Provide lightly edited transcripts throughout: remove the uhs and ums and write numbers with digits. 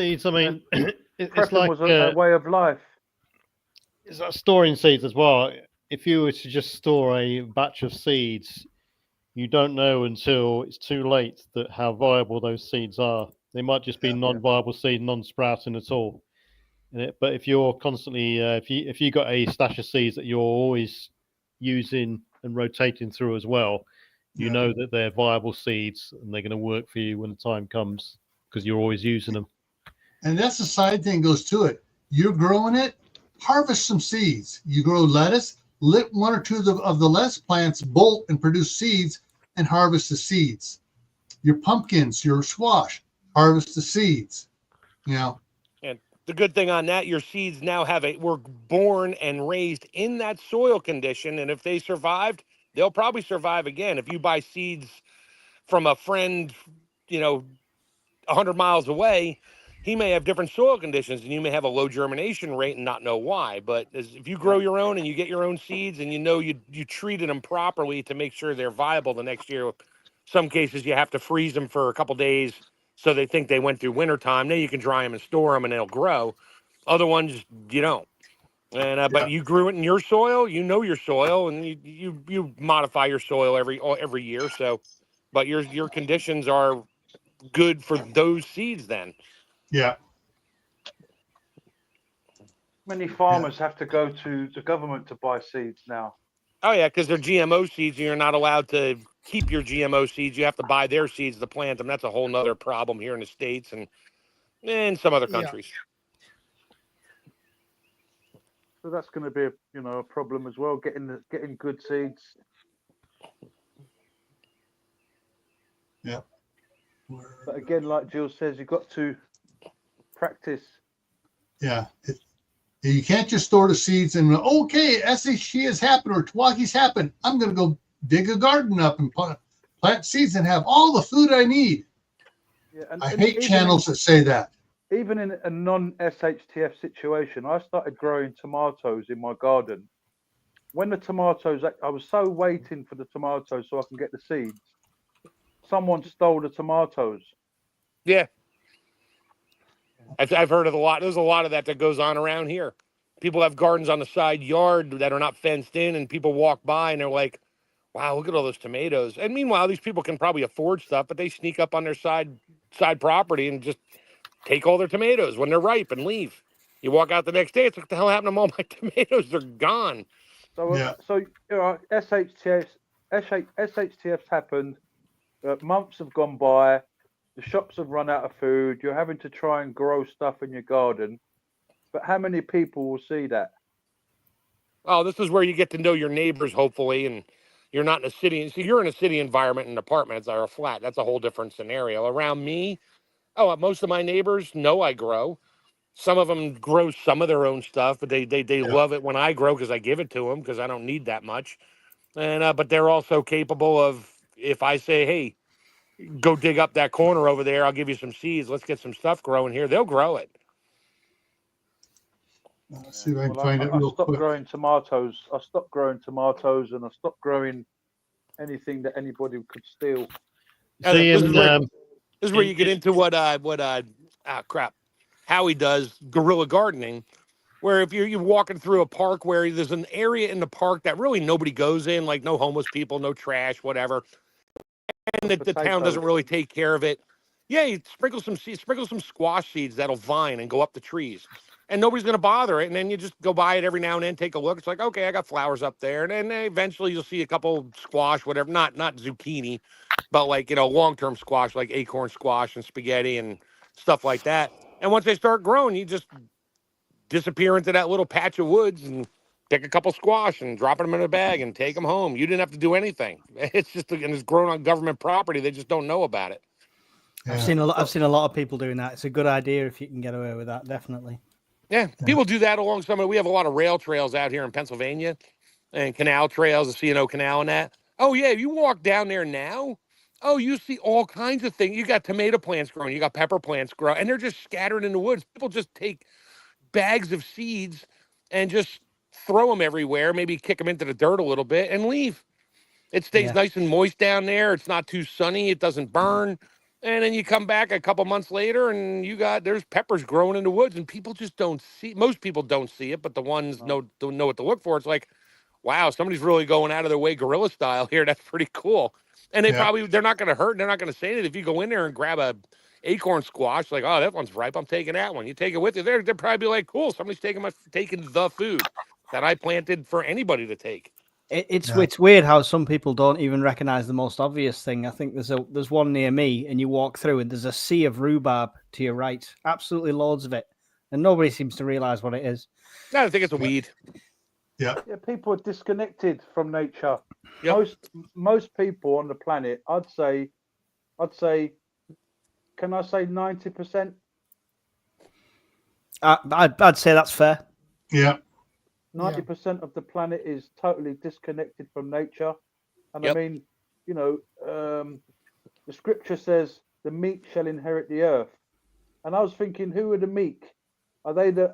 seeds, I mean, it's Prepping like was a way of life. it's like storing seeds as well. If you were to just store a batch of seeds, you don't know until it's too late that how viable those seeds are. They might just be non-viable seed, non-sprouting at all. But if you're constantly, if you got a stash of seeds that you're always using and rotating through as well, you know that they're viable seeds and they're going to work for you when the time comes because you're always using them. And that's the side thing goes to it. You're growing it, harvest some seeds. You grow lettuce, let one or two of the lettuce plants bolt and produce seeds and harvest the seeds. Your pumpkins, your squash, harvest the seeds. You know. And the good thing on that, your seeds now were born and raised in that soil condition. And if they survived, they'll probably survive again. If you buy seeds from a friend, 100 miles away, he may have different soil conditions and you may have a low germination rate and not know why. But if you grow your own and you get your own seeds and you treated them properly to make sure they're viable the next year, some cases you have to freeze them for a couple days so they think they went through wintertime. Then you can dry them and store them and they'll grow. Other ones, you don't. And but you grew it in your soil, your soil, and you modify your soil every year. So, but your conditions are good for those seeds then. Yeah. Many farmers have to go to the government to buy seeds now. Oh yeah, because they're GMO seeds and you're not allowed to keep your GMO seeds. You have to buy their seeds to plant them. That's a whole nother problem here in the States and in some other countries. So that's going to be a problem as well, getting good seeds. Yeah. But again, like Jill says, you've got to practice. Yeah. You can't just store the seeds and, okay, SHT has happened or Twaki's happened. I'm going to go dig a garden up and plant seeds and have all the food I need. Yeah, I hate channels that say that. Even in a non-SHTF situation, I started growing tomatoes in my garden. When the tomatoes, I was so waiting for the tomatoes so I can get the seeds. Someone stole the tomatoes. Yeah. I've heard of a lot. There's a lot of that goes on around here. People have gardens on the side yard that are not fenced in, and people walk by and they're like, wow, look at all those tomatoes. And meanwhile, these people can probably afford stuff, but they sneak up on their side property and just take all their tomatoes when they're ripe and leave. You walk out the next day, it's like, what the hell happened to all my tomatoes? They're gone. So, SHTF's happened. Months have gone by. The shops have run out of food. You're having to try and grow stuff in your garden. But how many people will see that? Oh, this is where you get to know your neighbors, hopefully, and you're not in a city. So you're in a city environment in apartments or a flat. That's a whole different scenario. Around me, most of my neighbors know I grow. Some of them grow some of their own stuff, but they love it when I grow because I give it to them because I don't need that much. And but they're also capable of, if I say, hey, go dig up that corner over there, I'll give you some seeds. Let's get some stuff growing here. They'll grow it. Let's see if I can find it real quick. I stopped growing tomatoes. I stopped growing tomatoes and I stopped growing anything that anybody could steal. See, this is where you get into what Howie does, guerrilla gardening, where if you're walking through a park where there's an area in the park that really nobody goes in, like no homeless people, no trash, whatever, and the town doesn't really take care of it. Yeah, you sprinkle some seeds, sprinkle some squash seeds that'll vine and go up the trees. And nobody's going to bother it. And then you just go by it every now and then, take a look. It's like, okay, I got flowers up there. And then eventually you'll see a couple squash, whatever, not zucchini, but like, long-term squash, like acorn squash and spaghetti and stuff like that. And once they start growing, you just disappear into that little patch of woods and pick a couple squash and drop them in a bag and take them home. You didn't have to do anything. It's just, and it's grown on government property. They just don't know about it. Yeah. I've seen a lot of people doing that. It's a good idea if you can get away with that, definitely. Yeah, people do that along some of. We have a lot of rail trails out here in Pennsylvania, and canal trails, the C&O Canal, and that. Oh yeah, you walk down there now. Oh, you see all kinds of things. You got tomato plants growing, you got pepper plants growing, and they're just scattered in the woods. People just take bags of seeds and just throw them everywhere. Maybe kick them into the dirt a little bit and leave. It stays nice and moist down there. It's not too sunny. It doesn't burn. And then you come back a couple months later and there's peppers growing in the woods and people just don't see, most people don't see it, but the ones don't know what to look for. It's like, wow, somebody's really going out of their way guerrilla style here. That's pretty cool. And they're not going to hurt. They're not going to say anything. If you go in there and grab a acorn squash, like, oh, that one's ripe, I'm taking that one. You take it with you. They're probably be like, cool, somebody's taking the food that I planted for anybody to take. It's weird how some people don't even recognize the most obvious thing. I think there's one near me, and you walk through, and there's a sea of rhubarb to your right, absolutely loads of it, and nobody seems to realize what it is. No, I think it's a weed. Yeah. Yeah, people are disconnected from nature. Yep. Most people on the planet, I'd say, can I say 90%? I'd say that's fair. Yeah. 90% of the planet is totally disconnected from nature. And I mean, you know, the scripture says the meek shall inherit the earth. And I was thinking, who are the meek? Are they the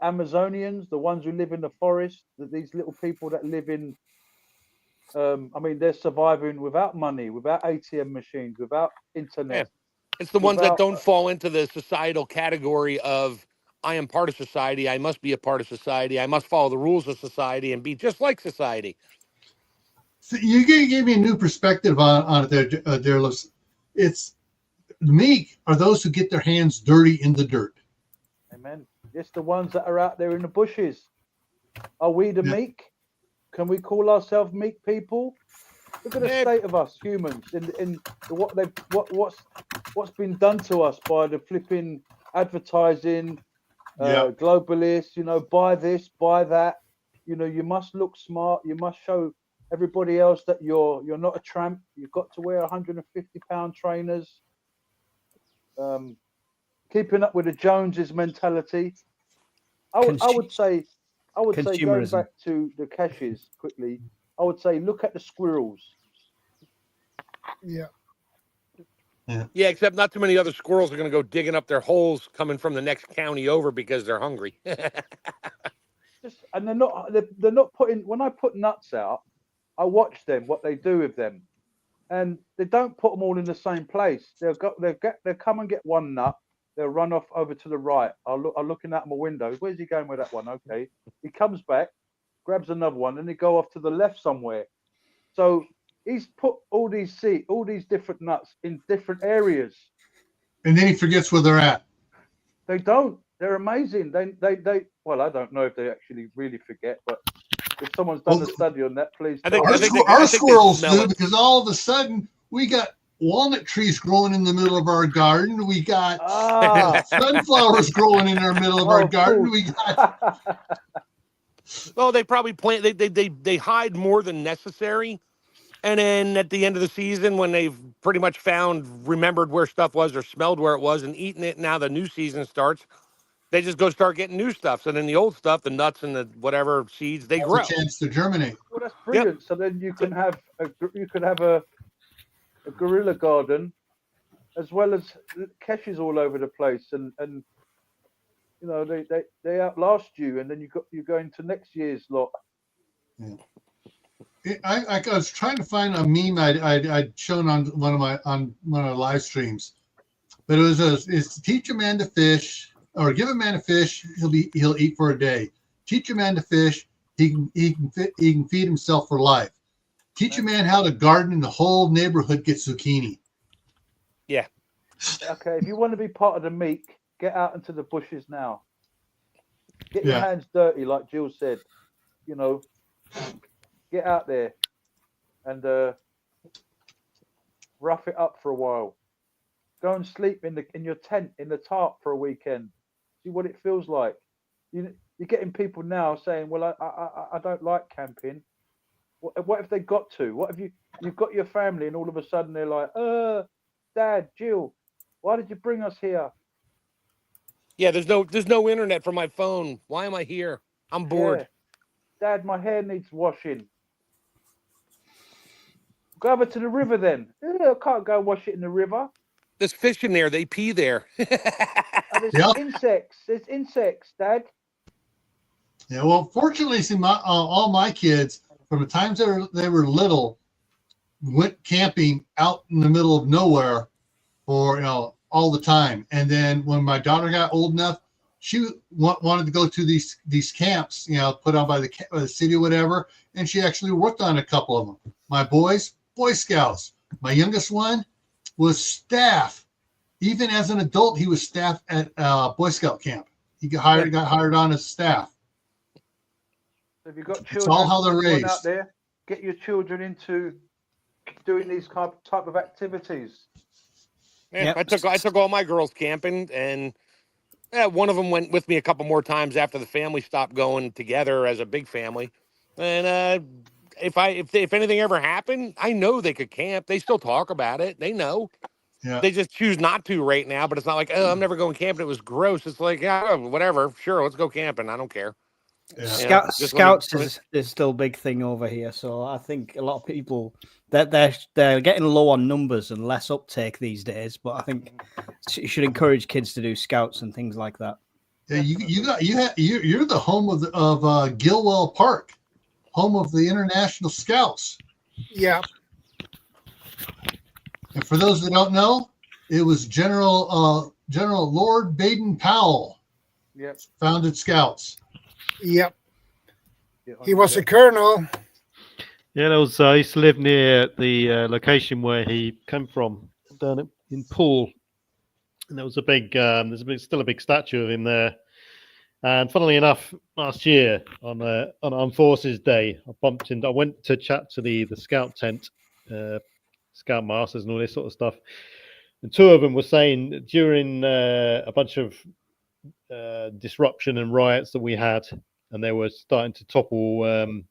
Amazonians, the ones who live in the forest? These little people that live in, I mean, they're surviving without money, without ATM machines, without internet. Yeah. It's the ones that don't fall into the societal category of, I am part of society. I must be a part of society. I must follow the rules of society and be just like society. So you gave me a new perspective on it there. It's meek are those who get their hands dirty in the dirt. Amen. It's the ones that are out there in the bushes. Are we the meek? Can we call ourselves meek people? Look at the state of us humans in what's been done to us by the flipping advertising, globalists. You know, buy this, buy that. You know, you must look smart. You must show everybody else that you're not a tramp. You've got to wear 150-pound trainers. Keeping up with the Joneses mentality. I would say going back to the caches quickly. I would say look at the squirrels. Yeah, except not too many other squirrels are going to go digging up their holes coming from the next county over because they're hungry. And they're not putting. When I put nuts out, I watch them, what they do with them, and they don't put them all in the same place. They'll come and get one nut. They'll run off over to the right. I'm looking out my window. Where's he going with that one? Okay, he comes back, grabs another one, and they go off to the left somewhere. So he's put all these different nuts in different areas. And then he forgets where they're at. They don't. They're amazing. They well, I don't know if they actually really forget, but if someone's done a study on that, please. Our squirrels do, because all of a sudden we got walnut trees growing in the middle of our garden. We got sunflowers growing in our middle of our garden. Cool. We got. Well, they probably plant. They hide more than necessary, and then at the end of the season, when they've pretty much remembered where stuff was or smelled where it was and eaten it, now the new season starts. They just go start getting new stuff. So then the old stuff, the nuts and the whatever seeds, they grow. A chance to germinate. Well, that's brilliant. Yep. So then you can have a guerrilla garden, as well as caches all over the place, and you know they outlast you, and then you go into next year's lot. Yeah. I was trying to find a meme I'd shown on one of my live streams, but it's to teach a man to fish, or give a man a fish, he'll eat for a day. Teach a man to fish, he can feed himself for life. Teach a man how to garden, and the whole neighborhood gets zucchini. Yeah. Okay, if you want to be part of the meek, get out into the bushes now. Get your hands dirty, like Jill said. You know, get out there and rough it up for a while. Go and sleep in your tent in the tarp for a weekend. See what it feels like. You're getting people now saying, "Well, I don't like camping." What if they got to? What if you've got your family and all of a sudden they're like, Dad, Jill, why did you bring us here? Yeah, there's no internet for my phone. Why am I here? I'm bored. Yeah. Dad, my hair needs washing. Go over to the river then. I can't go wash it in the river. There's fish in there. They pee there. There's insects. There's insects, Dad. Yeah, well, fortunately, see, all my kids, from the times they were little, went camping out in the middle of nowhere, for all the time. And then when my daughter got old enough, she wanted to go to these camps, put on by the city or whatever. And she actually worked on a couple of them. My boys, Boy Scouts. My youngest one was staff. Even as an adult, he was staff at Boy Scout camp. He got hired on as staff. Have you got children? It's all how they're everyone raised. out there? Get your children into doing these type of activities. Yeah, I took all my girls camping, and one of them went with me a couple more times after the family stopped going together as a big family. And if anything ever happened, I know they could camp. They still talk about it. They know. Yeah. They just choose not to right now. But it's not like, oh, I'm never going camping. It was gross. It's like, yeah, whatever. Sure, let's go camping. I don't care. Yeah. Scouts is still a big thing over here. So I think a lot of people that they're getting low on numbers and less uptake these days. But I think you should encourage kids to do scouts and things like that. Yeah, you're the home of Gilwell Park, home of the International Scouts. Yeah. And for those that don't know, it was General Lord Baden-Powell. Yep. Founded Scouts. Yep. He was a colonel. Yeah, there was. I used to live near the location where he came from, down in Poole, and there was a big. Still a big statue of him there. And funnily enough, last year on Armed Forces Day, I went to chat to the scout tent, scout masters and all this sort of stuff. And two of them were saying during a bunch of disruption and riots that we had, and they were starting to topple and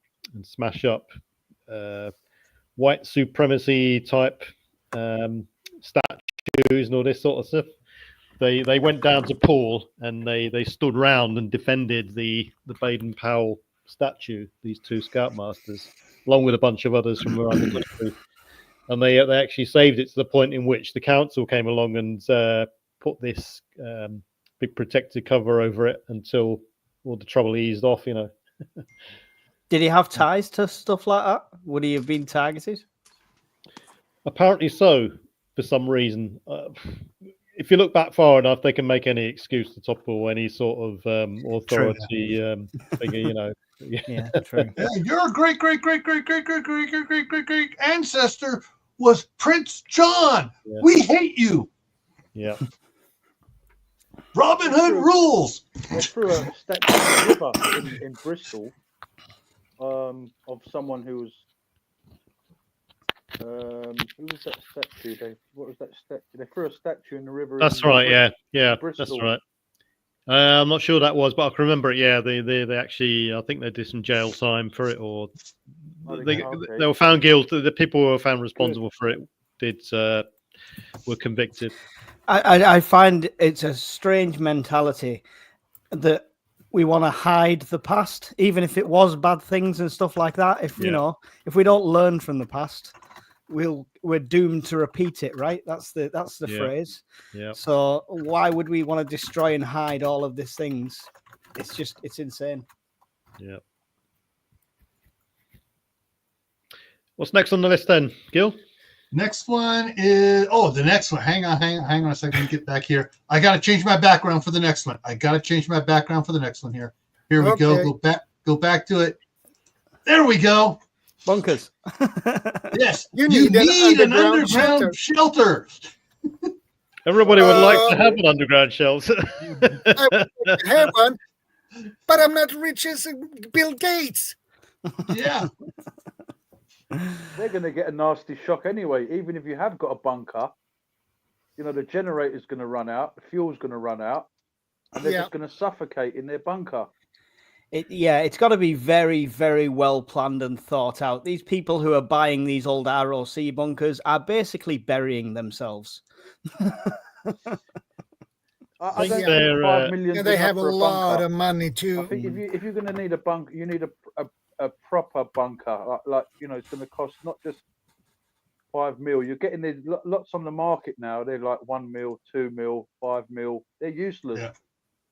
smash up white supremacy type statues and all this sort of stuff. They went down to Poole and they stood round and defended the Baden-Powell statue, these two scoutmasters, along with a bunch of others from around the country. And they actually saved it to the point in which the council came along and put this big protective cover over it until all the trouble eased off, Did he have ties to stuff like that? Would he have been targeted? Apparently so, for some reason. If you look back far enough, they can make any excuse to topple any sort of authority figure, Yeah, true. Yeah, your great ancestor was Prince John. Yeah. We hate you. Yeah. Robin Hood rules. They threw a statue in the river in Bristol of someone who was. Who was that statue? What was that statue? They threw a statue in the river. That's right. Yeah. Bristol. That's right. I'm not sure that was, but I can remember it. Yeah, they actually, I think they did some jail time for it, or they were found guilty. The people who were found responsible for it were convicted. I find it's a strange mentality that we want to hide the past, even if it was bad things and stuff like that. If if we don't learn from the past, we're doomed to repeat it, right? That's the phrase. Yeah. So why would we want to destroy and hide all of these things? It's insane. Yeah. What's next on the list then, Gil? Next one is the next one. Hang on a second. Let me get back here. I gotta change my background for the next one. Here. Here we go. Go back to it. There we go. Bunkers. Yes. You need an underground shelter. Everybody would like to have an underground shelter. I would have one, but I'm not rich as Bill Gates. Yeah. They're going to get a nasty shock anyway. Even if you have got a bunker, the generator's going to run out, the fuel's going to run out, and they're just going to suffocate in their bunker. It's got to be very, very well planned and thought out. These people who are buying these old ROC bunkers are basically burying themselves. I don't think 5 million. They have a lot of money too. I think if you're going to need a bunker, you need a proper bunker. It's going to cost not just 5 mil. You're getting these lots on the market now. They're like 1 mil, 2 mil, 5 mil. They're useless. Yeah.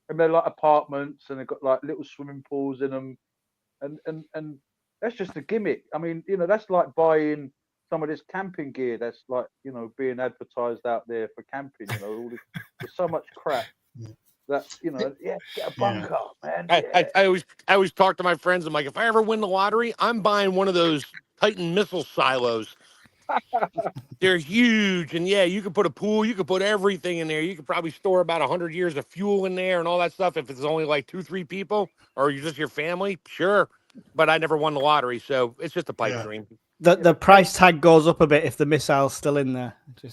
And they're like apartments, and they've got like little swimming pools in them, and that's just a gimmick. I mean, that's like buying some of this camping gear that's like, being advertised out there for camping. There's so much crap that, get a bunker, man. I always talk to my friends. I'm like, if I ever win the lottery, I'm buying one of those Titan missile silos. They're huge, and you could put a pool, you could put everything in there. You could probably store about 100 years of fuel in there and all that stuff. If it's only like 2-3 people, or you're just your family, sure. But I never won the lottery, so it's just a pipe dream. The price tag goes up a bit if the missile's still in there. The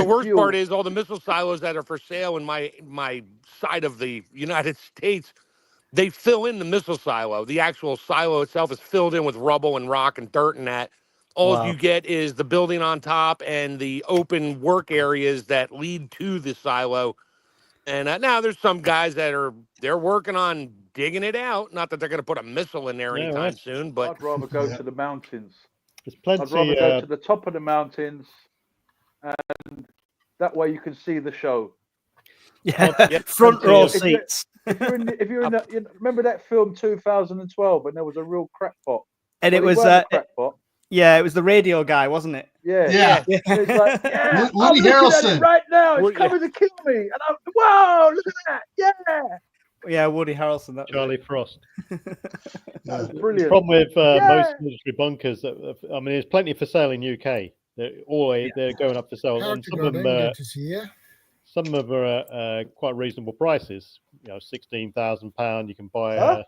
worst part is all the missile silos that are for sale in my side of the United States. They fill in the missile silo. The actual silo itself is filled in with rubble and rock and dirt and that. All you get is the building on top and the open work areas that lead to the silo. And now there's some guys they're working on digging it out. Not that they're going to put a missile in there anytime soon, but I'd rather go to the mountains. There's plenty. I'd rather go to the top of the mountains, and that way you can see the show. Front row seats. If you're in remember that film 2012 when there was a real crackpot, and it was crackpot. Yeah, it was the radio guy, wasn't it? Yeah. It's like, Woody Harrelson right now. It's coming to kill me, and I'm wow, look at that, yeah, Woody Harrelson. That Charlie Frost. That's brilliant. The problem with most military bunkers, there's plenty for sale in UK. They're going up for sale, and some of them are quite reasonable prices. £16,000. You can buy a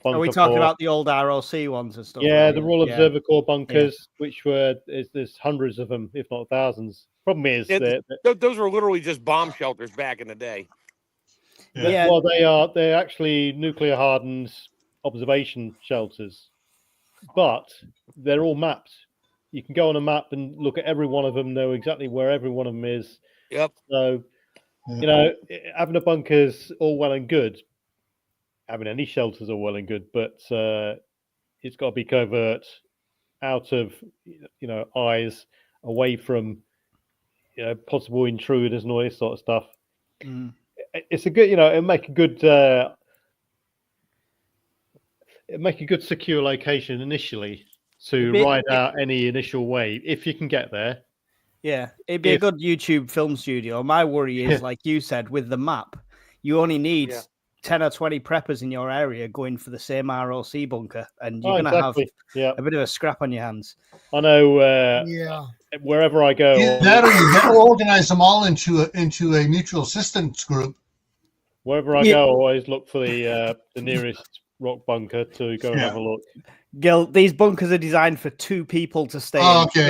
bunker. Are we talking about the old ROC ones and stuff? Yeah, the Royal Observer Corps bunkers, which there's hundreds of them, if not thousands. Problem is, those were literally just bomb shelters back in the day. Yeah. Well, they're actually nuclear hardened observation shelters, but they're all mapped. You can go on a map and look at every one of them, know exactly where every one of them is. Yep. So, having a bunker's all well and good. Having any shelters all well and good, but it's got to be covert, out of eyes, away from possible intruders and all this sort of stuff. It's a good, it'll make a good secure location initially to ride out any initial wave if you can get there. Yeah, it'd be a good YouTube film studio. My worry is, like you said, with the map, you only need 10 or 20 preppers in your area going for the same ROC bunker, and you're going to have a bit of a scrap on your hands. I know. Wherever I go, that or you better organize them all into a mutual assistance group. Wherever I go, I always look for the nearest rock bunker to go and have a look. Gil, these bunkers are designed for 2 people to stay in. Okay.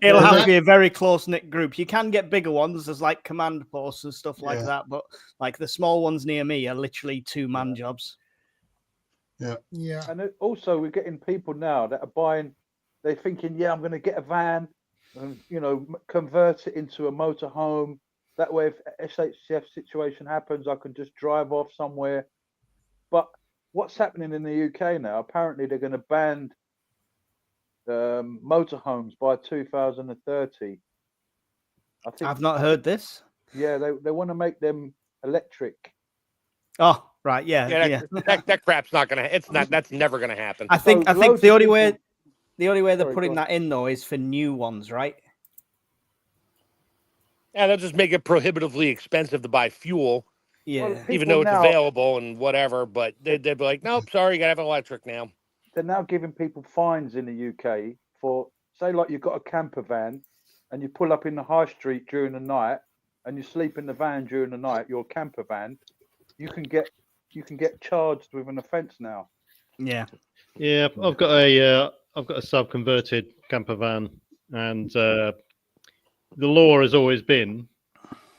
It'll have to be a very close-knit group. You can get bigger ones. There's like command posts and stuff like that, but like the small ones near me are literally 2-man jobs. Yeah. And also we're getting people now that are buying, they're thinking, I'm going to get a van and, convert it into a motorhome. That way, if SHTF situation happens, I can just drive off somewhere. But what's happening in the UK now? Apparently, they're going to ban motorhomes by 2030. I think I've not heard this. Yeah, they want to make them electric. Oh, right, yeah. That crap's not gonna. That's never gonna happen. I think the only way they're putting that in though is for new ones, right? Yeah, they'll just make it prohibitively expensive to buy fuel. Yeah, well, even though it's available and whatever, but they'd be like, nope, sorry, you gotta have an electric now. They're now giving people fines in the UK for, say, like you've got a camper van and you pull up in the high street during the night and you sleep in the van during the night, your camper van, you can get charged with an offence now. Yeah. I've got a sub-converted camper van, and the law has always been,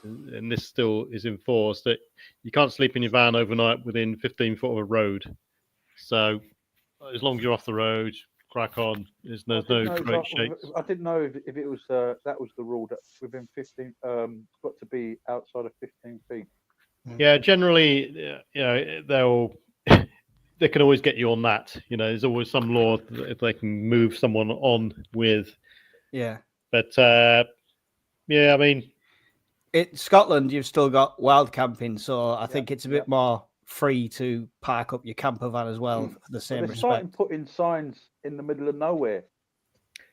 and this still is enforced, that you can't sleep in your van overnight within 15 foot of a road. So as long as you're off the road, crack on. There's no great shakes. I didn't know if it was that was the rule, that within 15 got to be outside of 15 feet. Yeah, generally, they can always get you on that. There's always some law if they can move someone on with. Yeah. But I mean, in Scotland, you've still got wild camping, so I think it's a bit more free to park up your camper van as well for the But same they're respect. starting putting signs in the middle of nowhere.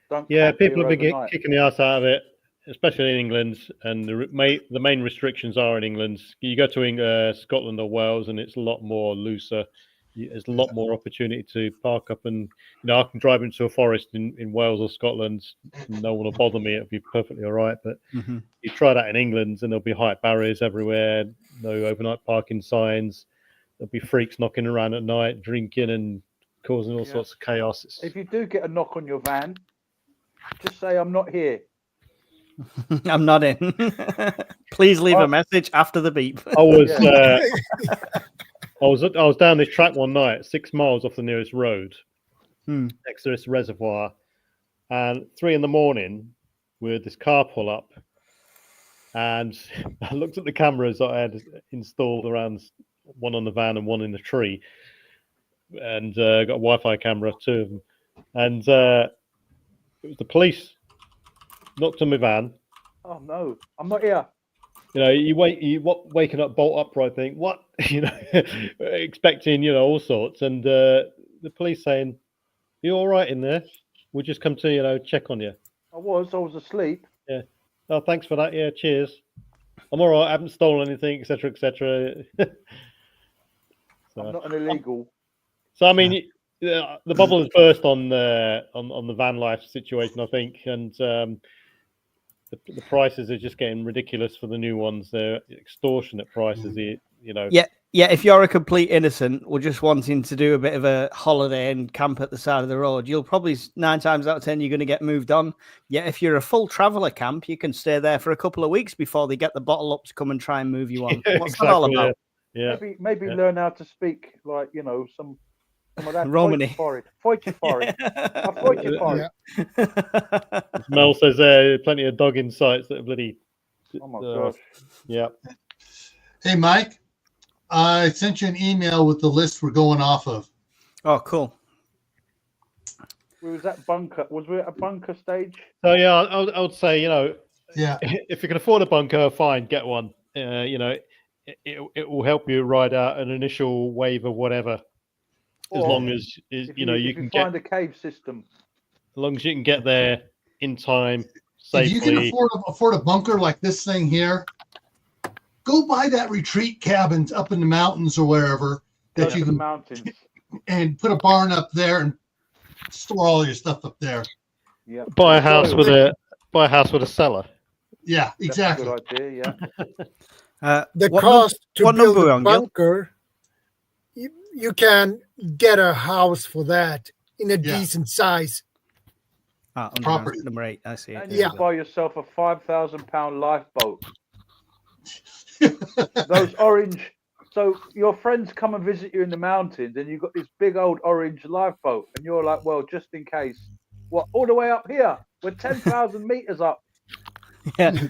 Don't Yeah, camp people here have been overnight. kicking the ass out of it, especially in England. And the main restrictions are in England. You go to Scotland or Wales, and it's a lot more looser. There's a lot more opportunity to park up, and I can drive into a forest in Wales or Scotland. No one will bother me. It'll be perfectly all right. But you try that in England, and there'll be height barriers everywhere. No overnight parking signs. There'll be freaks knocking around at night, drinking and causing all sorts of chaos. If you do get a knock on your van, just say I'm not here. I'm not in. Please leave a message after the beep. I was down this track one night, 6 miles off the nearest road, next to this reservoir, and 3 a.m. we had this car pull up, and I looked at the cameras that I had installed around, one on the van and one in the tree, and got a Wi-Fi camera, 2 of them, and it was the police knocked on my van. Oh no, I'm not here. You waking up bolt upright, think what, expecting all sorts, and the police saying, "You all right in there? We'll just come to check on you." I was asleep. Yeah. Oh, thanks for that. Yeah, cheers. I'm all right. I haven't stolen anything, etc., etc. I'm not an illegal. So I mean, the bubble has burst on the van life situation, I think, and the prices are just getting ridiculous for the new ones. They're extortionate prices. Yeah. If you're a complete innocent, or just wanting to do a bit of a holiday and camp at the side of the road, you'll probably 9 times out of 10 you're going to get moved on. Yeah, if you're a full traveller camp, you can stay there for a couple of weeks before they get the bottle up to come and try and move you on. What's that all about? Yeah. Maybe learn how to speak some of that Romany. Fight for it. Mel says there plenty of dogging sites that are bloody. Oh my gosh. Yeah. Hey, Mike, I sent you an email with the list we're going off of. Oh, cool. Was that bunker? Was we at a bunker stage? So yeah, I would say Yeah. if you can afford a bunker, fine, get one. It will help you ride out an initial wave of whatever. As long as you can find a cave system. As long as you can get there in time safely. If you can afford a bunker like this thing here, go buy that retreat cabin up in the mountains or wherever that you can mountains and put a barn up there and store all your stuff up there. Yeah. Buy a house with a cellar. Yeah, exactly. That's a good idea. Yeah. The cost to build a bunker, you can get a house for that in a decent size. Property. Number 8, I see it. And you buy yourself a £5,000 lifeboat. Those orange. So your friends come and visit you in the mountains, and you've got this big old orange lifeboat, and you're like, well, just in case. What? All the way up here? We're 10,000 meters up. Yeah,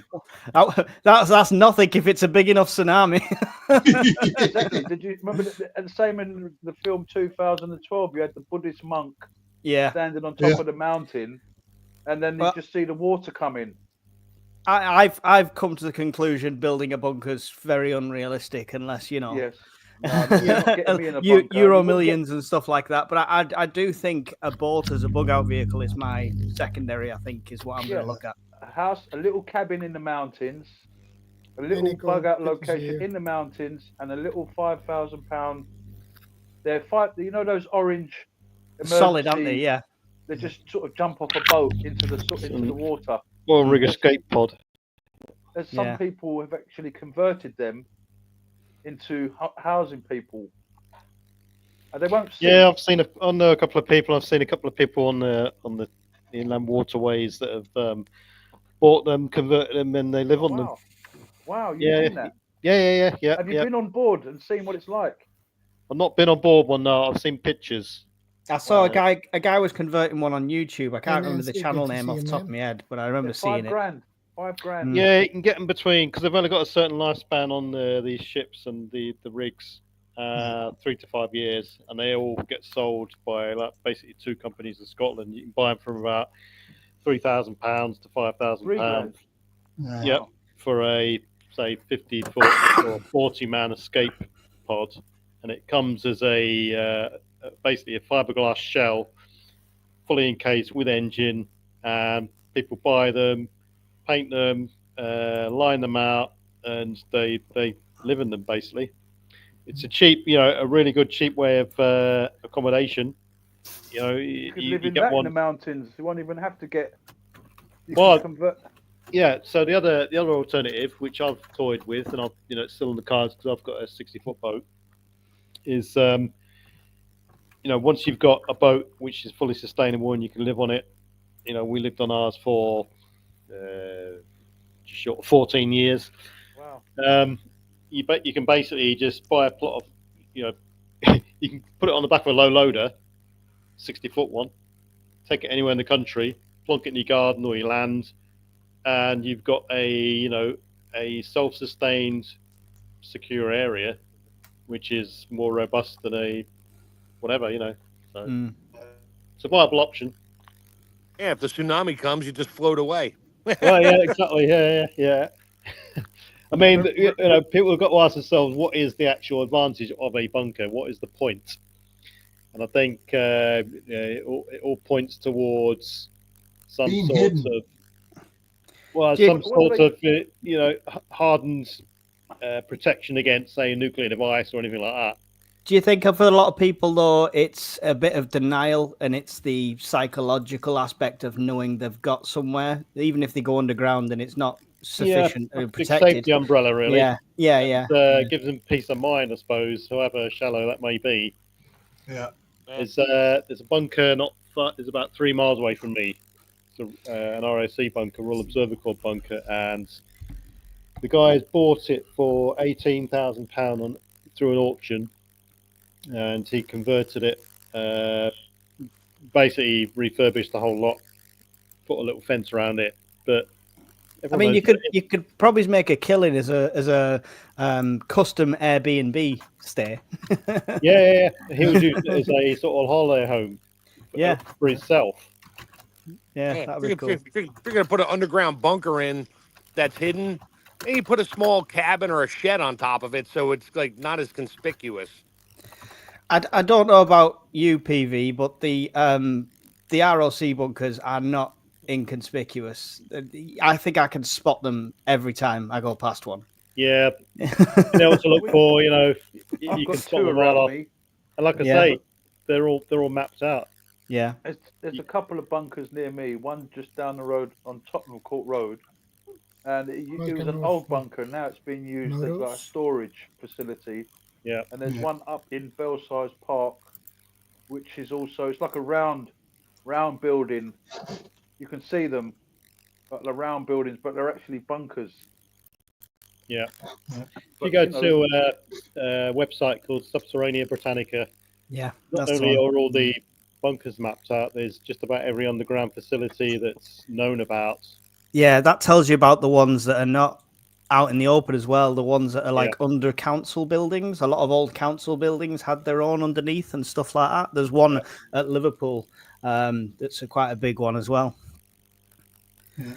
that's nothing if it's a big enough tsunami. Exactly. Did you remember the same in the film 2012? You had the Buddhist monk standing on top of the mountain, and then you just see the water coming. I've come to the conclusion building a bunker is very unrealistic unless Yes. Euro millions and stuff like that. But I do think a boat as a bug out vehicle is my secondary. I think is what I'm going to look at. A little cabin in the mountains, a little bug out location in the mountains, and a little £5,000. They're those orange solid, aren't they? Yeah. They just sort of jump off a boat into the water. Or rig escape pod. There's some people who have actually converted them into housing people. And they won't see. Yeah, I know a couple of people. I've seen a couple of people on the inland waterways that have bought them, converted them, and they live on them. Wow, you've seen that? Yeah. Have you been on board and seen what it's like? I've not been on board one, no. I've seen pictures. I saw a guy was converting one on YouTube. I can't remember the channel name off the top of my head, but I remember seeing it. £5,000. Yeah, you can get them between, because they've only got a certain lifespan on these ships and the rigs, 3 to 5 years, and they all get sold by basically 2 companies in Scotland. You can buy them from about £3,000 to £5,000. For a say 50 foot or 40 man escape pod. and it comes as basically a fiberglass shell, fully encased with engine. And people buy them, paint them, line them out, and they live in them basically. It's a cheap, a really good cheap way of accommodation. You could live in get that in one. the mountains. You won't even have to get. You Well, can convert. Yeah, so the other alternative, which I've toyed with, and it's still in the cards because I've got a 60-foot boat, is once you've got a boat which is fully sustainable and you can live on it. We lived on ours for just short of 14 years. Wow. You can basically just buy a plot of, you can put it on the back of a low loader, 60-foot one, take it anywhere in the country, plonk it in your garden or your land, and you've got a self-sustained, secure area, which is more robust than a whatever. So it's a viable option. Yeah, if the tsunami comes, you just float away. Well, yeah, exactly. Yeah. I mean, people have got to ask themselves, what is the actual advantage of a bunker? What is the point? And I think it all points towards some Being sort hidden. of hardened protection against, say, a nuclear device or anything like that. Do you think for a lot of people, though, it's a bit of denial and it's the psychological aspect of knowing they've got somewhere, even if they go underground and it's not sufficient big protected? safety umbrella, really. Yeah. Gives them peace of mind, I suppose, however shallow that may be. Yeah. There's a bunker not far, it's about 3 miles away from me. It's an ROC bunker, Royal Observer Corps bunker, and the guys bought it for £18,000 through an auction, and he converted it, basically refurbished the whole lot, put a little fence around it. But I mean, you could probably make a killing as a custom Airbnb stay. Yeah. He would use it as a sort of holiday home. For himself. Yeah, that'd be cool. If you're going to put an underground bunker in that's hidden, maybe put a small cabin or a shed on top of it so it's like not as conspicuous. I don't know about you, PV, but the ROC bunkers are not inconspicuous. I think I can spot them every time I go past one. Yeah, you know what to look for. You I've got can spot 2 them right around off. me. And like I say, they're all mapped out. Yeah. There's a couple of bunkers near me. One just down the road on Tottenham Court Road, and it was an old bunker. Now it's being used as like a storage facility. Yeah. And there's one up in Belsize Park, which is also, it's like a round building. You can see them, like the round buildings, but they're actually bunkers. Yeah. If you go to a website called Subterranea Britannica, not only are all the bunkers mapped out, there's just about every underground facility that's known about. Yeah, that tells you about the ones that are not out in the open as well. The ones that are like under council buildings. A lot of old council buildings had their own underneath and stuff like that. There's one at Liverpool that's quite a big one as well. Yeah.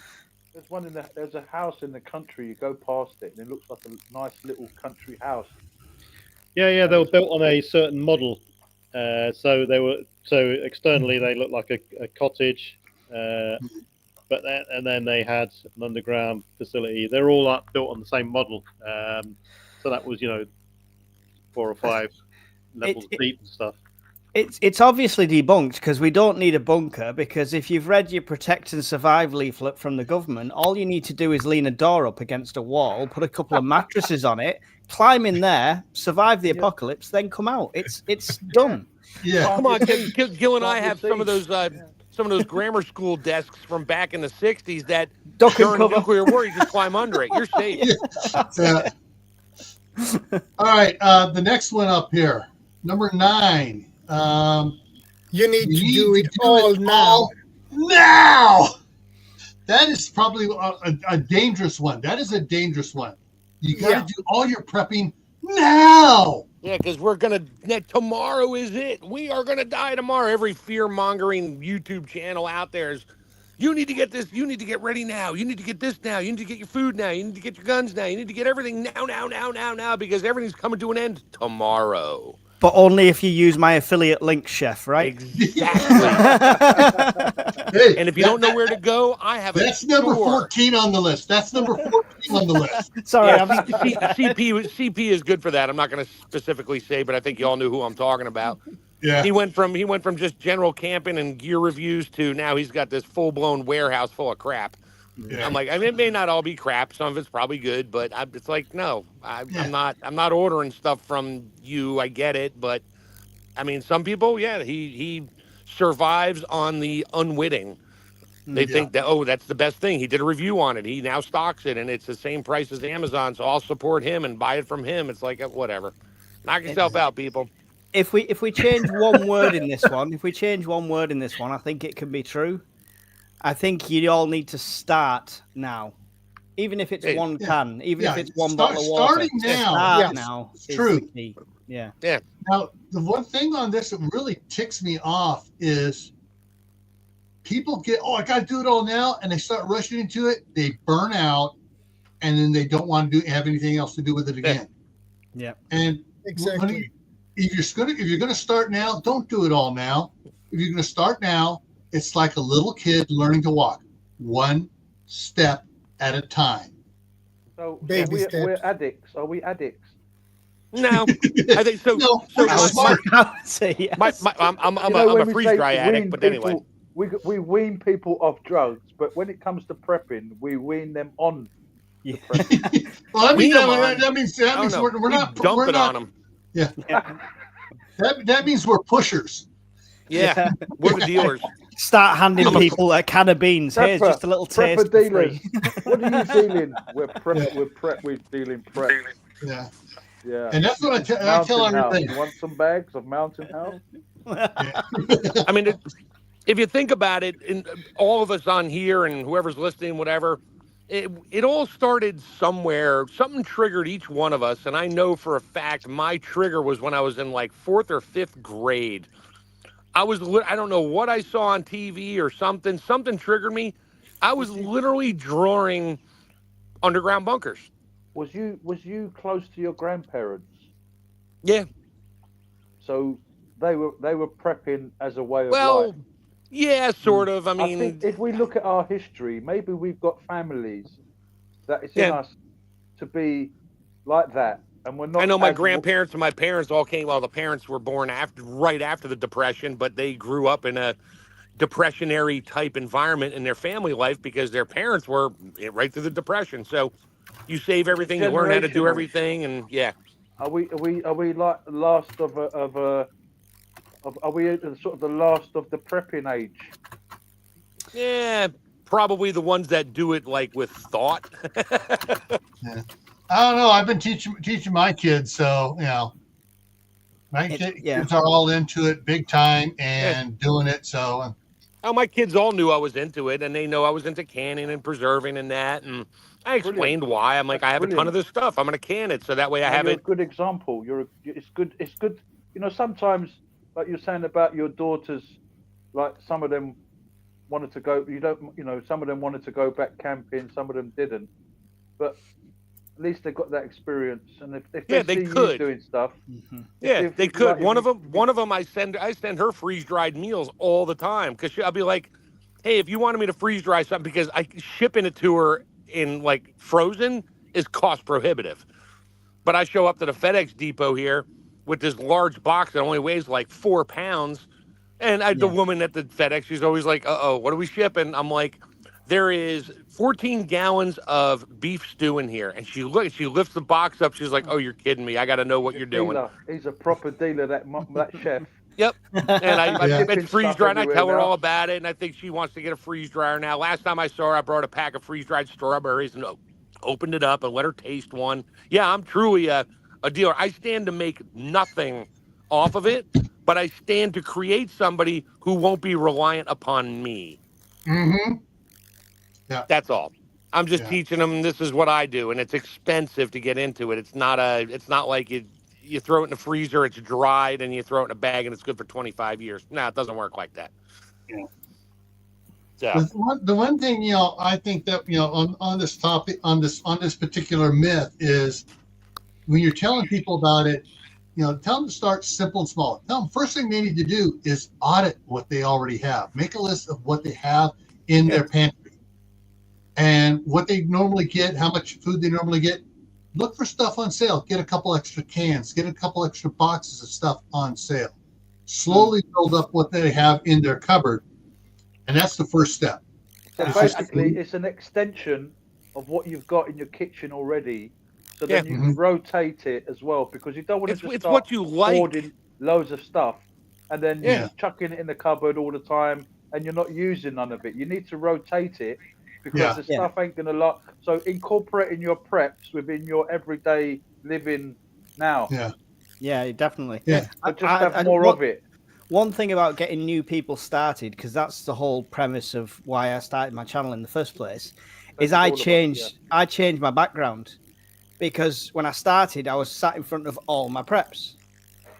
There's a house in the country. You go past it, and it looks like a nice little country house. Yeah, they were built on a certain model. So externally they look like a cottage, but then they had an underground facility. They're all built on the same model. So that was 4 or 5 levels deep and stuff. It's obviously debunked because we don't need a bunker, because if you've read your Protect and Survive leaflet from the government, all you need to do is lean a door up against a wall, put a couple of mattresses on it, climb in there, survive the apocalypse, then come out. It's done. Yeah. Come on, Gil and I have some of those grammar school desks from back in the 60s that during nuclear war, you just climb under it. You're safe. All right, the next one up here, number 9. You need to do it all now. Now! That is probably a dangerous one. That is a dangerous one. You got to do all your prepping now. Yeah, because tomorrow is it. We are going to die tomorrow. Every fear-mongering YouTube channel out there is You need to get this. You need to get ready now. You need to get this now. You need to get your food now. You need to get your guns now. You need to get everything now, because everything's coming to an end tomorrow. But only if you use my affiliate link, Chef, right? Exactly. Hey, And if you don't know where to go, I have that's a number store. 14 on the list. That's number 14 on the list. Sorry, Yeah, I'm CP is good for that. I'm not going to specifically say, but I think you all knew who I'm talking about. Yeah. He went from just general camping and gear reviews to now he's got this full blown warehouse full of crap. Yeah. I'm like, I mean, it may not all be crap. Some of it's probably good, but it's like, no, I'm not ordering stuff from you. I get it, but I mean, some people, yeah, he survives on the unwitting. They think that, oh, that's the best thing. He did a review on it. He now stocks it, and it's the same price as Amazon, so I'll support him and buy it from him. It's like, whatever. Knock yourself out, people. If we change one word in this one, I think it can be true. I think you all need to start now, even if it's one can, even if it's one bottle of water. Starting now, start now it's is true. the key. Yeah. Now, the one thing on this that really ticks me off is people get, I got to do it all now, and they start rushing into it. They burn out, and then they don't want to have anything else to do with it again. Yeah. And Exactly. if you're gonna start now, don't do it all now. If you're gonna start now, it's like a little kid learning to walk, one step at a time. So Baby steps. we're addicts. Are we addicts? No, I think so. No, so we're I would smart. say, I would say yes. I'm You know, a when we freeze say dry addict, wean but anyway. people, we wean people off drugs, but when it comes to prepping, we wean them on. Yeah. Well, I mean, Wean 'em on. that means I don't know. we're not dump we're it not, on them. Yeah. that means we're pushers. Yeah, we're the dealers. Start handing I'm a- people a can of beans. Here's Prepper- just a little taste Prepper for dealers. free. What are you dealing? We're dealing prep. Yeah, Yeah. and that's what I tell Mountain House. everybody. You want some bags of Mountain House? I mean, if you think about it, in all of us on here and whoever's listening, whatever, it all started somewhere. Something triggered each one of us, and I know for a fact my trigger was when I was in like 4th or 5th grade. I don't know what I saw on TV or something. Something triggered me. I was literally drawing underground bunkers. Was you close to your grandparents? Yeah. So they were prepping as a way of Well, life. yeah, sort of. I I mean, think if we look at our history, maybe we've got families that it's in Yeah. us to be like that, and we're not. I know my as- grandparents and my parents all came. Well, the parents were born right after the Depression, but they grew up in a depressionary type environment in their family life because their parents were right through the Depression. So you save everything, you learn how to do Generational. everything, and yeah. Are we like the last of are we at the sort of the last of the prepping age? Yeah, probably the ones that do it like with thought. I don't know. I've been teaching my kids, so my kids are all into it big time and doing it. So, Oh, my kids all knew I was into it, and they know I was into canning and preserving and that. And I explained why. I'm like, I have a ton of this stuff. I'm going to can it, so that way I have You're it. a good example. It's good. It's good. You know, sometimes like you're saying about your daughters, like some of them wanted to go. Some of them wanted to go back camping. Some of them didn't. But at least they got that experience. And if they see you doing stuff, yeah, they could. One of them, I send her freeze dried meals all the time because I'll be like, hey, if you wanted me to freeze dry something, because shipping it to her in like frozen is cost prohibitive. But I show up to the FedEx depot here with this large box that only weighs like 4 pounds. And the woman at the FedEx, she's always like, what are we shipping? I'm like, there is 14 gallons of beef stew in here. And she lifts the box up. She's like, oh, you're kidding me. I got to know what you're doing. He's a proper dealer, that chef. Yep. And I freeze dry, and I tell her now. all about it. And I think she wants to get a freeze dryer now. Last time I saw her, I brought a pack of freeze dried strawberries and opened it up and let her taste one. Yeah, I'm truly a dealer. I stand to make nothing off of it, but I stand to create somebody who won't be reliant upon me. Mm-hmm. Yeah. That's all. I'm just teaching them this is what I do, and it's expensive to get into it. It's not like you throw it in the freezer, it's dried, and you throw it in a bag and it's good for 25 years. No, it doesn't work like that. Yeah. So The one thing, I think that, on this topic, on this particular myth is when you're telling people about it, tell them to start simple and small. Tell them first thing they need to do is audit what they already have. Make a list of what they have in their pantry and what they normally get, how much food they normally get. Look for stuff on sale. Get a couple extra cans. Get a couple extra boxes of stuff on sale. Slowly build up what they have in their cupboard, and that's the first step. So basically, it's an extension of what you've got in your kitchen already. So then you can rotate it as well, because you don't want to just start what you like. hoarding loads of stuff and then you're just chucking it in the cupboard all the time and you're not using none of it. You need to rotate it because the stuff ain't going to last. So incorporating your preps within your everyday living now. Yeah, definitely. Yeah. But just have more of it. One thing about getting new people started, because that's the whole premise of why I started my channel in the first place, is I changed my background. Because when I started, I was sat in front of all my preps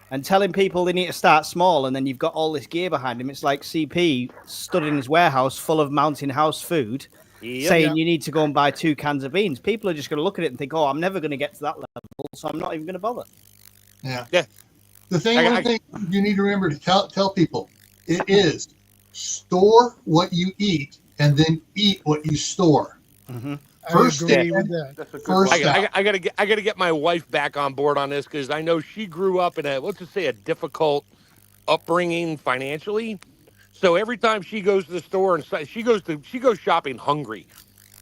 and telling people they need to start small, and then you've got all this gear behind him. It's like CP stood in his warehouse full of mountain house food, saying you need to go and buy 2 cans of beans. People are just going to look at it and think, oh, I'm never going to get to that level, so I'm not even going to bother. Yeah. The one thing you need to remember to tell people, it is store what you eat and then eat what you store. First I agree with that. I gotta get my wife back on board on this, because I know she grew up in a difficult upbringing financially. So every time she goes to the store and she goes shopping hungry,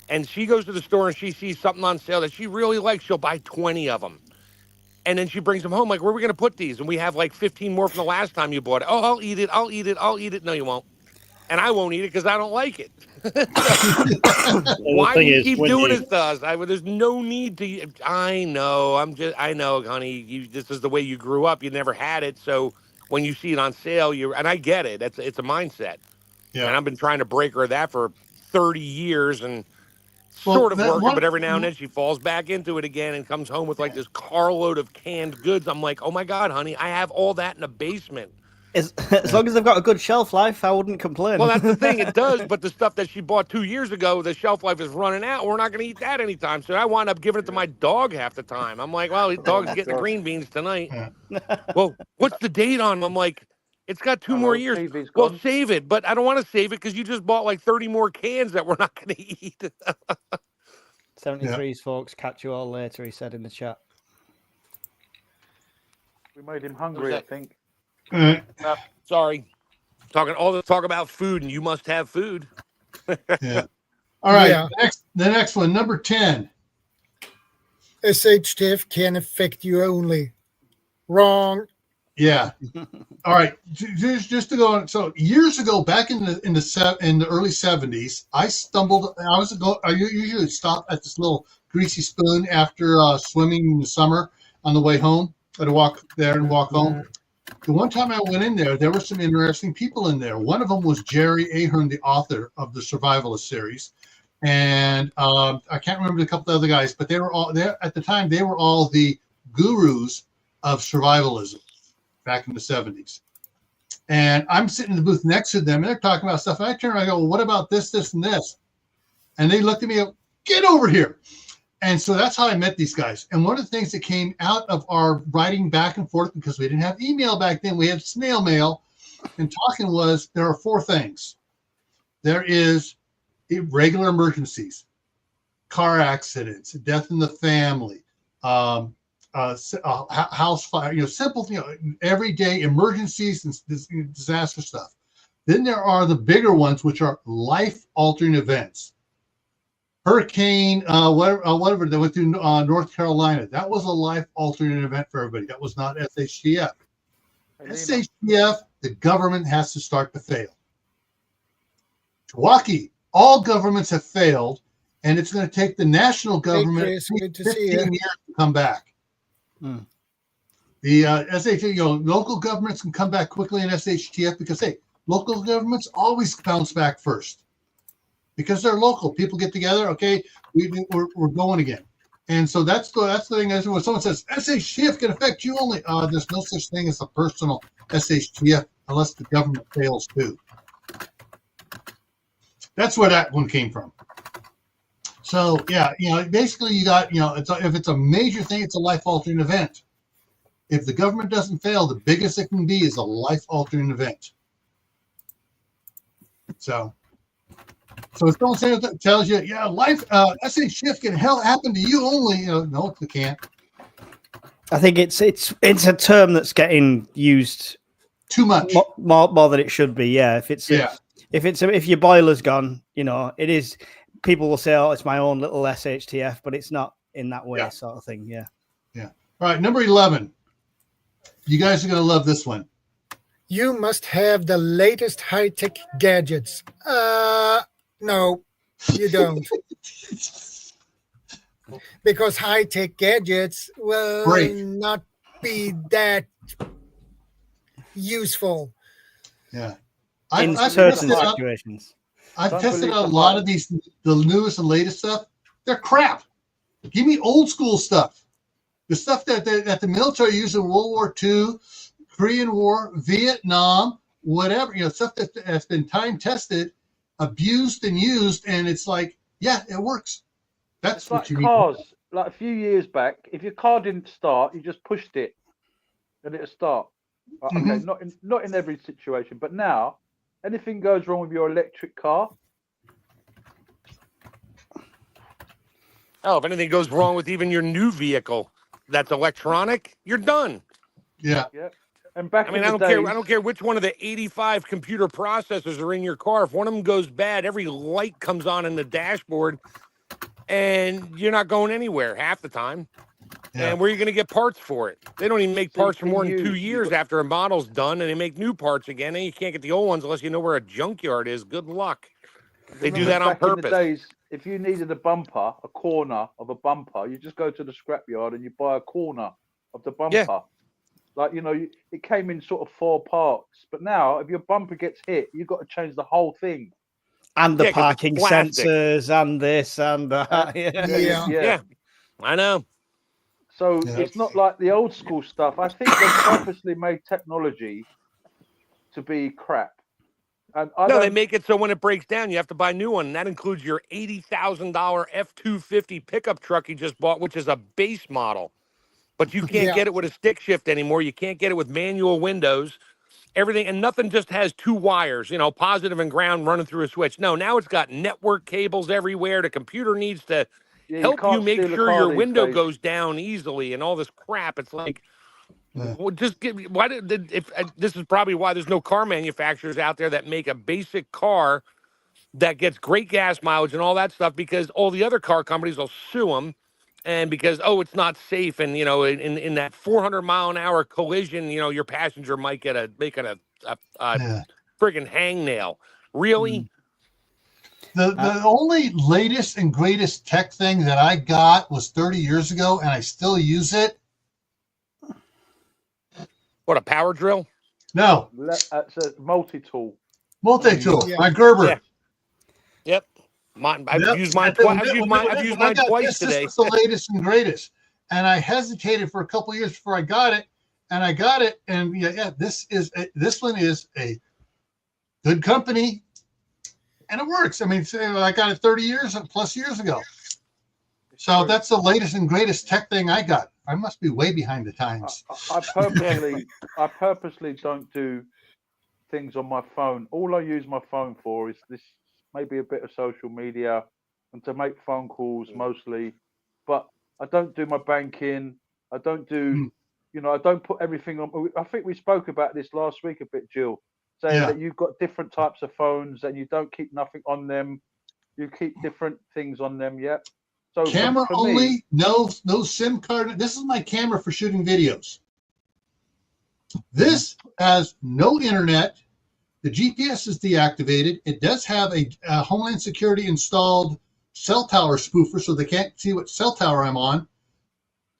and she goes to the store and she sees something on sale that she really likes, she'll buy 20 of them. And then she brings them home, like, where are we going to put these? And we have like 15 more from the last time you bought it. Oh, I'll eat it. No, you won't. And I won't eat it because I don't like it. Why do you keep doing this to us? There's no need to. I know, honey. This is the way you grew up. You never had it. So when you see it on sale, and I get it. It's a mindset. Yeah. And I've been trying to break her of that for 30 years and sort of working, but every now and then she falls back into it again and comes home with like this carload of canned goods. I'm like, oh my God, honey, I have all that in the basement. As long as they've got a good shelf life, I wouldn't complain. Well, that's the thing. It does, but the stuff that she bought 2 years ago, the shelf life is running out. We're not going to eat that anytime soon. I wind up giving it to my dog half the time. I'm like, well, the dog's getting the green beans tonight. Well, what's the date on them? I'm like, it's got 2 more years. Well, save it, but I don't want to save it because you just bought like 30 more cans that we're not going to eat. 73's folks, catch you all later, he said in the chat. We made him hungry, I think. Sorry. Talk about food, and you must have food. Yeah. All right. Yeah. The next one, number 10. SHTF can affect you only. Wrong. Yeah. All right. Just to go on. So years ago, back in the early 70s, I usually stop at this little greasy spoon after swimming in the summer on the way home. I'd walk there and walk home. The one time I went in there were some interesting people in there. One of them was Jerry Ahern, the author of the Survivalist series. And I can't remember a couple of other guys, but they were all there at the time. They were all the gurus of survivalism back in the 70s. And I'm sitting in the booth next to them, and they're talking about stuff. And I turn around and I go, well, what about this, this, and this? And they looked at me and go, get over here. And so that's how I met these guys. And one of the things that came out of our writing back and forth, because we didn't have email back then, we had snail mail, and talking was, there are 4 things. There is regular emergencies, car accidents, death in the family, house fire, simple, everyday emergencies and disaster stuff. Then there are the bigger ones, which are life-altering events. Hurricane, whatever that went through North Carolina. That was a life-altering event for everybody. That was not SHTF. SHTF, the government has to start to fail. Milwaukee, all governments have failed, and it's going to take the national government 15 years to come back. The SHTF, local governments can come back quickly in SHTF because, hey, local governments always bounce back first. Because they're local, people get together. Okay, we're going again, and so that's the thing. As when someone says SHTF can affect you only, there's no such thing as a personal SHTF unless the government fails too. That's where that one came from. So yeah, basically you got, if it's a major thing, it's a life-altering event. If the government doesn't fail, the biggest it can be is a life-altering event. So if someone tells you, life, SHTF can happen to you only, no, it can't. I think it's a term that's getting used too much, more than it should be. Yeah, if your boiler's gone, it is. People will say, "Oh, it's my own little SHTF," but it's not in that way, sort of thing. Yeah. Yeah. All right, number 11. You guys are going to love this one. You must have the latest high-tech gadgets. No, you don't. Because high-tech gadgets will not be that useful. Yeah. In certain situations. I've tested out a lot of the newest and latest stuff. They're crap. Give me old school stuff. The stuff that the military used in World War II, Korean War, Vietnam, whatever, stuff that's been time tested, abused and used, and it's like, it works. That's what you need. Cars, like a few years back, if your car didn't start, you just pushed it and it'll start. Okay, not in every situation, but now anything goes wrong with your electric car. Oh, if anything goes wrong with even your new vehicle that's electronic, you're done. Yeah. Yeah. And back I don't care which one of the 85 computer processors are in your car. If one of them goes bad, every light comes on in the dashboard and you're not going anywhere half the time. Yeah. And where are you going to get parts for it? They don't even make parts for more than 2 years after a model's done, and they make new parts again, and you can't get the old ones unless you know where a junkyard is. Good luck. They do that on purpose. In the days, if you needed a corner of a bumper, you just go to the scrapyard and you buy a corner of the bumper. Yeah. Like, it came in sort of 4 parts. But now, if your bumper gets hit, you've got to change the whole thing. And the parking sensors and this and that. Yeah. I know. So it's not like the old school stuff. I think they purposely made technology to be crap. And they make it so when it breaks down, you have to buy a new one. And that includes your $80,000 F-250 pickup truck you just bought, which is a base model. But you can't get it with a stick shift anymore. You can't get it with manual windows. Everything, and nothing just has 2 wires, positive and ground running through a switch. No, now it's got network cables everywhere. The computer needs to help you make sure your window goes down easily and all this crap. It's like, this is probably why there's no car manufacturers out there that make a basic car that gets great gas mileage and all that stuff, because all the other car companies will sue them. And because, it's not safe. And, in that 400-mile-an-hour collision, your passenger might make a friggin' hangnail. Really? The only latest and greatest tech thing that I got was 30 years ago, and I still use it. What, a power drill? No. It's a multi-tool. Multi-tool. Yeah. My Gerber. Yeah. Yep. I've used mine twice. I've used mine twice today. This was the latest and greatest, and I hesitated for a couple of years before I got it, and this one is a good company, and it works. I mean, I got it 30 years plus years ago, so that's the latest and greatest tech thing I got. I must be way behind the times. I purposely don't do things on my phone. All I use my phone for is this. Maybe a bit of social media and to make phone calls mostly, but I don't do my banking. I don't do, I don't put everything on. I think we spoke about this last week a bit, Jill, saying that you've got different types of phones and you don't keep nothing on them. You keep different things on them. Yeah. So camera for only, no SIM card. This is my camera for shooting videos. This has no internet. The GPS is deactivated. It does have a Homeland Security installed cell tower spoofer, so they can't see what cell tower I'm on.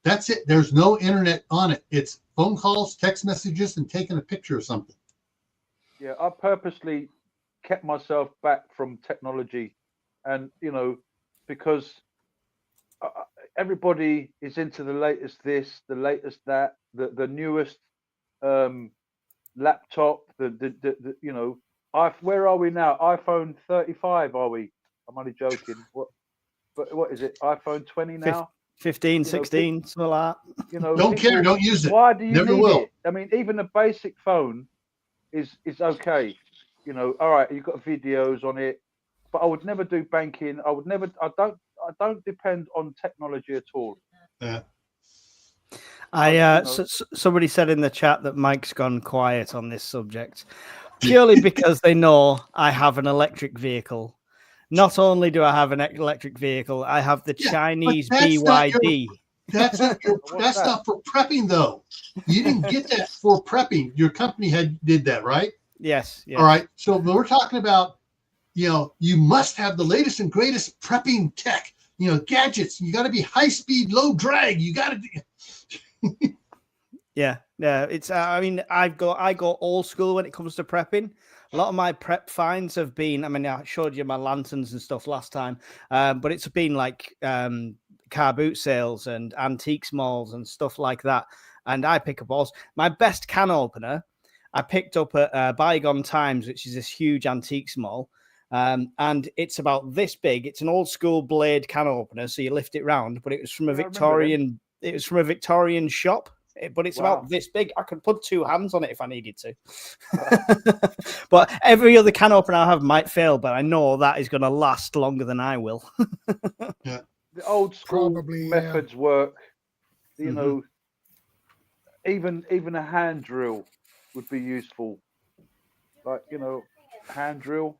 That's it. There's no internet on it. It's phone calls, text messages, and taking a picture of something. Yeah, I purposely kept myself back from technology, and because everybody is into the latest this, the latest that, the newest laptop, the Where are we now? iPhone 35, are we? I'm only joking. What is it? iPhone 20 now? 15, 16, something like that. You know, Don't care. Don't use it. Why do you Never need will. it? I mean, even a basic phone is okay. You know, all right, you've got videos on it, but I would never do banking. I don't depend on technology at all. Yeah. Somebody said in the chat that Mike's gone quiet on this subject, purely because they know I have an electric vehicle. Not only do I have an electric vehicle, I have the Chinese BYD. That's not for prepping, though. You didn't get that for prepping. Your company did that, right? Yes. All right. So we're talking about, you must have the latest and greatest prepping tech. Gadgets. You got to be high speed, low drag. You got to. Yeah. It's. I mean, I go old school when it comes to prepping. A lot of my prep finds have been. I mean, I showed you my lanterns and stuff last time, but it's been like car boot sales and antiques malls and stuff like that. And I pick up all. My best can opener, I picked up at Bygone Times, which is this huge antiques mall. And it's about this big. It's an old school blade can opener, so you lift it round. But it was from a Victorian. It was from a Victorian shop. But it's about this big. I could put two hands on it if I needed to. But every other can opener I have might fail, but I know that is going to last longer than I will. Yeah. The old school methods work. You know, even a hand drill would be useful. Like, hand drill.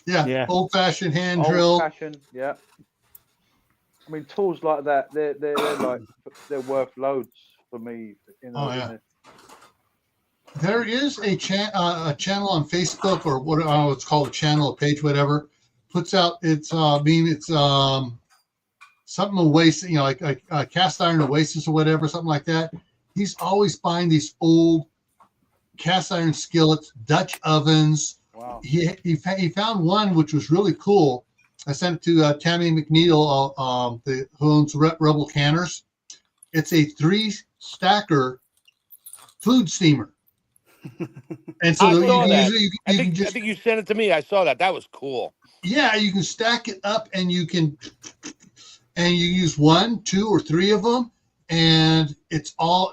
Yeah. Old-fashioned hand drill. Old-fashioned, yeah. I mean, tools like that, they're worth loads for me. There is a channel on Facebook, or what it's called, a channel, a page, whatever. Puts out something Oasis, like cast iron Oasis or whatever, something like that. He's always buying these old cast iron skillets, Dutch ovens. Wow. He found one which was really cool. I sent it to Tammy McNeil, who owns Rebel Canners. It's a 3-stacker food steamer. And so I think you sent it to me. I saw that. That was cool. Yeah, you can stack it up, and you use 1, 2, or 3 of them, and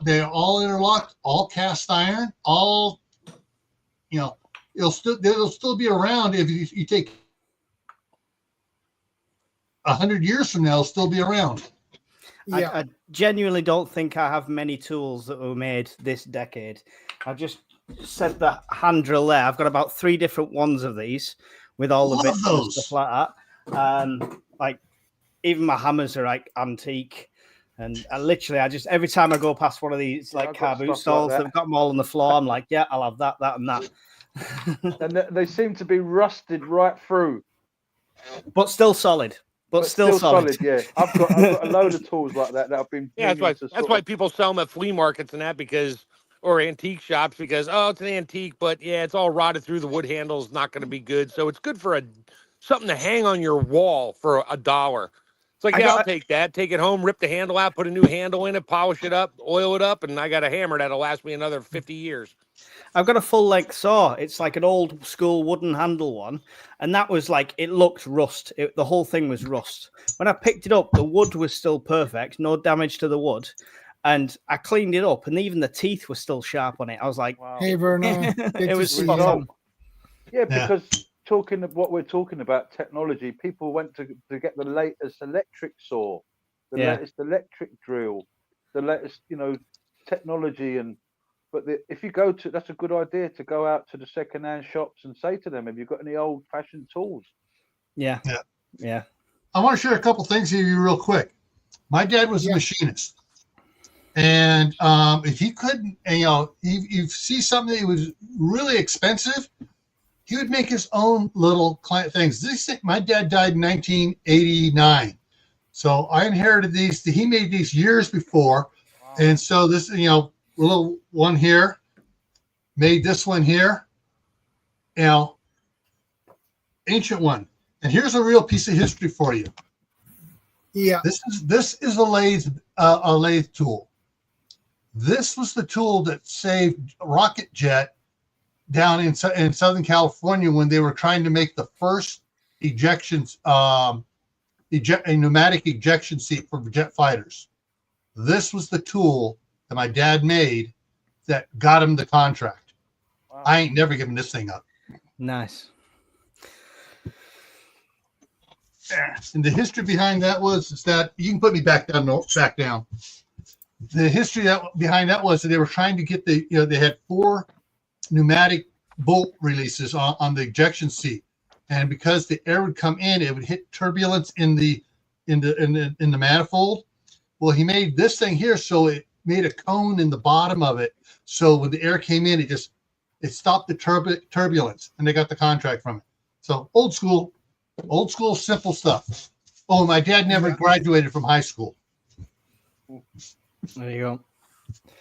they're all interlocked, all cast iron, all they'll still be around if you take 100 years from now. They'll still be around. Yeah. I genuinely don't think I have many tools that were made this decade. I just said the hand drill there. I've got about 3 different ones of these with all the bits and stuff like that. Like even my hammers are like antique. And I just every time I go past one of these car boot stalls, they've got them all on the floor. I'm like, yeah, I'll have that, and that. And they seem to be rusted right through, but still solid. But still solid. Yeah, I've got a load of tools like that I've been. Yeah, that's why people sell them at flea markets and that or antique shops because it's an antique, but yeah, it's all rotted through. The wood handle is not going to be good, so it's good for something to hang on your wall for $1. It's like, I'll take that, take it home, rip the handle out, put a new handle in it, polish it up, oil it up, and I got a hammer that'll last me another 50 years. I've got a full-length saw. It's like an old school wooden handle one, and that was like, it looked rust. The whole thing was rust. When I picked it up, the wood was still perfect, no damage to the wood, and I cleaned it up, and even the teeth were still sharp on it. I was like, wow. Hey, Vernon. It was spot on. Yeah, because talking of what we're talking about, technology, people went to get the latest electric saw, the latest electric drill, the latest, technology. But if you go to, that's a good idea to go out to the secondhand shops and say to them, have you got any old fashioned tools? Yeah. I want to share a couple things with you real quick. My dad was a machinist. And if he couldn't, you see something that was really expensive, he would make his own little client things. My dad died in 1989. So I inherited these. He made these years before. Wow. And so this, little one here, made this one here, ancient one. And here's a real piece of history for you. Yeah. This is a lathe tool. This was the tool that saved Rocket Jet down in Southern California when they were trying to make the first ejections, a pneumatic ejection seat for jet fighters. This was the tool that my dad made that got him the contract. Wow. I ain't never giving this thing up. Nice. And the history behind that is that you can put me back down. The history behind that was that they were trying to get they had 4 pneumatic bolt releases on the ejection seat, and because the air would come in, it would hit turbulence in the manifold. Well, he made this thing here, so it made a cone in the bottom of it. So when the air came in, it stopped the turbulence, and they got the contract from it. So old school, simple stuff. Oh, my dad never graduated from high school. There you go.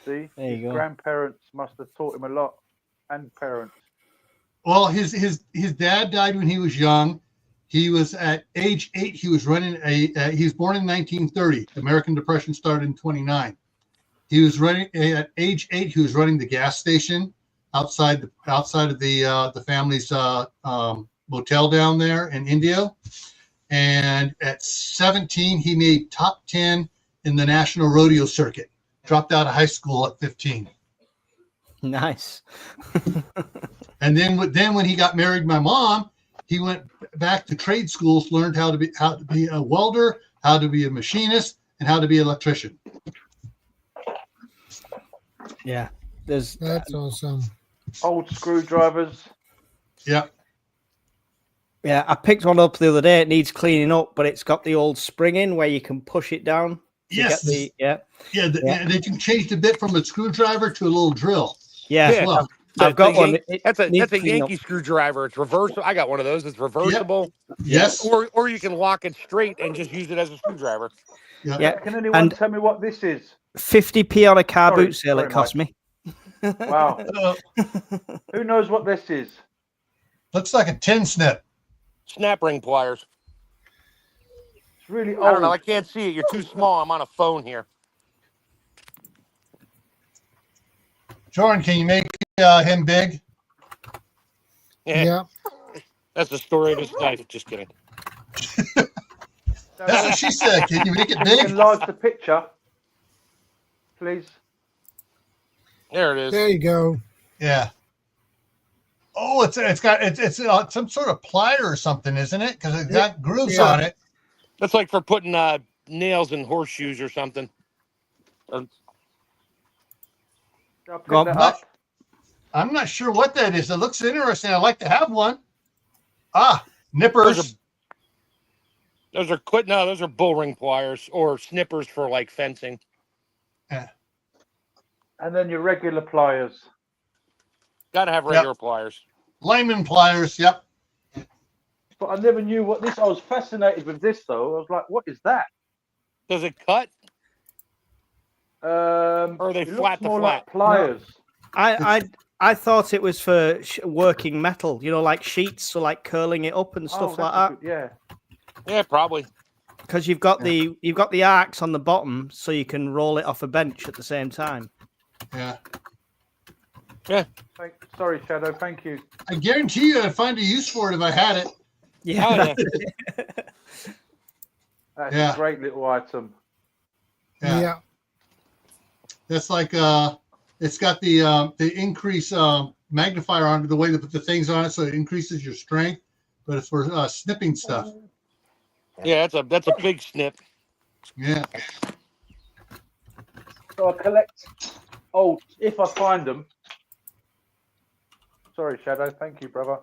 See, There you his go. grandparents must have taught him a lot, and parents. Well, his dad died when he was young. He was at age 8. He was running he was born in 1930. The American Depression started in 29. He was running at age 8. He was running the gas station outside of the family's motel down there in Indio. And at 17, he made top 10 in the national rodeo circuit. Dropped out of high school at 15. Nice. And then when he got married to my mom, he went back to trade schools, learned how to be a welder, how to be a machinist, and how to be an electrician. Yeah. That's awesome. Old screwdrivers. Yeah. Yeah, I picked one up the other day. It needs cleaning up, but it's got the old spring in where you can push it down. Yes. They can change the bit from a screwdriver to a little drill. Yeah. As well. I've got one. That's a needs cleaning Yankee screwdriver. It's reversible. I got one of those. It's reversible. Yes. Or you can lock it straight and just use it as a screwdriver. Yeah. Can anyone tell me what this is? 50p on a car Sorry, boot sale sorry, it cost me. Wow. Who knows what this is? Looks like a tin snip. Snap ring pliers. It's really old. I don't know. I can't see it. You're too small. I'm on a phone here. Jordan, can you make him big? Yeah. That's the story of his life. Just kidding. That's what she said. Can you make it Can you big? enlarge the picture, please? There it is. There you go. Yeah. Oh, it's some sort of plier or something, isn't it? Because it's got grooves on it. That's like for putting nails in horseshoes or something. I'll pick Go on, that Matt. up. I'm not sure what that is. It looks interesting. I'd like to have one. Nippers. Those are bull ring pliers or snippers for like fencing. Yeah. And then your regular pliers. Got to have regular pliers. Lineman pliers. Yep. But I never knew what this. I was fascinated with this though. I was like, "What is that?" Does it cut? Or are they It looks flat to more flat? like pliers. I thought it was for working metal, like sheets, so like curling it up and stuff like that. Yeah, probably. Because you've got the arcs on the bottom, so you can roll it off a bench at the same time. Yeah. Yeah. Sorry, Shadow. Thank you. I guarantee you I'd find a use for it if I had it. Yeah. That's Yeah. a great little item. Yeah. That's like it's got the increase magnifier on the way to put the things on it, so it increases your strength. But it's for snipping stuff. Yeah, that's a big snip. Yeah. So I collect old if I find them. Sorry, Shadow. Thank you, brother.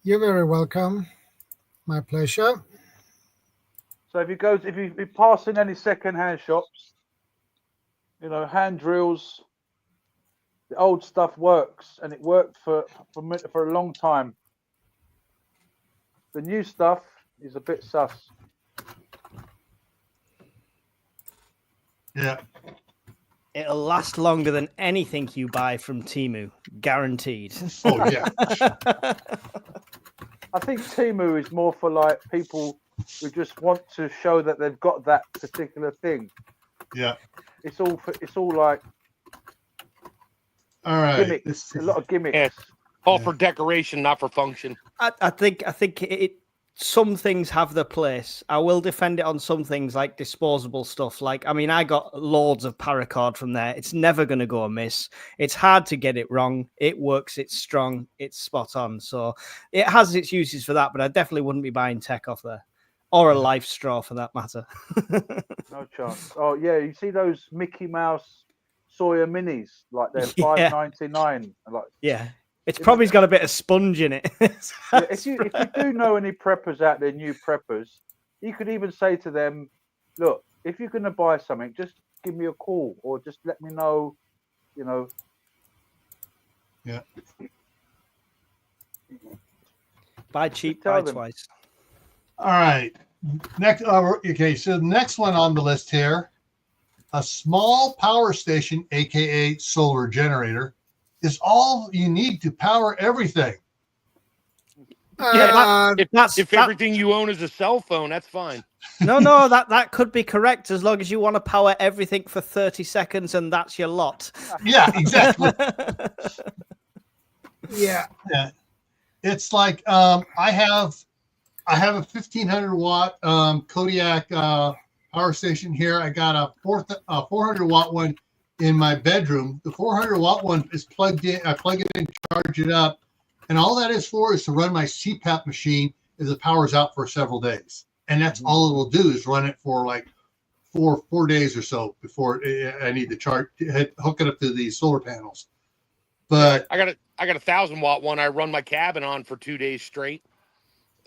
You're very welcome. My pleasure. So if you pass in any second-hand shops, hand drills, the old stuff works, and it worked for a long time. The new stuff is a bit sus. Yeah. It'll last longer than anything you buy from Temu, guaranteed. Oh yeah. I think Temu is more for like people who just want to show that they've got that particular thing. Yeah. It's all like All right. Gimmicks, a lot of gimmicks. Yeah. All for decoration, not for function. I think some things have their place. I will defend it on some things like disposable stuff. Like, I mean, I got loads of paracord from there. It's never going to go amiss. It's hard to get it wrong. It works. It's strong. It's spot on. So it has its uses for that, but I definitely wouldn't be buying tech off there, or a life straw for that matter. No chance. Oh yeah, you see those Mickey Mouse Sawyer minis, like they're $5.99. Like, yeah. It's probably got a bit of sponge in it. if you do know any preppers out there, new preppers, you could even say to them, look, if you're going to buy something, just give me a call or just let me know, you know. Yeah. Buy cheap, buy twice. All right. Next, okay, so the next one on the list here, a small power station, aka solar generator, is all you need to power everything. If everything you own is a cell phone, that's fine. No, that could be correct as long as you want to power everything for 30 seconds and that's your lot. Yeah, exactly. Yeah. It's like I have a 1500 watt Kodiak power station here. I got a 400 watt one in my bedroom. The 400 watt one is plugged in. I plug it in, charge it up, and all that is for is to run my CPAP machine if the power's out for several days. And that's all it will do is run it for like four days or so before I need to hook it up to the solar panels. But I got a 1,000 watt one. I run my cabin on for 2 days straight,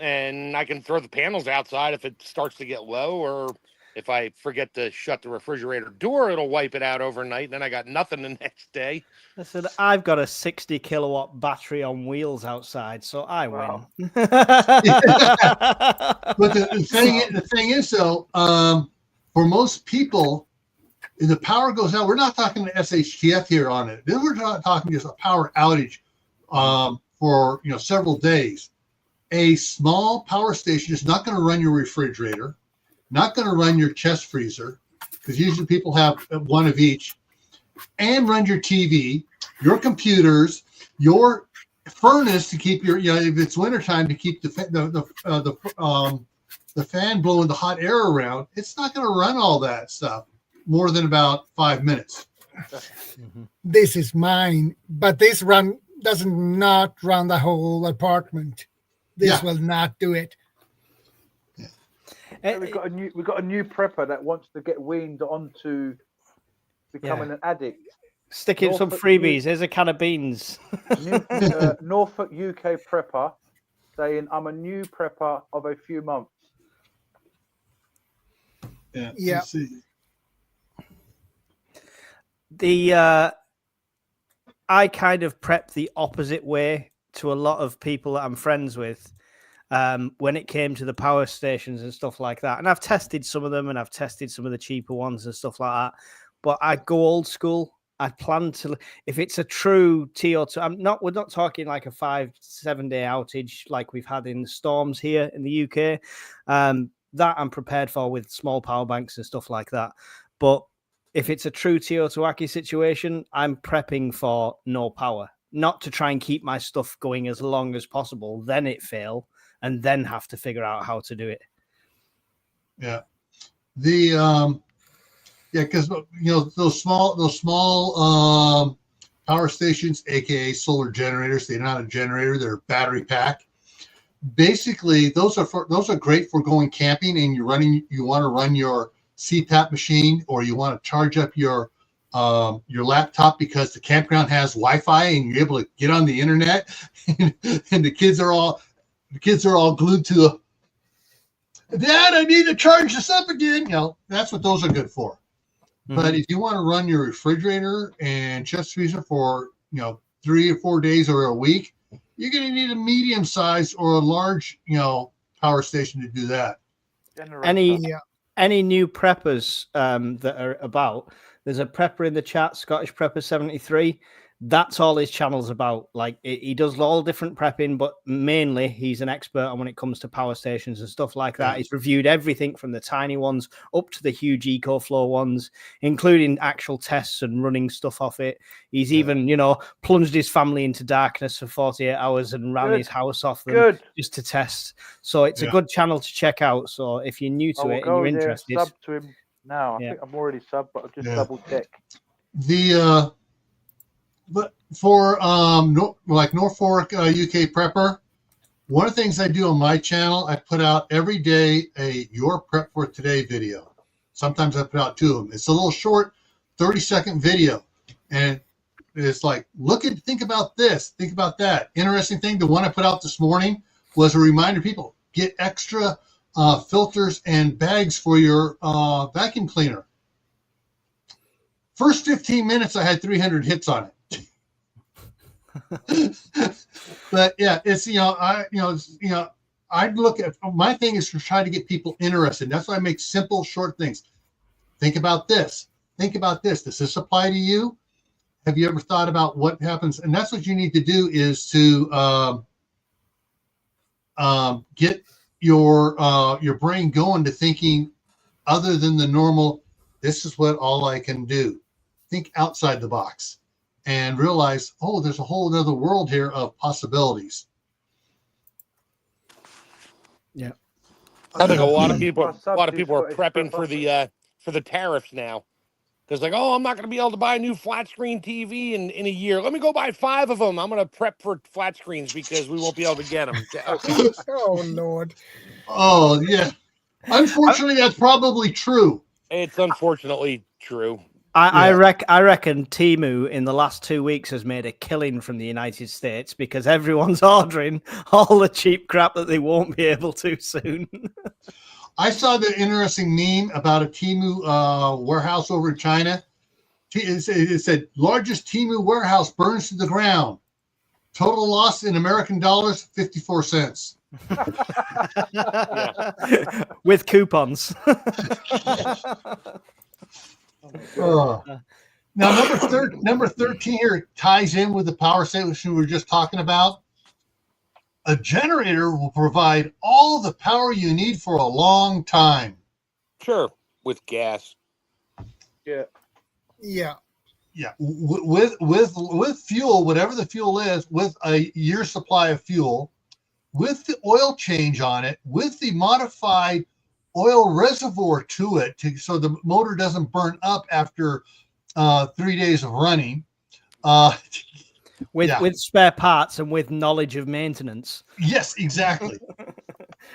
and I can throw the panels outside if it starts to get low, or if I forget to shut the refrigerator door, it'll wipe it out overnight, and then I got nothing the next day. Listen, I've got a 60 kilowatt battery on wheels outside, so I win. But the thing is, though, for most people, if the power goes out, we're not talking to SHTF here on it. Then we're not talking just a power outage for several days. A small power station is not going to run your refrigerator, not going to run your chest freezer, because usually people have one of each, and run your TV, your computers, your furnace to keep your, if it's wintertime, to keep the fan blowing the hot air around. It's not going to run all that stuff more than about 5 minutes. This is mine, but this doesn't not run the whole apartment. This will not do it. We've got a new prepper that wants to get weaned onto becoming an addict. Stick in some freebies. Here's a can of beans. Norfolk, UK prepper saying, I'm a new prepper of a few months. Yeah. I kind of prep the opposite way to a lot of people that I'm friends with. When it came to the power stations and stuff like that. And I've tested some of them and I've tested some of the cheaper ones and stuff like that. But I go old school. I plan to, if it's a true TO2, we're not talking like a 5-7 day outage like we've had in storms here in the UK. That I'm prepared for with small power banks and stuff like that. But if it's a true TO2 situation, I'm prepping for no power, not to try and keep my stuff going as long as possible. Then it fail. And then have to figure out how to do it. Yeah, because those small power stations, aka solar generators, they're not a generator; they're a battery pack. Basically, those are great for going camping, and you want to run your CPAP machine, or you want to charge up your laptop because the campground has Wi-Fi and you're able to get on the internet, and the kids are all glued to Dad, I need to charge this up again. That's what those are good for. Mm-hmm. But if you want to run your refrigerator and chest freezer for 3 or 4 days or a week, you're going to need a medium size or a large power station to do that. Any new preppers that are about? There's a prepper in the chat, Scottish Prepper 73. That's all his channel's about. Like he does all different prepping, but mainly he's an expert on when it comes to power stations and stuff like that. He's reviewed everything from the tiny ones up to the huge EcoFlow ones, including actual tests and running stuff off it. He's even, plunged his family into darkness for 48 hours and ran his house off them just to test. So it's a good channel to check out. So if you're new to it and you're interested, sub to him now. I think I'm already subbed, but I'll just double check. But for like Norfolk UK Prepper, one of the things I do on my channel, I put out every day a Your Prep for Today video. Sometimes I put out 2 of them. It's a little short 30-second video. And it's like, think about this, think about that. Interesting thing, the one I put out this morning was a reminder to people, get extra filters and bags for your vacuum cleaner. First 15 minutes, I had 300 hits on it. But yeah, it's I'd look at, my thing is to try to get people interested. That's why I make simple, short things. Think about this. Think about this. Does this apply to you? Have you ever thought about what happens? And that's what you need to do, is to get your brain going to thinking other than the normal. This is what all I can do. Think outside the box and realize, there's a whole other world here of possibilities. Yeah. I think a lot of people are prepping for the tariffs now. Because I'm not going to be able to buy a new flat screen TV in a year. Let me go buy 5 of them. I'm going to prep for flat screens because we won't be able to get them. Oh, Lord. Oh, yeah. Unfortunately, that's probably true. It's unfortunately true. I reckon Temu in the last 2 weeks has made a killing from the United States because everyone's ordering all the cheap crap that they won't be able to soon. I saw the interesting meme about a Temu warehouse over in China. It said, largest Temu warehouse burns to the ground. Total loss in American dollars, 54 cents. With coupons. Now, number 13 here ties in with the power station we were just talking about. A generator will provide all the power you need for a long time. Sure, with gas. Yeah. With fuel, whatever the fuel is, with a year's supply of fuel, with the oil change on it, with the modified oil reservoir to it, so the motor doesn't burn up after 3 days of running. With spare parts and with knowledge of maintenance. Yes, exactly.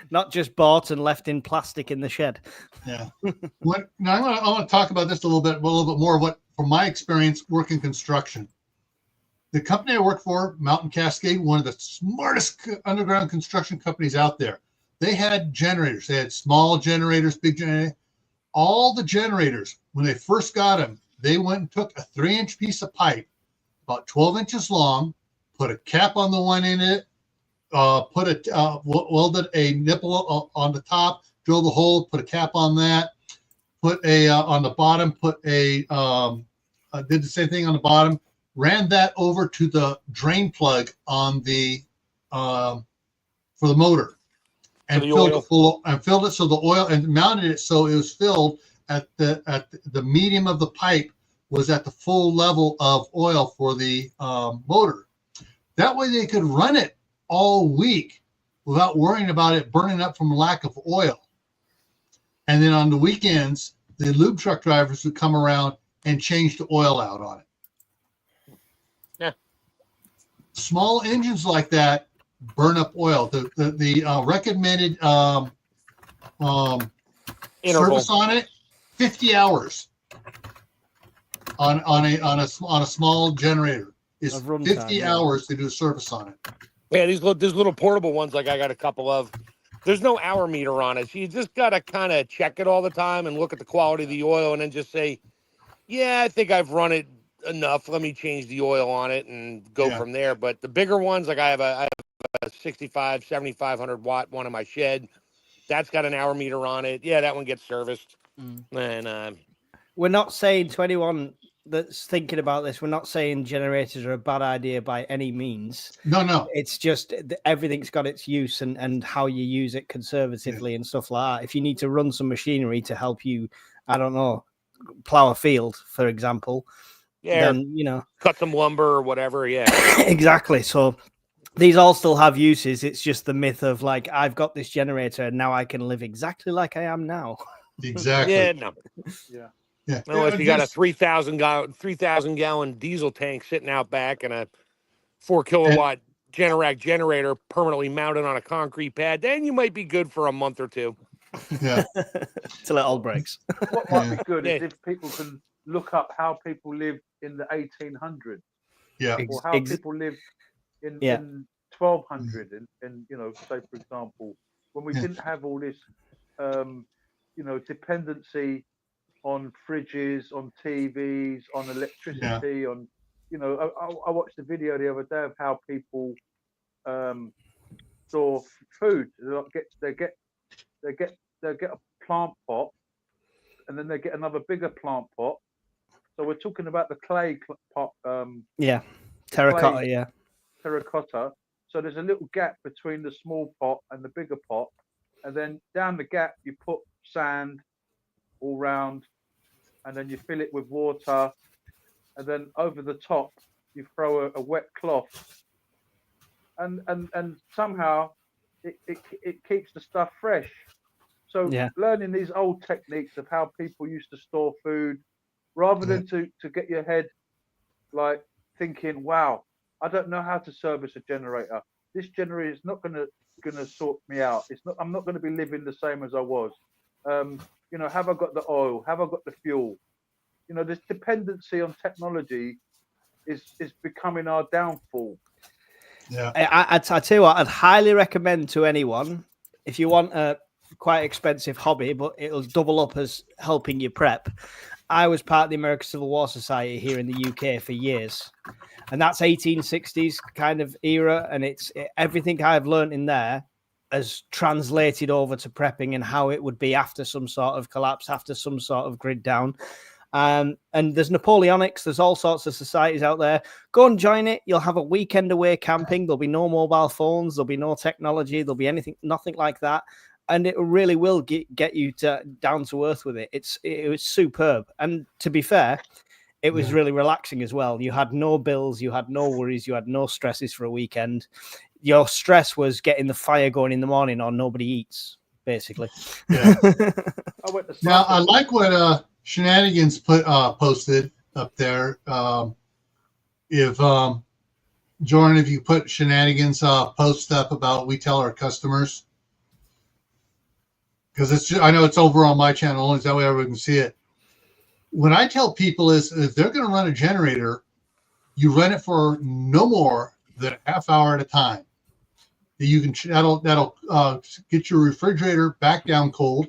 Not just bought and left in plastic in the shed. Yeah. Now I want to talk about this a little bit more. What, from my experience working construction, the company I work for, Mountain Cascade, one of the smartest underground construction companies out there. They had generators. They had small generators, big generators. All the generators, when they first got them, they went and took a 3-inch piece of pipe, about 12 inches long, put a cap on the one in it, welded a nipple on the top, drilled a hole, put a cap on that, put a on the bottom, did the same thing on the bottom, ran that over to the drain plug on the for the motor. And filled it so the oil, and mounted it so it was filled at the medium of the pipe was at the full level of oil for the motor. That way they could run it all week without worrying about it burning up from lack of oil. And then on the weekends, the lube truck drivers would come around and change the oil out on it. Yeah. Small engines like that burn up oil. The recommended service on it, 50 hours on a small generator is 50 hours to do a service on it. Yeah, these little portable ones, like I got a couple of. There's no hour meter on it, so you just gotta kind of check it all the time and look at the quality of the oil, and then just say, "Yeah, I think I've run it enough. Let me change the oil on it and go from there." But the bigger ones, like I have a 7500 watt one in my shed. That's got an hour meter on it. Yeah, that one gets serviced. And we're not saying to anyone that's thinking about this, we're not saying generators are a bad idea by any means. No. It's just everything's got its use and how you use it conservatively and stuff like that. If you need to run some machinery to help you, I don't know, plow a field, for example, then, you know, cut some lumber or whatever. Yeah, exactly. So these all still have uses. It's just the myth of like, I've got this generator and now I can live exactly like I am now. Exactly. yeah, no. Yeah. Yeah. Unless you got a 3,000 gallon diesel tank sitting out back and a 4 kilowatt Generac generator permanently mounted on a concrete pad, then you might be good for a month or two. Yeah. Till it all breaks. What might be good is Yeah. if people can look up how people lived in the 1800s, Yeah. or how people lived in 1200, and you know, say for example, when we didn't have all this, you know, dependency on fridges, on TVs, on electricity, on, you know, I watched a video the other day of how people store food. They get a plant pot, and then they get another bigger plant pot. So we're talking about the clay pot. Terracotta. Clay, terracotta. So there's a little gap between the small pot and the bigger pot, and then down the gap you put sand all round, and then you fill it with water, and then over the top you throw a wet cloth, and somehow it keeps the stuff fresh. So learning these old techniques of how people used to store food, rather than to get your head like thinking, wow, I don't know how to service a generator. This generator is not gonna sort me out. It's not. I'm not going to be living the same as I was. You know, have I got the oil? Have I got the fuel? You know, this dependency on technology is becoming our downfall. Yeah, I tell you what, I'd highly recommend to anyone, if you want a quite expensive hobby, but it'll double up as helping you prep. I was part of the American Civil War Society here in the UK for years, and that's 1860s kind of era, and everything I've learned in there has translated over to prepping and how it would be after some sort of collapse, after some sort of grid down. And there's Napoleonics, there's all sorts of societies out there. Go and join it. You'll have a weekend away camping. There'll be no mobile phones, there'll be no technology, there'll be nothing like that. And it really will get you down to earth with it. It was superb. And to be fair, it was really relaxing as well. You had no bills, you had no worries, you had no stresses for a weekend. Your stress was getting the fire going in the morning or nobody eats, basically. Yeah. Now, I like what Shenanigans posted up there. If Jordan, if you put Shenanigans post up about we tell our customers, because I know it's over on my channel only, so that way everyone can see it. What I tell people is if they're going to run a generator, you run it for no more than a half hour at a time. That'll get your refrigerator back down cold.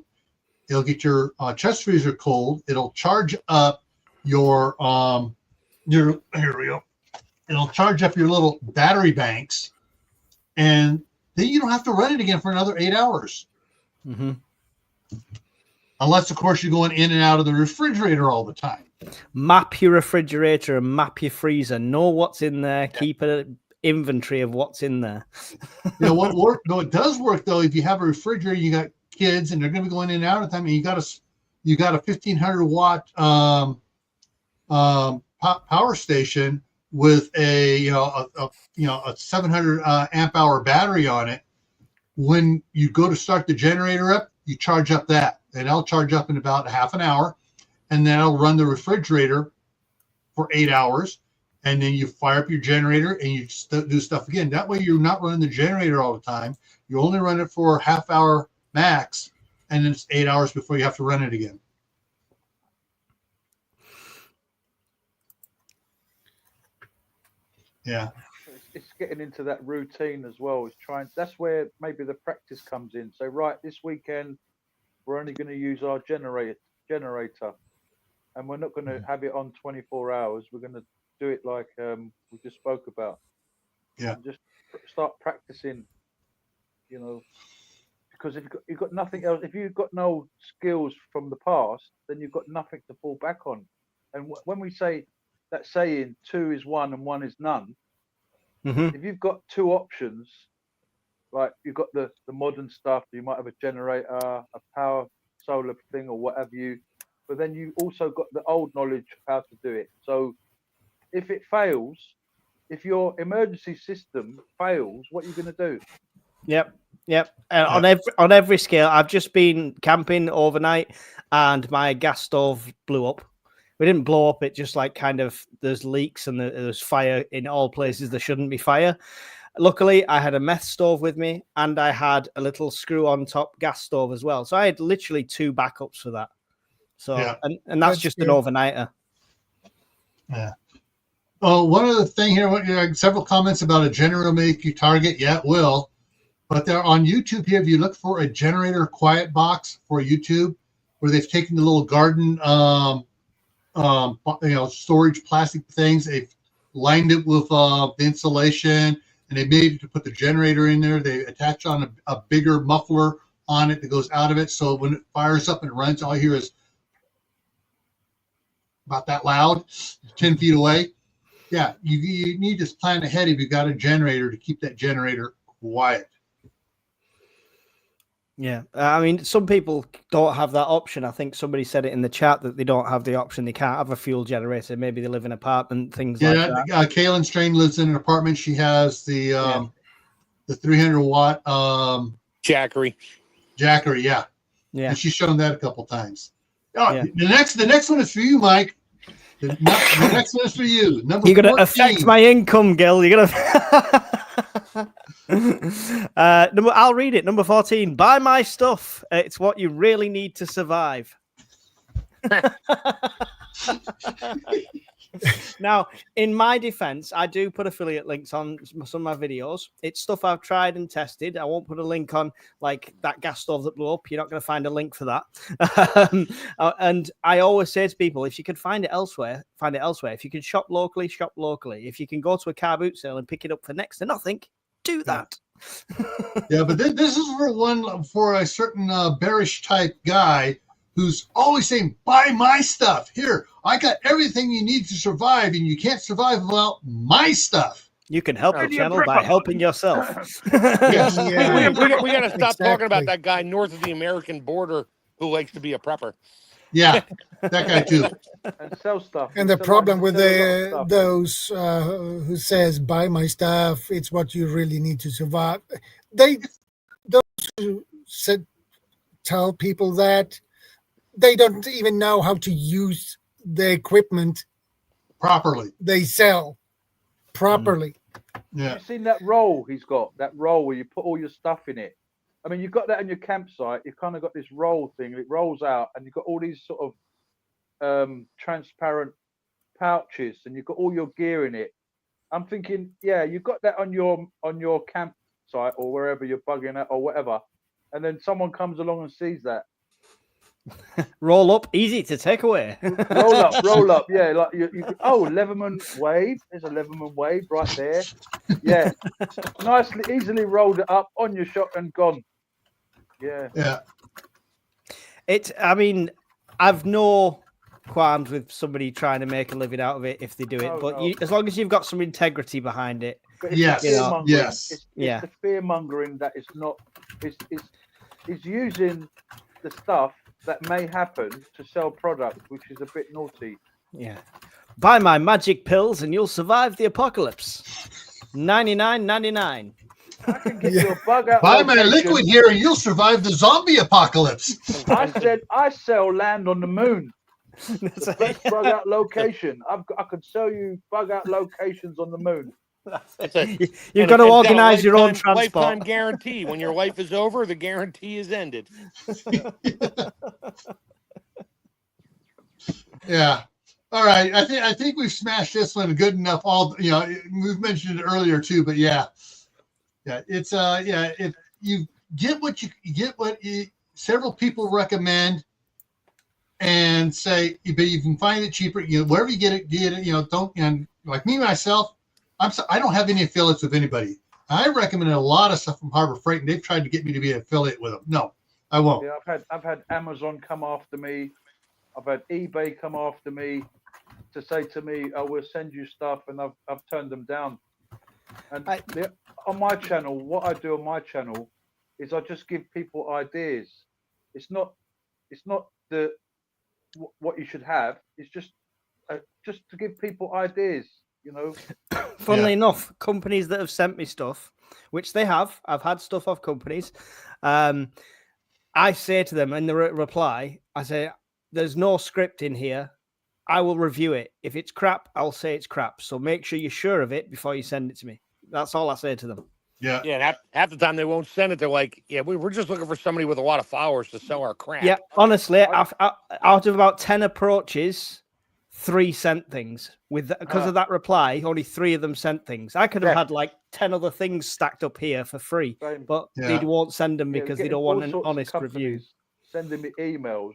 It'll get your chest freezer cold. It'll charge up your here we go. It'll charge up your little battery banks, and then you don't have to run it again for another 8 hours. Mm-hmm. Unless, of course, you're going in and out of the refrigerator all the time. Map your refrigerator and map your freezer. Know what's in there. Keep an inventory of what's in there. You know what does work though, if you have a refrigerator, you got kids, and they're going to be going in and out of time, and you got a 1,500 watt power station with a 700 amp hour battery on it. When you go to start the generator up, you charge up that, and I'll charge up in about half an hour, and then I'll run the refrigerator for 8 hours, and then you fire up your generator and you do stuff again. That way you're not running the generator all the time. You only run it for a half hour max, and then it's 8 hours before you have to run it again. Yeah. It's getting into that routine as well. That's where maybe the practice comes in. So right, this weekend we're only going to use our generator, and we're not going to have it on 24 hours. We're going to do it like we just spoke about. Yeah. And just start practicing. You know, because if you've got nothing else, if you've got no skills from the past, then you've got nothing to fall back on. And when we say that saying 2 is 1 and 1 is none, Mhm. if you've got 2 options, like you've got the modern stuff, you might have a generator, a power solar thing or whatever but then you also got the old knowledge of how to do it. So if it fails, if your emergency system fails, what are you going to do? Yep. On every scale, I've just been camping overnight, and my gas stove blew up. We didn't blow up; it just like kind of there's leaks and there's fire in all places there shouldn't be fire. Luckily, I had a meth stove with me, and I had a little screw-on top gas stove as well. So I had literally 2 backups for that. So and that's just an overnighter. Yeah. Oh, one other thing here, several comments about a generator will make you target. Yeah, it will. But they're on YouTube here. If you look for a generator quiet box for YouTube, where they've taken the little garden, storage plastic things, they've lined it with the insulation, and they made it to put the generator in there. They attach on a bigger muffler on it that goes out of it. So when it fires up and runs, all you hear is about that loud, 10 feet away. Yeah, you need to plan ahead if you've got a generator to keep that generator quiet. Yeah, I mean, some people don't have that option. I think somebody said it in the chat that they don't have the option. They can't have a fuel generator. Maybe they live in an apartment, things like that. Kaylin Strain lives in an apartment. She has the 300-watt Jackery. Yeah. Yeah. And she's shown that a couple times. Oh, yeah. The next one is for you, Mike. The next one is for you. You're going to affect my income, Gil. You're going to. I'll read it. Number 14. Buy my stuff. It's what you really need to survive. Now, in my defense, I do put affiliate links on some of my videos. It's stuff I've tried and tested. I won't put a link on like that gas stove that blew up. You're not going to find a link for that. And I always say to people, if you can find it elsewhere, find it elsewhere. If you can shop locally, shop locally. If you can go to a car boot sale and pick it up for next to nothing, do that. Yeah, but this is for a certain bearish type guy who's always saying, buy my stuff. Here, I got everything you need to survive, and you can't survive without my stuff. You can help the channel by helping yourself. Yes. Yeah. We got to stop talking about that guy north of the American border who likes to be a prepper. Yeah, that guy too. And sell stuff. And the problem with those who says buy my stuff, it's what you really need to survive. Those who tell people that, they don't even know how to use the equipment properly. They sell properly. Yeah. You've seen that roll he's got, that roll where you put all your stuff in it. I mean, you've got that on your campsite. You've kind of got this roll thing. It rolls out, and you've got all these sort of transparent pouches, and you've got all your gear in it. I'm thinking, yeah, you've got that on your campsite or wherever you're bugging at or whatever, and then someone comes along and sees that. Roll up, easy to take away. roll up, yeah. Like Leatherman wave. There's a Leatherman wave right there. Yeah, nicely, easily rolled it up on your shot and gone. Yeah. I mean, I've no qualms with somebody trying to make a living out of it if they do it, but as long as you've got some integrity behind it. Yes. It's the fear mongering that is not. Is using the stuff that may happen to sell product, which is a bit naughty. Yeah. Buy my magic pills and you'll survive the apocalypse. $99.99. I can get you a bug out. Buy my liquid here and you'll survive the zombie apocalypse. I said I sell land on the moon. The best bug out location. I could sell you bug out locations on the moon. You've got to organize your own transport. Lifetime guarantee. When your life is over, the guarantee is ended. Yeah. All right. I think we've smashed this one good enough. We've mentioned it earlier too, but yeah. It's if you get what several people recommend and say, but you can find it cheaper. Wherever you get it. Don't like me myself. I don't have any affiliates with anybody. I recommended a lot of stuff from Harbor Freight, and they've tried to get me to be an affiliate with them. No, I won't. Yeah, I've had Amazon come after me. I've had eBay come after me. to say to me, "I will send you stuff," and I've turned them down. And on my channel, what I do on my channel is I just give people ideas. It's not the what you should have. It's just to give people ideas. You know. Funnily enough, companies that have sent me stuff, which they have, I've had stuff off companies. I say to them in the reply, I say, "There's no script in here. I will review it. If it's crap, I'll say it's crap. So make sure you're sure of it before you send it to me." That's all I say to them. Yeah. Yeah, and half the time they won't send it. They're like, "Yeah, we're just looking for somebody with a lot of followers to sell our crap." Yeah, honestly, out of about 10 approaches, 3 sent things. Because of that reply, only 3 of them sent things. I could have had like 10 other things stacked up here for free, but they won't send them because they don't want an honest review. Sending me emails.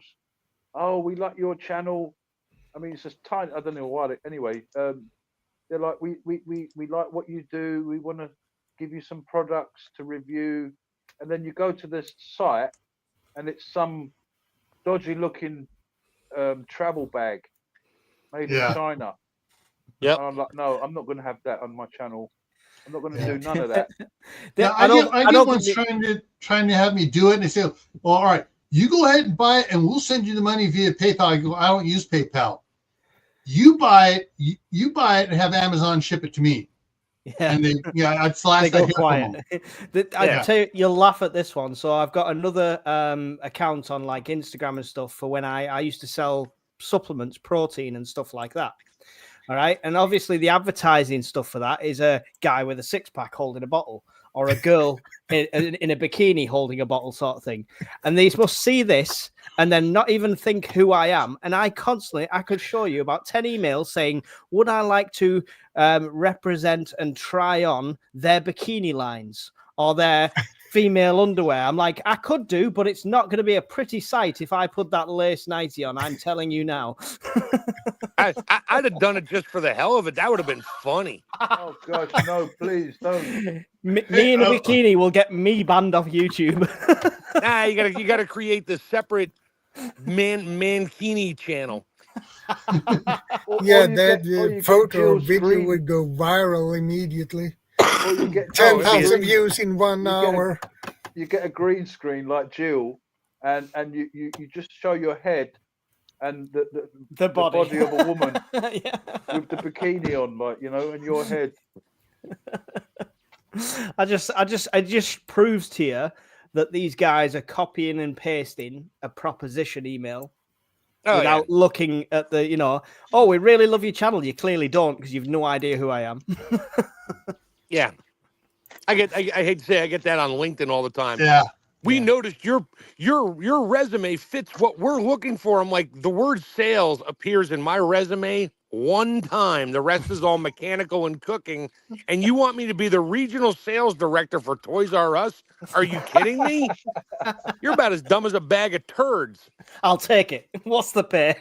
"Oh, we like your channel." I mean, it's just tiny. I don't know why. Anyway, they're like, we like what you do. We want to give you some products to review. And then you go to this site, and it's some dodgy-looking travel bag made in China. Yeah. I'm like, no, I'm not going to have that on my channel. I'm not going to do none of that. Yeah, I get ones trying to have me do it, and they say, "Well, all right, you go ahead and buy it, and we'll send you the money via PayPal." I go, "I don't use PayPal. You buy it, you buy it, and have Amazon ship it to me." Yeah, and it's the last they go I hear quiet. from them. I tell you, you'll laugh at this one. So I've got another account on like Instagram and stuff for when I used to sell supplements, protein and stuff like that. All right. And obviously the advertising stuff for that is a guy with a 6-pack holding a bottle, or a girl in a bikini holding a bottle, sort of thing. And these must see this and then not even think who I am. And I could show you about 10 emails saying, would I like to represent and try on their bikini lines or their female underwear? I'm like, I could do, but it's not going to be a pretty sight if I put that lace nightie on. I'm telling you now. I'd have done it just for the hell of it. That would have been funny. Oh gosh, no, please don't. Me in a bikini will get me banned off YouTube. Nah, you gotta create this separate mankini channel. Yeah, that photo or video would go viral immediately. Or you get 10,000 views in 1 hour. You get a green screen like Jill, and you just show your head and the body of a woman with the bikini on, like, you know, and your head. It just proves to you that these guys are copying and pasting a proposition email without looking at the, "Oh, we really love your channel." You clearly don't, because you've no idea who I am. Yeah. I hate to say I get that on LinkedIn all the time. Yeah. We noticed your resume fits what we're looking for. I'm like, the word sales appears in my resume 1 time. The rest is all mechanical and cooking. And you want me to be the regional sales director for Toys R Us? Are you kidding me? You're about as dumb as a bag of turds. I'll take it. What's the pay?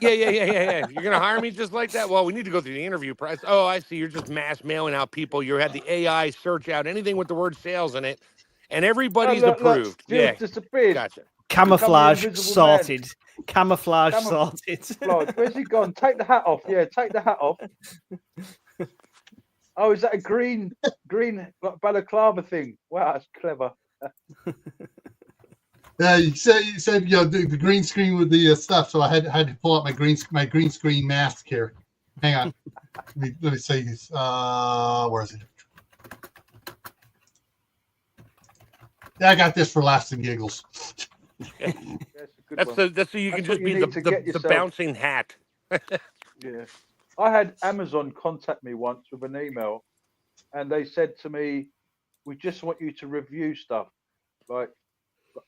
Yeah. You're going to hire me just like that? Well, we need to go through the interview process. Oh, I see. You're just mass mailing out people. You had the AI search out anything with the word sales in it, and everybody's approved. Yeah, disappeared. Gotcha. Camouflage sorted. Camouflage sorted. Where's he gone? Take the hat off. Yeah, take the hat off. Oh, is that a green balaclava thing? Wow, that's clever. Yeah, you said the green screen with the stuff, so I had to pull out my green screen mask here. Hang on, let me say this. Where is it? Yeah, I got this for laughs and giggles. That's so you can just be the bouncing hat. Yeah, I had Amazon contact me once with an email, and they said to me, "We just want you to review stuff, like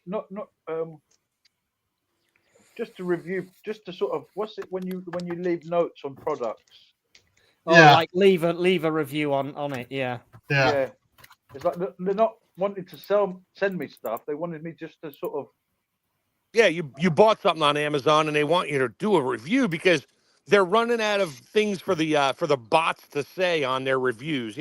not just to review, just to sort of what's it when you leave notes on products." Like leave a review on it. Yeah. It's like they're not wanting to send me stuff. They wanted me just to sort of. Yeah, you bought something on Amazon and they want you to do a review because they're running out of things for the bots to say on their reviews.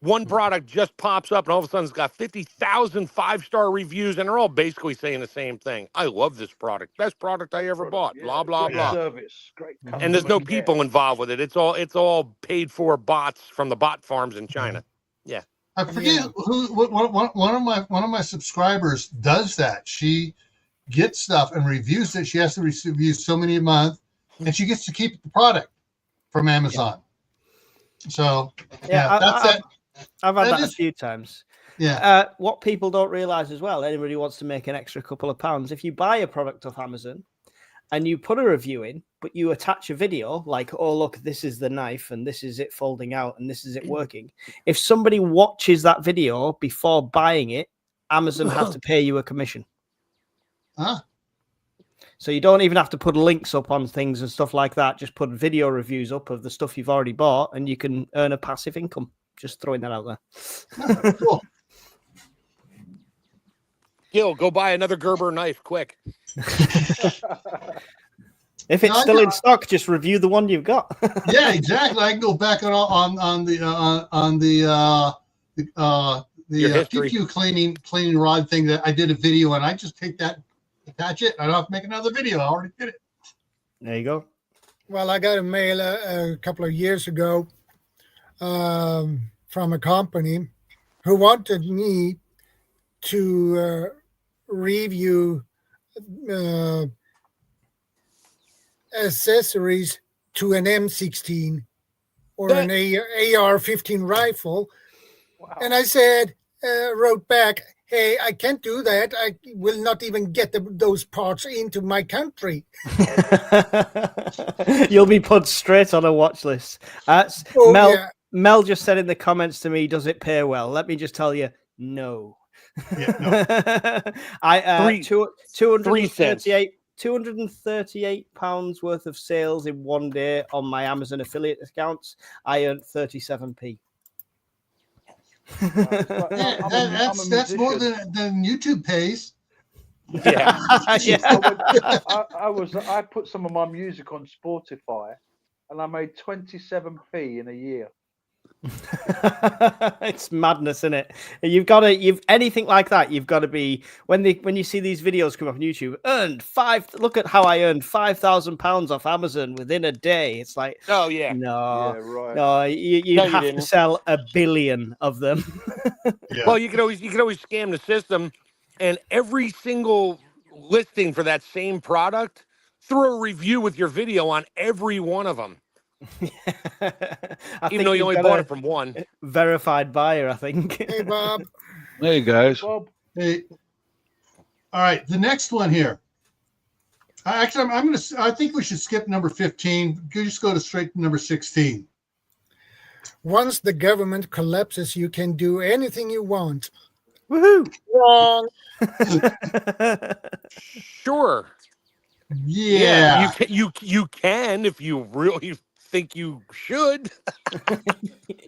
one product just pops up and all of a sudden it's got 50,000 5-star reviews and they're all basically saying the same thing. I love this product. Best product I ever bought. Yeah, blah, blah, great blah. service, great customer And there's no care. people involved with it. It's all paid for bots from the bot farms in China. Yeah. I forget one of my subscribers does that. She gets stuff and reviews it. She has to review so many a month, and she gets to keep the product from Amazon. So that's it. I've had that a few times. Yeah. What people don't realize as well, anybody wants to make an extra couple of pounds, if you buy a product off Amazon and you put a review in, but you attach a video like, oh, look, this is the knife and this is it folding out and this is it working. If somebody watches that video before buying it, Amazon have to pay you a commission. Huh? So you don't even have to put links up on things and stuff like that. Just put video reviews up of the stuff you've already bought and you can earn a passive income. Just throwing that out there. Cool. Gil, go buy another Gerber knife, quick. If it's still in stock, just review the one you've got. Yeah, exactly. I can go back on the PQ cleaning rod thing that I did a video, and I just take that, attach it. I don't have to make another video. I already did it. There you go. Well, I got a mail a couple of years ago from a company who wanted me to review accessories to an M16 or an AR-15 rifle. Wow. And I said, wrote back, hey, I can't do that. I will not even get those parts into my country. You'll be put straight on a watch list. Mel just said in the comments to me, does it pay well? Let me just tell you, no. Yeah, no. 238 pounds worth of sales in one day on my Amazon affiliate accounts. I earned 37p. That's more than YouTube pays. Yeah. I put some of my music on Spotify, and I made 27p in a year. It's madness, isn't it? You've anything like that, you've got to be when you see these videos come up on YouTube, look at how I earned £5,000 off Amazon within a day. It's like, oh yeah, yeah, right. No, you have to sell 1 billion of them. Yeah. Well, you can always scam the system, and every single listing for that same product, throw a review with your video on every one of them. Even though you only bought it from one verified buyer, I think. Hey, Bob. Hey, guys. Bob. Hey. All right, the next one here. Actually, I think we should skip number 15. Just go straight to number 16. Once the government collapses, you can do anything you want. Woohoo! Wrong. Sure. Yeah. You can if you really think you should.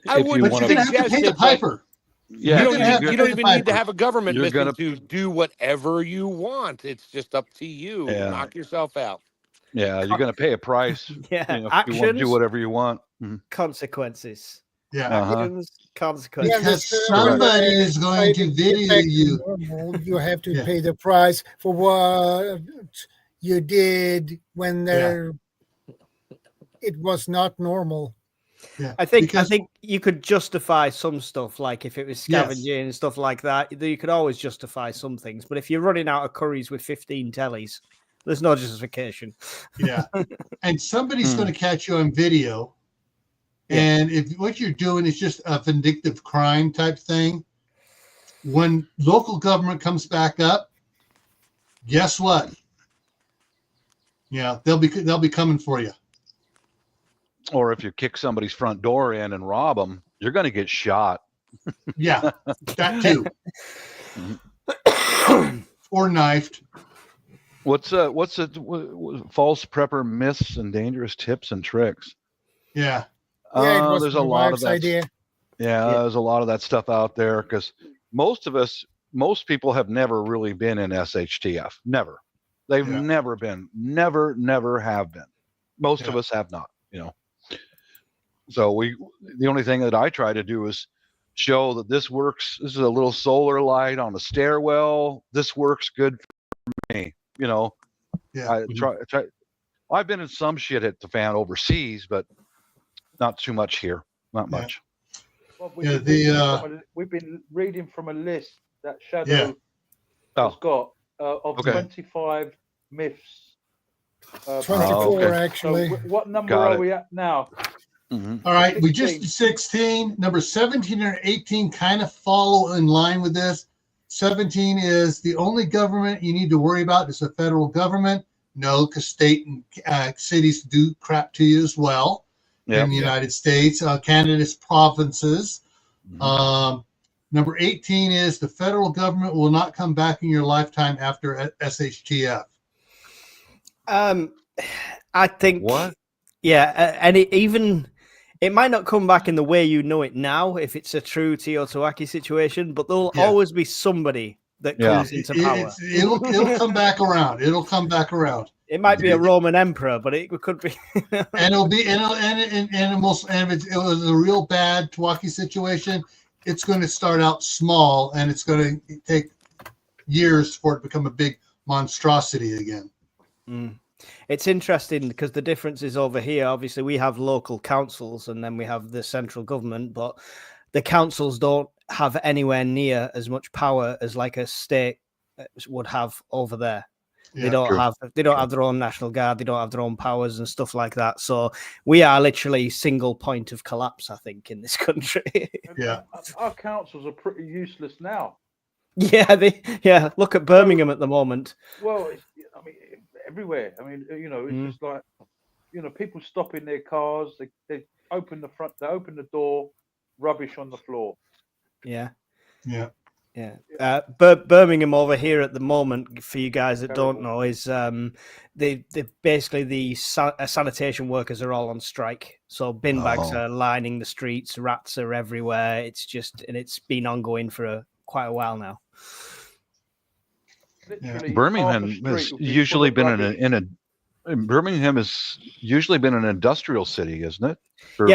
I wouldn't But you're going to have to pay the piper. Yeah, you don't even need to have a government mission to do whatever you want. It's just up to you. Yeah. Knock yourself out. Yeah, you're going to pay a price. Yeah, if you want to do whatever you want. Consequences. Yeah. Consequences. Because somebody is going to video you. You have to pay the price for what you did when it was not normal. Yeah. I think you could justify some stuff, like if it was scavenging and stuff like that. You could always justify some things, but if you're running out of curries with 15 tellies, there's no justification. Yeah, and somebody's going to catch you on video, and if what you're doing is just a vindictive crime type thing, when local government comes back up, guess what? Yeah, they'll be coming for you. Or if you kick somebody's front door in and rob them, you're going to get shot. Yeah, that too. Or knifed. What's false prepper myths and dangerous tips and tricks? Yeah. There's a lot of that. Idea. There's a lot of that stuff out there because most people have never really been in SHTF. Never. They've never been. Never have been. Most of us have not, So the only thing that I try to do is show that this works. This is a little solar light on a stairwell. This works good for me. You know, Yeah. I try. I've been in some shit at the fan overseas, but not too much here. Not Yeah. much. Well, Yeah, we've been reading from a list that Shadow Yeah. has Oh, got of Okay. 25 myths. 24 okay. actually. So what number Got are it. we at now? Mhm. All right, we just 16. did 16. Number 17 and 18 kind of follow in line with this. 17 is the only government you need to worry about is the federal government. No, because state and cities do crap to you as well Yep. in the United States. Canada's provinces. Mhm. Number 18 is the federal government will not come back in your lifetime after SHTF. I think What? Yeah, and it might not come back in the way you know it now if it's a true Teotihuacan situation, but there'll Yeah. always be somebody that Yeah. comes into power. It'll come back around. It'll come back around. It might be a Roman emperor, but it could be. And it'll be and if it was a real bad Tawaki situation, it's going to start out small and it's going to take years for it to become a big monstrosity again. It's interesting because the difference is over here. Obviously, we have local councils and then we have the central government, but the councils don't have anywhere near as much power as like a state would have over there. They don't have their own national guard. They don't have their own powers and stuff like that. So we are literally single point of collapse, I think, in this country. Yeah. Our councils are pretty useless now. Yeah. Look at Birmingham at the moment. Well, I mean, everywhere. I mean, it's just like, people stop in their cars. They open the door, rubbish on the floor. Yeah. Yeah. Yeah. Birmingham over here at the moment, for you guys that don't know, is they basically the sanitation workers are all on strike. So bin bags are lining the streets, rats are everywhere. It's been ongoing for quite a while now. Birmingham has usually been Birmingham has usually been an industrial city, isn't it? For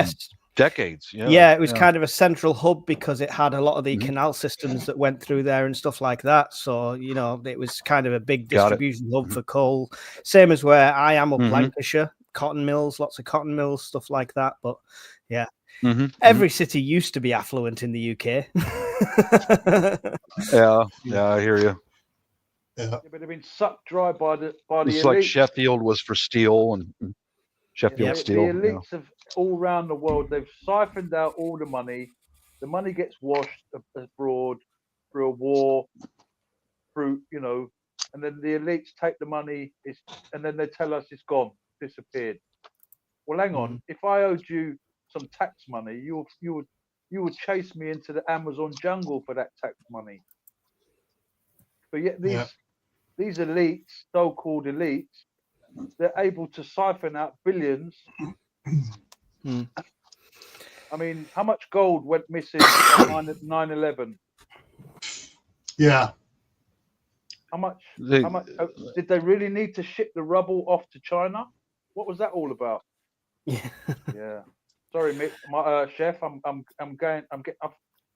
decades. Yeah, it was kind of a central hub because it had a lot of the canal systems that went through there and stuff like that. So, it was kind of a big distribution hub for coal. Same as where I am up Lancashire, cotton mills, lots of cotton mills, stuff like that. But yeah, every city used to be affluent in the UK. Yeah, I hear you. Yeah, but they've been sucked dry by the It's elites. like Sheffield was for steel and Sheffield Steel. The elites of all around the world, they've siphoned out all the money. The money gets washed abroad through a war, through, and then the elites take the money, and then they tell us it's gone, disappeared. Well, hang on. If I owed you some tax money, you would chase me into the Amazon jungle for that tax money. But yet these elites, so-called elites, they're able to siphon out billions. I mean, how much gold went missing on 9/11? Yeah. How much? Did they really need to ship the rubble off to China? What was that all about? Yeah. Sorry, Mick, Chef. I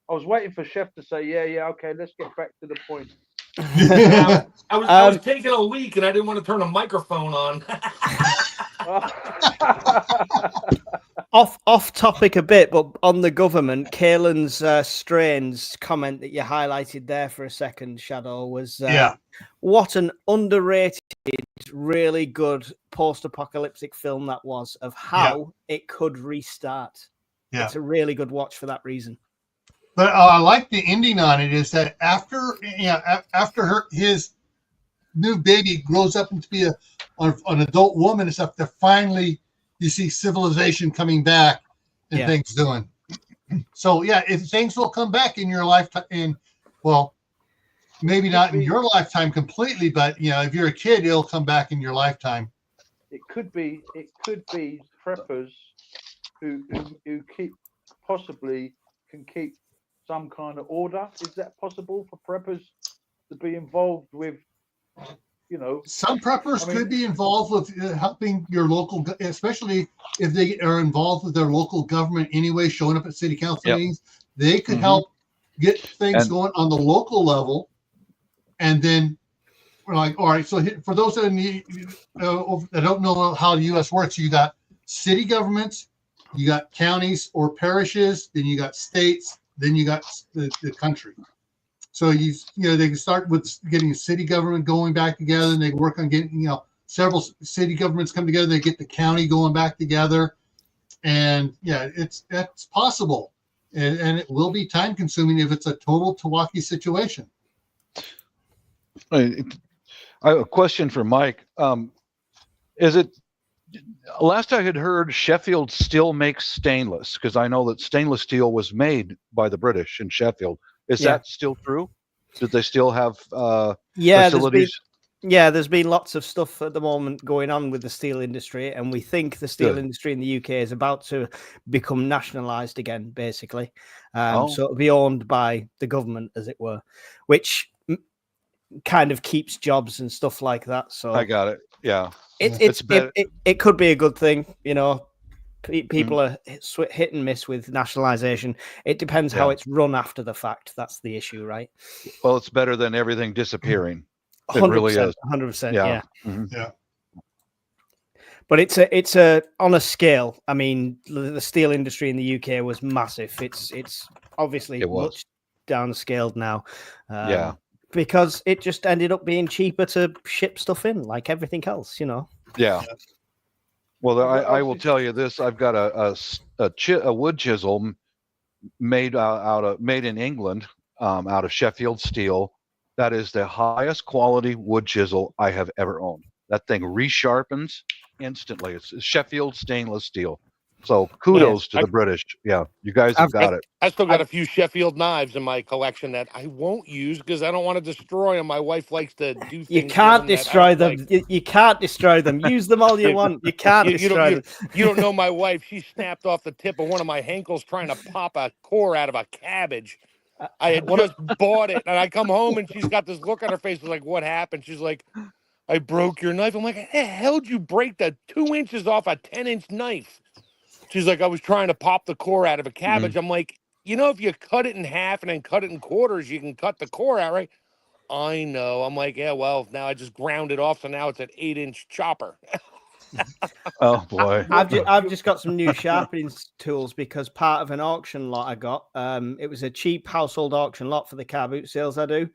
was waiting for Chef to say, yeah. Okay, let's get back to the point. I was taking a leak and I didn't want to turn a microphone on. Off topic a bit, but on the government, Kaelin's Strains comment that you highlighted there for a second, Shadow, was what an underrated, really good post-apocalyptic film that was of how it could restart. Yeah. It's a really good watch for that reason. But I like the ending on it is that after his new baby grows up to be an adult woman and stuff, that finally you see civilization coming back and things doing. So if things will come back in your lifetime, maybe not in your lifetime completely, but if you're a kid, it'll come back in your lifetime. It could be preppers who can keep some kind of order. Is that possible for preppers to be involved with you know, Some preppers I mean- could be involved with helping your local, especially if they are involved with their local government anyway, showing up at city council Yep. meetings. They could Mhm. help get things And- going on the local level. And then we're like, all right, so for those that don't know how the U.S. works, you got city governments, you got counties or parishes, then you got states, then you got the country. So they can start with getting city government going back together, and they work on getting several city governments come together. They get the county going back together, and that's possible, and it will be time consuming if it's a total Tawaki situation. I have a question for Mike. Is it last I had heard Sheffield still makes stainless? Because I know that stainless steel was made by the British in Sheffield. Is that still true? Do they still have facilities? There's been lots of stuff at the moment going on with the steel industry, and we think the steel industry in the UK is about to become nationalised again, basically. So it'll be owned by the government, as it were, which kind of keeps jobs and stuff like that. So I got it. Yeah, it could be a good thing, People are hit and miss with nationalisation. It depends how it's run after the fact. That's the issue, right? Well, it's better than everything disappearing. 100%, It really is. 100%. Yeah. Yeah. Mhm. Yeah. But it's a on a scale. I mean, the steel industry in the UK was massive. It's obviously much downscaled now. Because it just ended up being cheaper to ship stuff in, like everything else, Yeah. Well, I will tell you this: I've got a wood chisel made in England, out of Sheffield steel. That is the highest quality wood chisel I have ever owned. That thing resharpens instantly. It's Sheffield stainless steel. So kudos to the British. Yeah, you guys have got it. I still got a few Sheffield knives in my collection that I won't use because I don't want to destroy them. My wife likes to do things. You can't destroy them. Like. You can't destroy them. Use them all you want. You can't destroy them. You don't know my wife. She snapped off the tip of one of my ankles trying to pop a core out of a cabbage. I had just bought it, and I come home, and she's got this look on her face. I was like, what happened? She's like, I broke your knife. I'm like, how the hell did you break the 2 inches off a 10-inch knife? She's like, I was trying to pop the core out of a cabbage. I'm like, if you cut it in half and then cut it in quarters, you can cut the core out, right? I know. I'm like, yeah, well, now I just ground it off, so now it's an 8-inch chopper. Oh boy! I've just got some new sharpening tools because part of an auction lot I got, it was a cheap household auction lot for the car boot sales I do.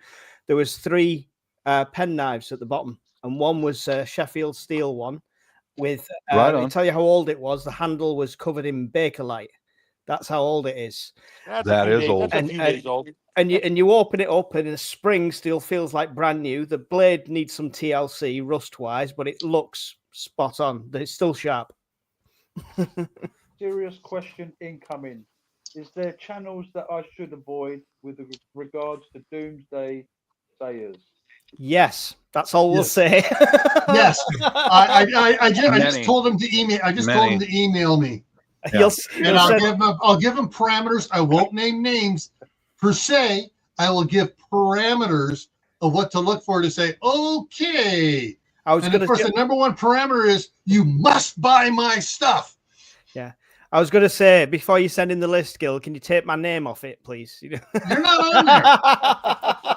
There was 3 pen knives at the bottom, and one was a Sheffield steel one with. I'll tell you how old it was. The handle was covered in Bakelite. That's how old it is. That is old. That's a few days old. And you open it up, and the spring still feels like brand new. The blade needs some TLC rust wise, but it looks spot on. It's still sharp. Serious question incoming. Is there channels that I should avoid with regards to doomsday sayers? Yes, that's all we'll say. Yes, I just told him to email. I just told him to email me. Yeah. I'll give him parameters. I won't name names per se. I will give parameters of what to look for to say, okay. Of course, the number one parameter is you must buy my stuff. Yeah. I was going to say, before you send in the list, Gil, can you take my name off it, please? You're not on there.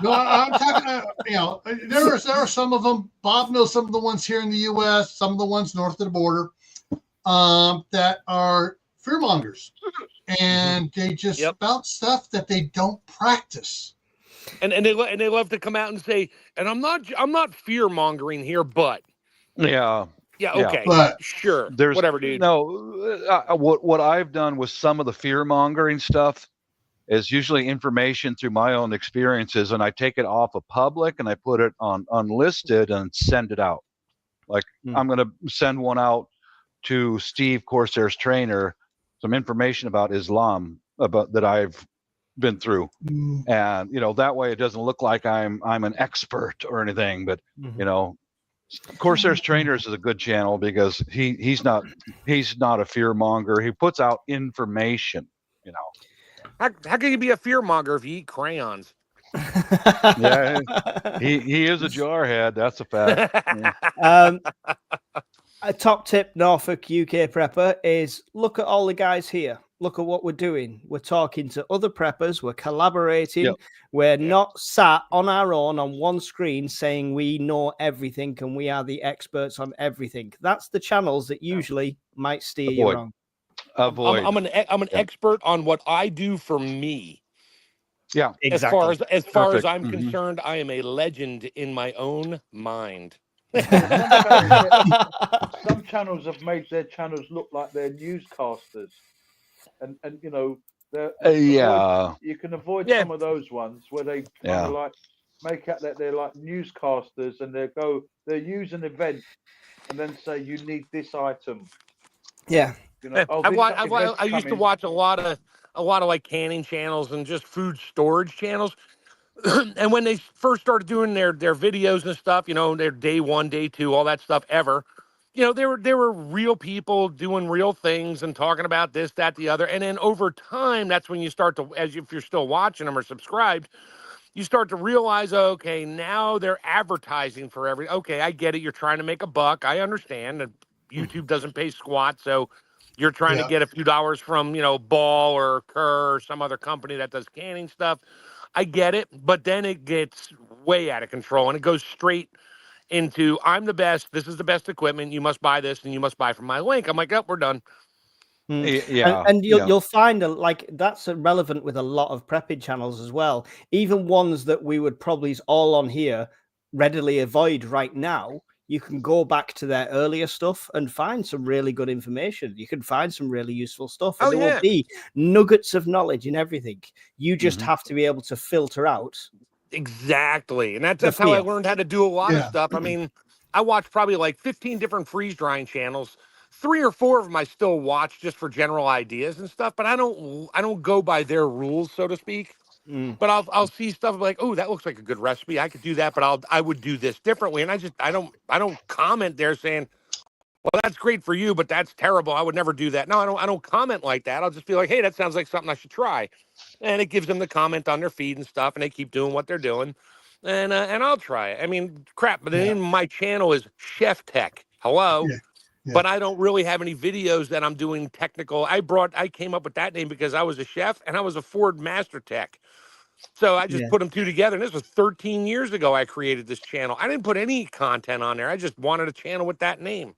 No, I'm talking, there are some of them. Bob knows some of the ones here in the U.S., some of the ones north of the border that are fearmongers. And they just spout stuff that they don't practice. And they love to come out and say, and I'm not fear mongering here, but yeah, okay, but sure, there's whatever, dude. No, what I've done with some of the fear mongering stuff is usually information through my own experiences, and I take it off of public and I put it on unlisted and send it out. Like I'm going to send one out to Steve Corsair's trainer, some information about Islam that I've been through, and that way it doesn't look like I'm an expert or anything, but Corsair's Trainers is a good channel because he's not a fear monger. He puts out information. How can you be a fear monger if you eat crayons? Yeah, he is a jarhead. That's a fact. Yeah. A top tip, Norfolk UK prepper, is look at all the guys here. Look at what we're doing. We're talking to other preppers. We're collaborating. Yep. We're not sat on our own on one screen saying we know everything and we are the experts on everything. That's the channels that usually might steer you Avoid. wrong. Avoid. I'm an Yeah. expert on what I do for me. Yeah. Exactly. As far as Perfect. I'm concerned, I am a legend in my own mind. Some channels have made their channels look like they're newscasters, and you know, Yeah. you can avoid Yeah. some of those ones where they kind of like make out that they're like newscasters, and they use an event and then say you need this item. Yeah. You know, I used to watch a lot of like canning channels and just food storage channels. And when they first started doing their videos and stuff, you know, their day 1, day 2, all that stuff ever, you know, there were real people doing real things and talking about this, that, the other. And then over time, that's when you start to, if you're still watching them or subscribed, you start to realize, okay, now they're advertising for okay, I get it. You're trying to make a buck. I understand that YouTube doesn't pay squat. So you're trying to get a few dollars from, you know, Ball or Kerr or some other company that does canning stuff. I get it. But then it gets way out of control and it goes straight into, I'm the best. This is the best equipment. You must buy this and you must buy from my link. I'm like, oh, we're done. Yeah. And you'll find like that's relevant with a lot of prepping channels as well. Even ones that we would probably all on here readily avoid right now. You can go back to their earlier stuff and find some really good information. You can find some really useful stuff. And there will be nuggets of knowledge in everything. You just have to be able to filter out. Exactly. And that's how I learned how to do a lot of stuff. I mean, I watched probably like 15 different freeze drying channels. 3 or 4 of them I still watch just for general ideas and stuff, but I don't go by their rules, so to speak. But I'll see stuff like, oh, that looks like a good recipe. I could do that, but I would do this differently. And I don't comment there saying, well, that's great for you, but that's terrible. I would never do that. No, I don't comment like that. I'll just be like, hey, that sounds like something I should try. And it gives them the comment on their feed and stuff, and they keep doing what they're doing. And I'll try it. I mean, crap, but the name of my channel is Chef Tech. Hello. But I don't really have any videos that I'm doing technical. I came up with that name because I was a chef and I was a Ford Master Tech. So I just put them two together. And this was 13 years ago I created this channel. I didn't put any content on there. I just wanted a channel with that name.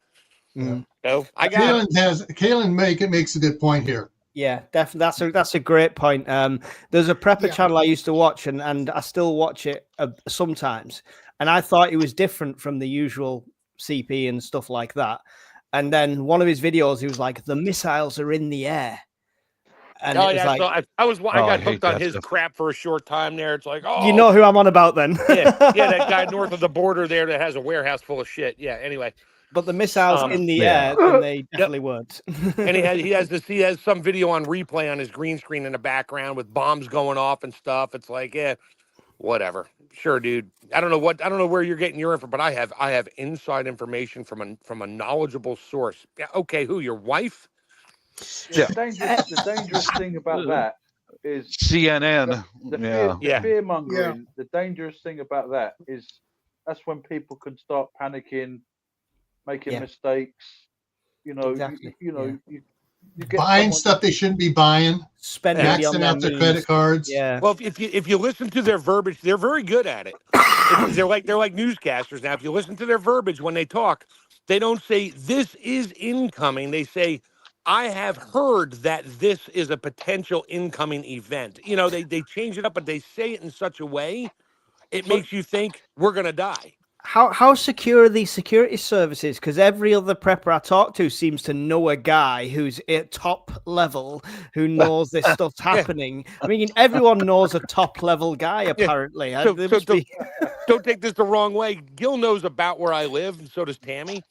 So I got Kaylin makes a good point here. Yeah, definitely. That's a great point. There's a prepper channel I used to watch, and I still watch it sometimes. And I thought it was different from the usual CP and stuff like that. And then one of his videos, he was like, "The missiles are in the air." And I got hooked on his crap for a short time there. It's like, oh, you know who I'm on about then? yeah, that guy north of the border there that has a warehouse full of shit. Yeah. Anyway. But the missiles in the air, then they definitely weren't. And he has some video on replay on his green screen in the background with bombs going off and stuff. It's like, yeah, whatever. Sure, dude. I don't know where you're getting your info, but I have inside information from a knowledgeable source. Yeah, okay, who? Your wife? The dangerous thing about that is CNN. The fear mongering. The dangerous thing about that is that's when people can start panicking, making mistakes. You know, you get buying stuff they shouldn't be buying, spending maxing out their credit cards. Yeah. Well, if you listen to their verbiage, they're very good at it. They're like newscasters now. If you listen to their verbiage when they talk, they don't say this is incoming. They say, I have heard that this is a potential incoming event. You know, they change it up, but they say it in such a way it makes you think we're gonna die. How secure are these security services? Because every other prepper I talk to seems to know a guy who's at top level who knows this stuff's happening. I mean, everyone knows a top level guy apparently. Don't take this the wrong way. Gil knows about where I live, and so does Tammy.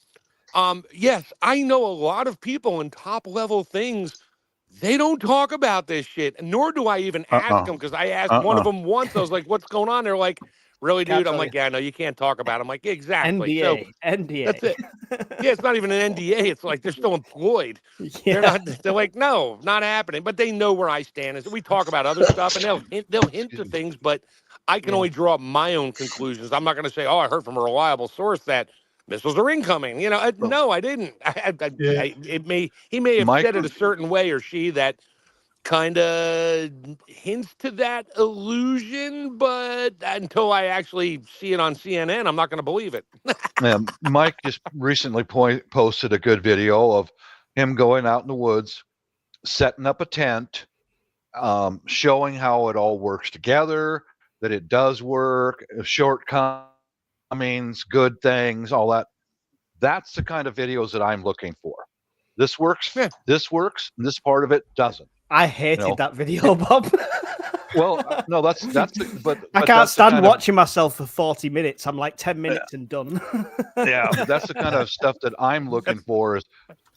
Yes, I know a lot of people in top level things. They don't talk about this shit, nor do I even ask them, because I asked one of them once. I was like, "What's going on?" They're like, Really, Can't dude? I'm tell like, you. yeah, no, you can't talk about it. I'm like, exactly. So NDA. that's it. Yeah, it's not even an NDA. It's like they're still employed. Yeah. They're like, no, not happening. But they know where I stand. Is we talk about other stuff, and they'll hint to things, but I can only draw my own conclusions. I'm not going to say, oh, I heard from a reliable source that missiles are incoming. You know, no, I didn't. Yeah. He may have Mike, said it a certain way, or she that kind of hints to that illusion, but until I actually see it on CNN, I'm not going to believe it. Mike just recently posted a good video of him going out in the woods, setting up a tent, showing how it all works together, that it does work, shortcomings, good things, all that. That's the kind of videos that I'm looking for. This works, Yeah. this works, and this part of it doesn't. I hated that video, Bob. Well, no, but I can't that's the stand kind of, watching myself for 40 minutes. I'm like 10 minutes and done. yeah, that's the kind of stuff that I'm looking for. Is,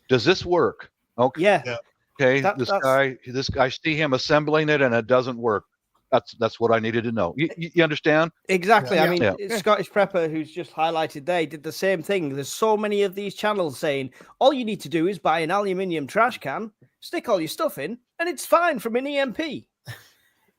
does this work? Okay. Yeah. Okay. That- this that's- guy, I see him assembling it and it doesn't work. That's what I needed to know. You understand? Exactly. I mean, Yeah. Scottish Prepper, who's just highlighted there, did the same thing. There's so many of these channels saying all you need to do is buy an aluminium trash can, stick all your stuff in, and it's fine from an EMP.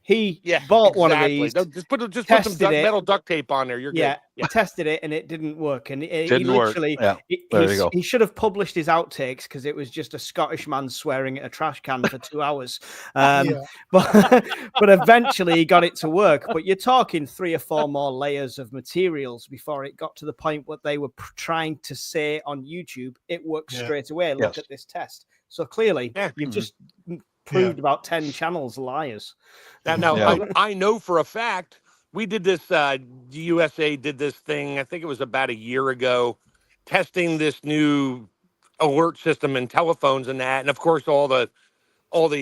He bought one of these. Just put some metal duct tape on there. You're good. He tested it and it didn't work. And he Didn't work. literally, Yeah. There you go. he should have published his outtakes because it was just a Scottish man swearing at a trash can for 2 hours. But eventually he got it to work. But you're talking 3 or 4 more layers of materials before it got to the point what they were trying to say on YouTube. It works straight away. Look at this test. So clearly, you've just proved about 10 channels liars. Now I know for a fact we did this. USA did this thing. I think it was about a year ago, testing this new alert system in telephones and that. And of course, all the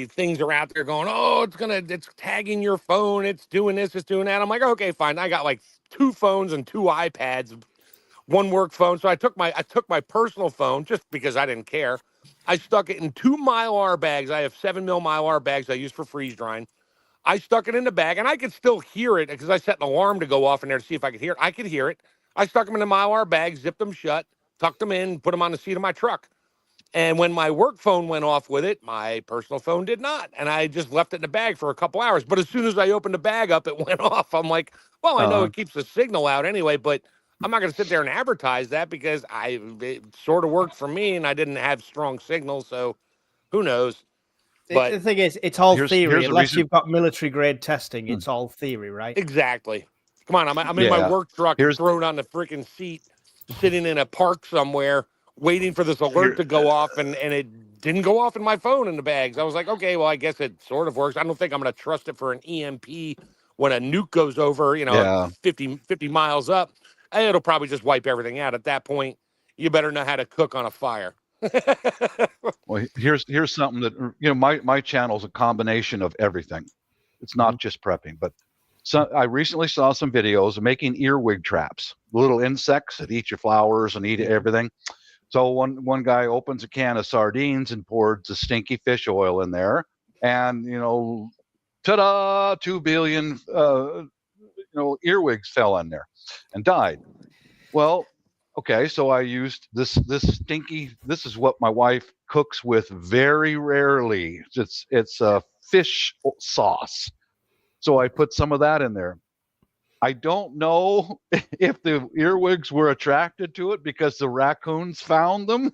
things are out there going, oh, it's tagging your phone. It's doing this. It's doing that. I'm like, okay, fine. I got like 2 phones and 2 iPads, 1 work phone. So I took my personal phone just because I didn't care. I stuck it in 2 Mylar bags. I have 7 mil Mylar bags I use for freeze drying. I stuck it in the bag, and I could still hear it because I set an alarm to go off in there to see if I could hear it. I could hear it. I stuck them in the Mylar bag, zipped them shut, tucked them in, put them on the seat of my truck. And when my work phone went off with it, my personal phone did not. And I just left it in the bag for a couple hours. But as soon as I opened the bag up, it went off. I'm like, well, I know it keeps the signal out anyway, but I'm not going to sit there and advertise that because it sort of worked for me and I didn't have strong signal. So who knows? But the thing is, it's all theory. here's Unless you've got military grade testing, it's all theory, right? Exactly. Come on, I'm in my work truck, thrown on the freaking seat, sitting in a park somewhere, waiting for this alert to go off, and it didn't go off in my phone in the bags. I was like, okay, well, I guess it sort of works. I don't think I'm going to trust it for an EMP when a nuke goes over, 50 miles up. It'll probably just wipe everything out. At that point, you better know how to cook on a fire. Well, here's something that my channel is a combination of everything. It's not just prepping, but I recently saw some videos of making earwig traps, little insects that eat your flowers and eat everything. So one guy opens a can of sardines and poured the stinky fish oil in there, and ta-da, 2 billion earwigs fell in there and died. Well, okay, so I used this stinky. This is what my wife cooks with very rarely. It's a fish sauce. So I put some of that in there. I don't know if the earwigs were attracted to it because the raccoons found them.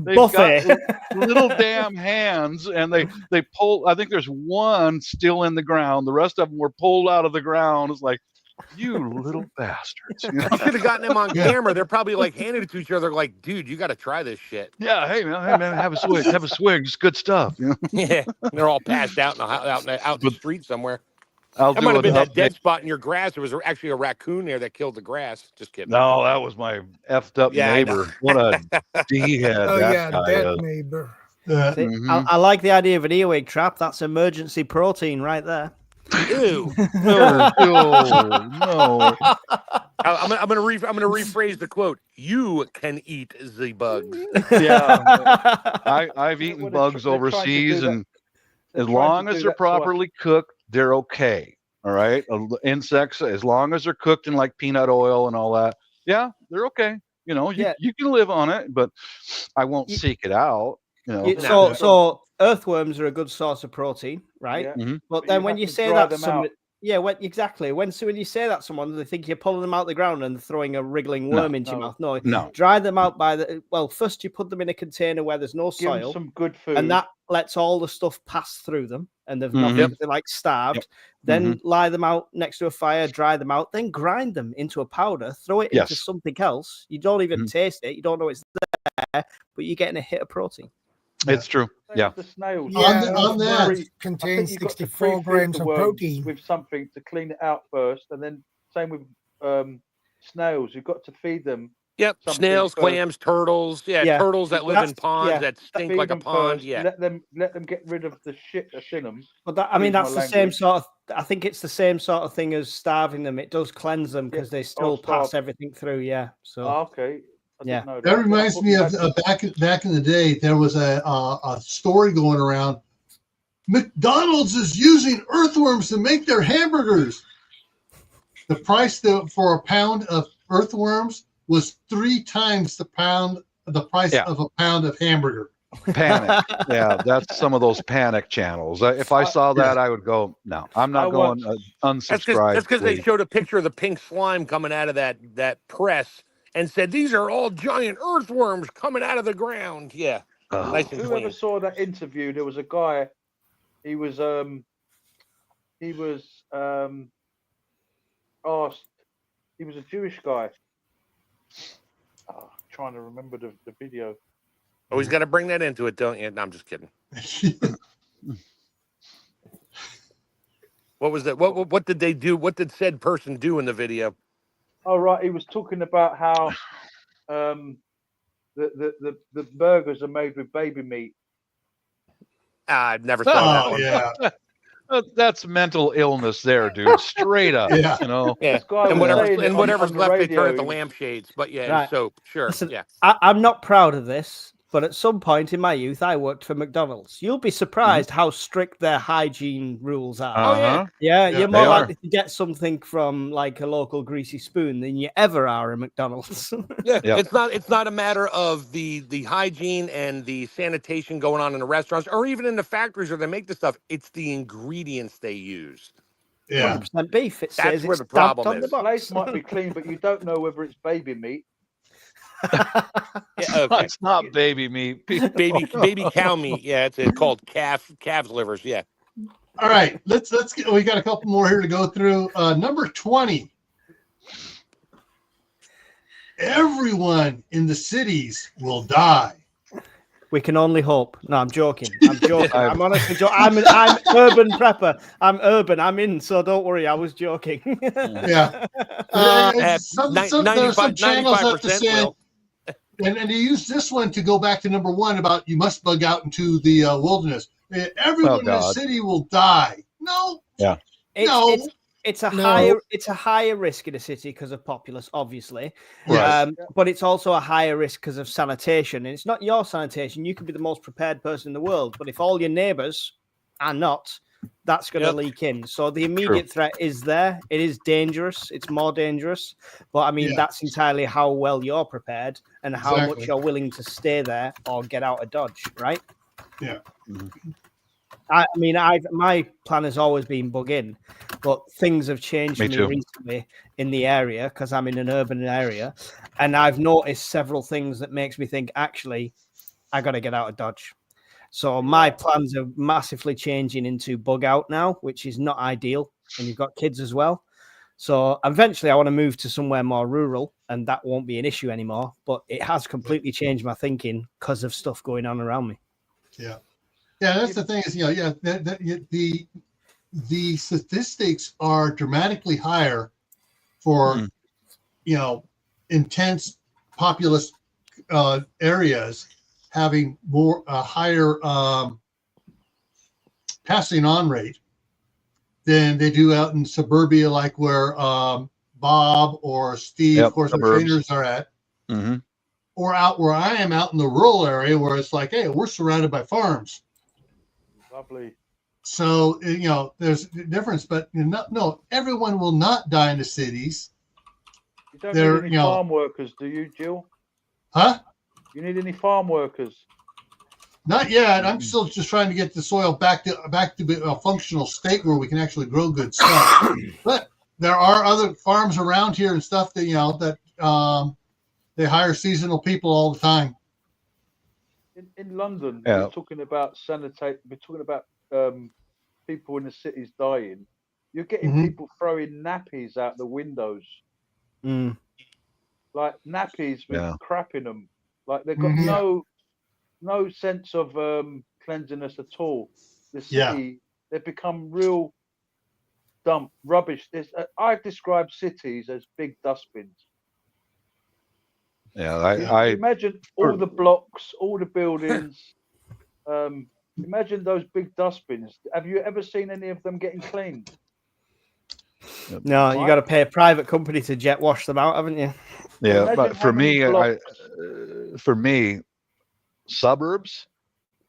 Buffet. Little damn hands, and they pull. I think there's one still in the ground. The rest of them were pulled out of the ground. It's like, you little bastards. You should have gotten them on camera. They're probably like handing it to each other like, dude, you got to try this shit. Yeah, hey man, have a swig. Have a swig. It's good stuff. Yeah, they're all passed out out in the street somewhere. That might have been that dead spot in your grass. There was actually a raccoon there that killed the grass. Just kidding. No, that was my effed up neighbor. What a d-head. Oh that guy that is. neighbor. I like the idea of an earwig trap. That's emergency protein right there. Ew. No. I'm gonna rephrase the quote. You can eat the bugs. Yeah, I've eaten bugs overseas, and as long as they're properly cooked, they're okay. All right, insects, as long as they're cooked in like peanut oil and all that, yeah, they're okay. You know, you can live on it, but I won't seek it out. You know, So earthworms are a good source of protein, right? Yeah. But then when you say dry that them somebody, out. yeah, when you say that to someone, they think you're pulling them out the ground and throwing a wriggling worm into your mouth. No, dry them out first you put them in a container where there's no Give them soil, some good food, and that lets all the stuff pass through them, and they've nothing, they're like starved. Then lie them out next to a fire, dry them out, then grind them into a powder, throw it into something else. You don't even taste it, you don't know it's there, but you're getting a hit of protein. It's true. Yeah. The snails. Yeah, on that, contains 64 grams of protein. With something to clean it out first, and then same with snails. You've got to feed them. Yep, snails, clams, turtles. Yeah, turtles that live in ponds that stink feed like a them pond. First, Yeah, let them get rid of the shit that's in them. But that's the same sort of. I think it's the same sort of thing as starving them. It does cleanse them because they still pass everything through. Yeah. So. Okay. That reminds me of back in the day. There was a story going around. McDonald's is using earthworms to make their hamburgers. The price for a pound of earthworms was 3 times the price of a pound of hamburger. Panic. Yeah, that's some of those panic channels. If I saw that, I would go, no, I'm not going unsubscribe. That's because they showed a picture of the pink slime coming out of that press and said, these are all giant earthworms coming out of the ground. Yeah. Nice and Whoever clean. saw that interview, there was a guy, he was asked, he was a Jewish guy. Trying to remember the video. Always got to bring that into it, don't you? No, I'm just kidding. What was that? What did they do? What did said person do in the video? Oh, right. He was talking about how the burgers are made with baby meat. I've never saw that one. Yeah. That's mental illness there, dude. Straight up. Yeah. You know. Yeah. And whatever's left, they turn at the lampshades. But yeah, Right. soap. Sure. Listen, yeah. I'm not proud of this, but at some point in my youth, I worked for McDonald's. You'll be surprised how strict their hygiene rules are. Uh-huh. Yeah, you're more likely to get something from like a local greasy spoon than you ever are at McDonald's. Yeah, it's not a matter of the hygiene and the sanitation going on in the restaurants or even in the factories where they make the stuff. It's the ingredients they use. Yeah. 100% beef. It That's says where it's the problem stamped on the is. The box. place might be clean, but you don't know whether it's baby meat. Yeah, okay. It's not baby meat. baby cow meat. Yeah, it's called calves livers. Yeah. All right, let's get. We got a couple more here to go through. Number 20. Everyone in the cities will die. We can only hope. No, I'm joking. I'm honestly joking. I'm urban prepper. I'm urban. I'm in, so don't worry. I was joking. Yeah. There are some channels that say, and you use this one to go back to number 1 about you must bug out into the wilderness. Everyone in the city will die. No. Yeah. It's a higher risk in a city because of populace, obviously. Right. But it's also a higher risk because of sanitation. And it's not your sanitation. You could be the most prepared person in the world, but if all your neighbors are not, that's going to leak in. So the immediate threat is there. It is dangerous. It's more dangerous. But I mean, that's entirely how well you're prepared and how much you're willing to stay there or get out of Dodge, right? Yeah. Mm-hmm. I mean, my plan has always been bug in, but things have changed for me recently in the area because I'm in an urban area, and I've noticed several things that makes me think, actually, I got to get out of Dodge. So my plans are massively changing into bug out now, which is not ideal. And you've got kids as well. So eventually I want to move to somewhere more rural, and that won't be an issue anymore. But it has completely changed my thinking because of stuff going on around me. Yeah. Yeah, that's the thing is, the statistics are dramatically higher for, intense populous areas having more higher passing on rate than they do out in suburbia, like where Bob or Steve, of course, the trainers are at, or out where I am out in the rural area where it's like, hey, we're surrounded by farms. Lovely. So there's a difference, but no, everyone will not die in the cities. You don't They're, need any farm workers, do you, Jill? Huh? You need any farm workers? Not yet. I'm still just trying to get the soil back to a functional state where we can actually grow good stuff. But there are other farms around here and stuff that they hire seasonal people all the time. In London, Yeah. we're talking about we're talking about people in the cities dying. You're getting people throwing nappies out the windows. Mm. Like nappies with Yeah. crap in them. Like they've got no sense of cleanliness at all. The city, they've become real dump rubbish. I describe cities as big dustbins. Yeah, I imagine all the blocks, all the buildings. Imagine those big dustbins. Have you ever seen any of them getting cleaned? No, you got to pay a private company to jet wash them out, haven't you? Yeah, but for me, suburbs,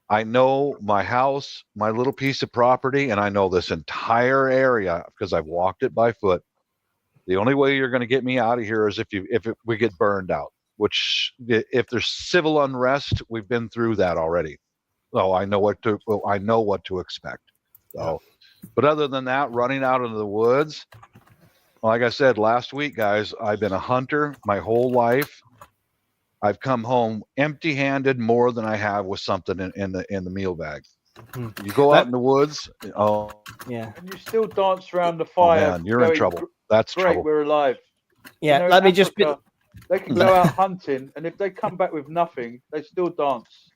I know my house, my little piece of property, and I know this entire area because I've walked it by foot. The only way you're going to get me out of here is if we get burned out. Which, if there's civil unrest, we've been through that already. So I know what to expect. So, but other than that, running out into the woods, like I said last week, guys, I've been a hunter my whole life. I've come home empty-handed more than I have with something in the meal bag. You go out in the woods, and you still dance around the fire. Oh man, you're in trouble. That's great. Trouble. We're alive. Yeah, let me just. They can go out hunting, and if they come back with nothing, they still dance.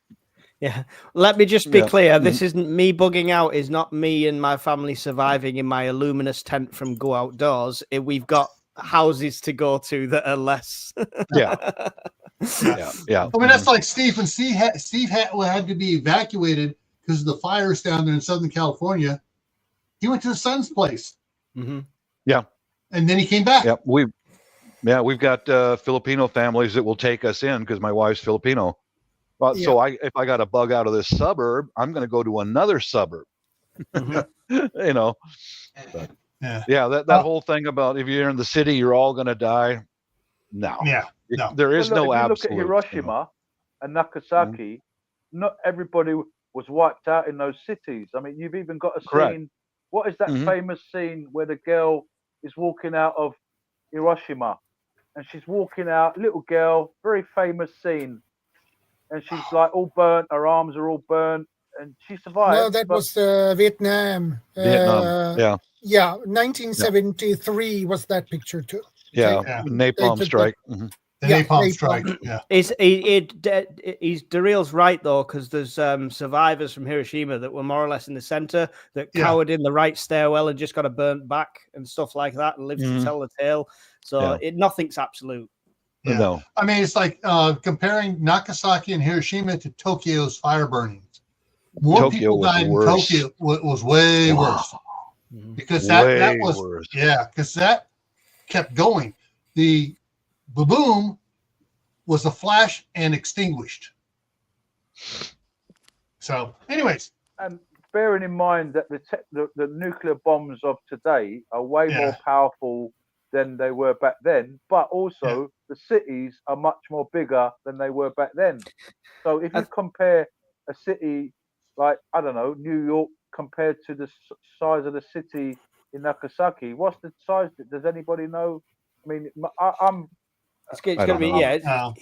Yeah, let me just be clear. This isn't me bugging out. Is not me and my family surviving in my Illuminous tent from Go Outdoors. We've got houses to go to that are less. Yeah. I mean, that's like Steve. When Steve had to be evacuated because of the fires down there in Southern California, he went to his son's place. Mm-hmm. Yeah. And then he came back. Yeah, we've got Filipino families that will take us in because my wife's Filipino. Well, so if I got to bug out of this suburb, I'm going to go to another suburb. But, that whole thing about if you're in the city, you're all going to die. No. Yeah. No. There is no absolute. Look at Hiroshima and Nagasaki. Not everybody was wiped out in those cities. I mean, you've even got a scene. What is that famous scene where the girl is walking out of Hiroshima? And she's walking out, little girl, very famous scene. And she's like all burnt, her arms are all burnt, and she survived. No, that was Vietnam. Yeah. Yeah, 1973 was that picture too. Yeah, napalm strike. The napalm strike. Yeah. He's Daryl's right though, because there's survivors from Hiroshima that were more or less in the center that cowered in the right stairwell and just got a burnt back and stuff like that and lived to tell the tale. So nothing's absolute. Yeah. No. I mean, it's like comparing Nagasaki and Hiroshima to Tokyo's fire burnings. More people died in Tokyo. It was way worse because that was worse. Because that kept going. The boom was a flash and extinguished. So, anyways, and bearing in mind that the nuclear bombs of today are way more powerful than they were back then, but also the cities are much more bigger than they were back then. So if you compare a city like, I don't know, New York compared to the size of the city in Nagasaki, what's the size? Does anybody know? I mean, it's going to be huge. I'm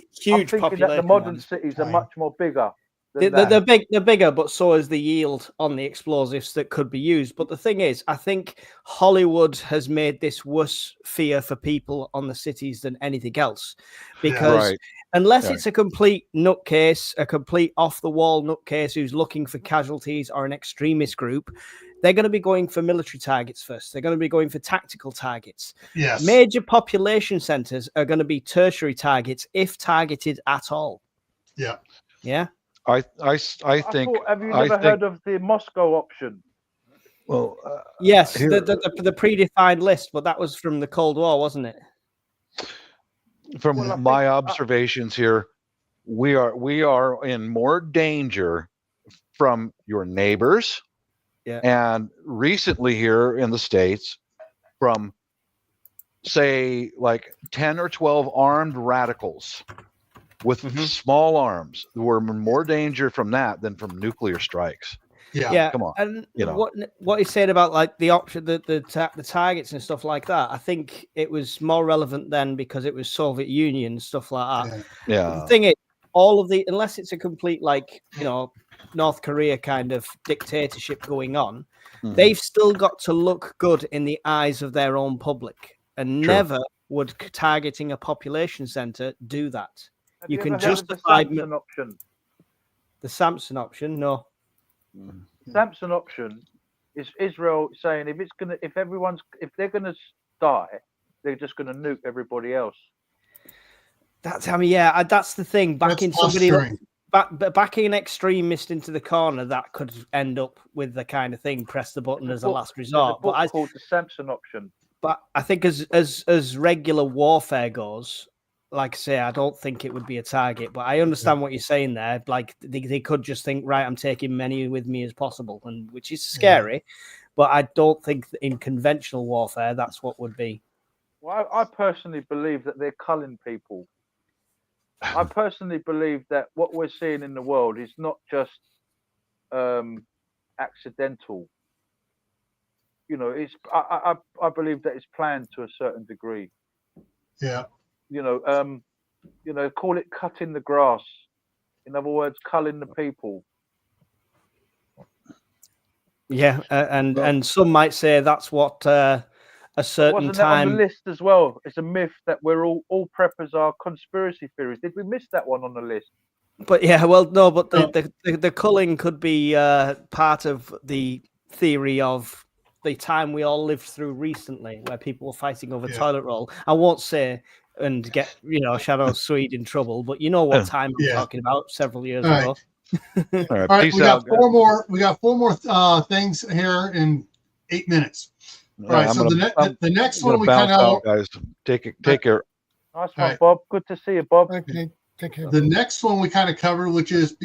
thinking that the modern cities are much more bigger. They're bigger, but so is the yield on the explosives that could be used. But the thing is, I think Hollywood has made this worse fear for people on the cities than anything else, because unless it's a complete nutcase, a complete off-the-wall nutcase who's looking for casualties or an extremist group, they're going to be going for military targets first. They're going to be going for tactical targets. Yes. Major population centers are going to be tertiary targets if targeted at all. Yeah. Yeah. I think. Have you never heard of the Moscow option? Well, yes, the predefined list, but that was from the Cold War, wasn't it? From my observations here, we are in more danger from your neighbors Yeah. And recently here in the States, from say like 10 or 12 armed radicals with small arms, were more danger from that than from nuclear strikes. Yeah, come on. And you know. what he said about like the option, the targets and stuff like that, I think it was more relevant then because it was Soviet Union and stuff like that. Yeah. But the thing is, all of the, unless it's a complete like, you know, North Korea kind of dictatorship going on, they've still got to look good in the eyes of their own public, and never would targeting a population center do that. Have You you can ever heard of justify the Samson option. The Samson option, no. Samson option is Israel saying if they're gonna die, they're just gonna nuke everybody else. That's that's the thing. Backing an extremist into the corner, that could end up with the kind of thing. Press the button as a last resort. But it's called the Samson option. But I think as regular warfare goes, like I say, I don't think it would be a target. But I understand what you're saying there. Like they could just think, right, I'm taking many with me as possible, and which is scary. But I don't think in conventional warfare that's what would be. Well, I personally believe that they're culling people. I personally believe that what we're seeing in the world is not just accidental. You know, I believe that it's planned to a certain degree. Yeah. You know, call it cutting the grass. In other words, culling the people. Yeah, and some might say that's what a certain Wasn't time that on the list as well? It's a myth that we're all preppers are conspiracy theories. Did we miss that one on the list? But yeah, well, no, but the culling could be part of the theory of the time we all lived through recently, where people were fighting over toilet roll. I won't say and get Shadow Swede in trouble, but you know what time I'm talking about. Several years ago. All right, we got four more. We got four more things here in 8 minutes. All right, so the next one we kind of guys take care. Nice one, Bob. Good to see you, Bob. Okay, take care. The next one we kind of covered, which is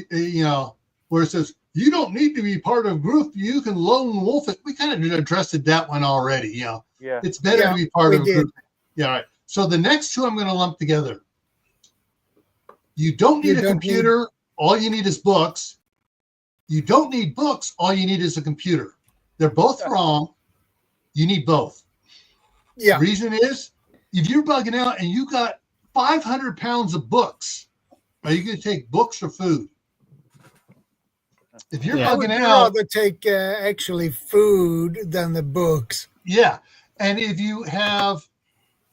where it says you don't need to be part of a group, you can lone wolf it. We kind of addressed that one already. It's better to be part of a group. Yeah, all right. So the next two I'm going to lump together. You don't need a computer. All you need is books. You don't need books. All you need is a computer. They're both wrong. You need both. Yeah. Reason is, if you're bugging out and you got 500 pounds of books, are you going to take books or food? If you're bugging out, I'd rather take actually food than the books. Yeah. And if you have,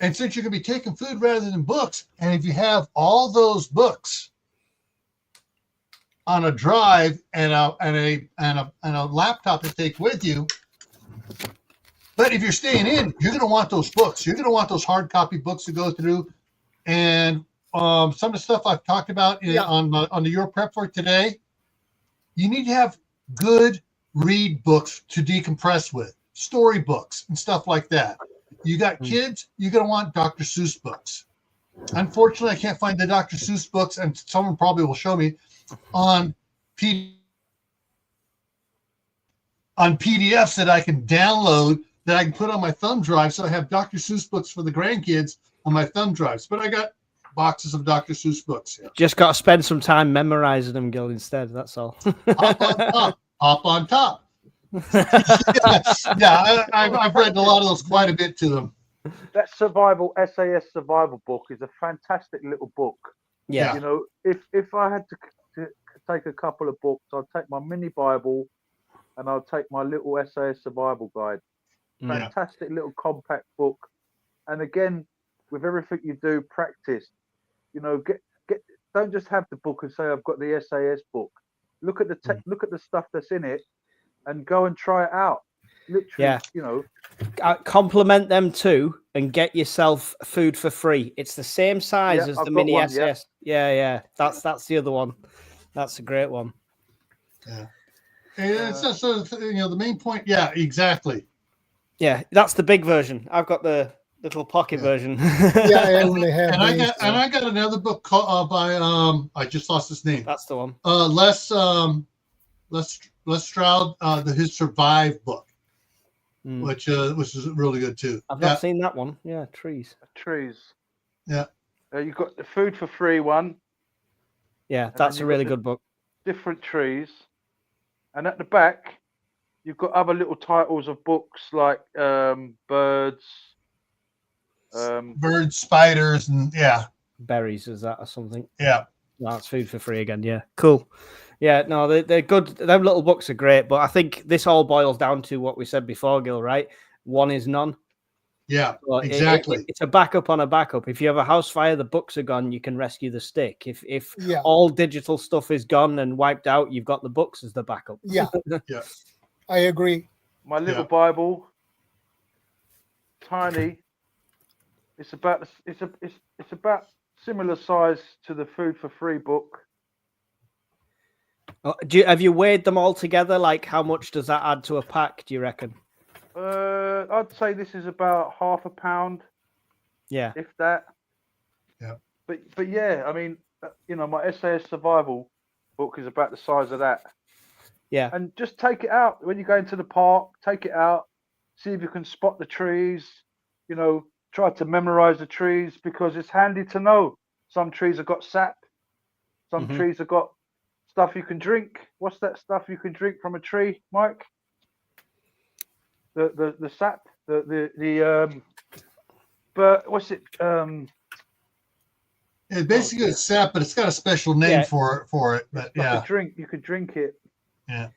and since you're going to be taking food rather than books, and if you have all those books on a drive and a laptop to take with you, but if you're staying in, you're going to want those books. You're going to want those hard copy books to go through. And some of the stuff I've talked about on the Your Prep for today, you need to have good read books to decompress with, storybooks and stuff like that. You got kids, you're going to want Dr. Seuss books. Unfortunately, I can't find the Dr. Seuss books, and someone probably will show me on PDFs that I can download that I can put on my thumb drive. So I have Dr. Seuss books for the grandkids on my thumb drives, but I got boxes of Dr. Seuss books. Just got to spend some time memorizing them, Gil, instead. That's all. Hop on top. I've read a lot of those quite a bit to them. That SAS survival book is a fantastic little book. Yeah. You know, if I had to take a couple of books, I'd take my mini Bible and I'll take my little SAS survival guide. Fantastic little compact book. And again, with everything you do, practice. You know, get don't just have the book and say I've got the SAS book. Look at the look at the stuff that's in it and go and try it out. Literally, you know. Complement them too and get yourself food for free. It's the same size as the mini SS. Yeah. That's the other one. That's a great one. Yeah. And so the main point, exactly. Yeah, that's the big version. I've got the little pocket version. I only have. And I got another book called by I just lost his name. That's the one. Les Les Stroud, his Survive book, Mm. which is really good too. I've not seen that one. Yeah, trees. Trees. Yeah. You've got the Food for Free one. Yeah, that's a really good book. Different trees. And at the back, you've got other little titles of books like birds. Birds, spiders, and berries. Is that or something? Yeah. No, it's Food for Free again. Yeah, cool. Yeah, no, they're good. Them little books are great, but I think this all boils down to what we said before, Gil. Right? One is none. Yeah, well, exactly. It's a backup on a backup. If you have a house fire, the books are gone. You can rescue the stick. If all digital stuff is gone and wiped out, you've got the books as the backup. Yeah, yeah, I agree. My little Bible, tiny. It's about similar size to the Food for Free book. Have you weighed them all together? Like, how much does that add to a pack, do you reckon? I'd say this is about half a pound. Yeah. If that. Yeah. But yeah, I mean, my SAS survival book is about the size of that. Yeah. And just take it out when you go into the park. Take it out. See if you can spot the trees. Try to memorize the trees because it's handy to know. Some trees have got sap. Some trees have got stuff you can drink. What's that stuff you can drink from a tree, Mike? The sap. But what's it? It's basically it's sap, but it's got a special name for it. But you could drink it. Yeah.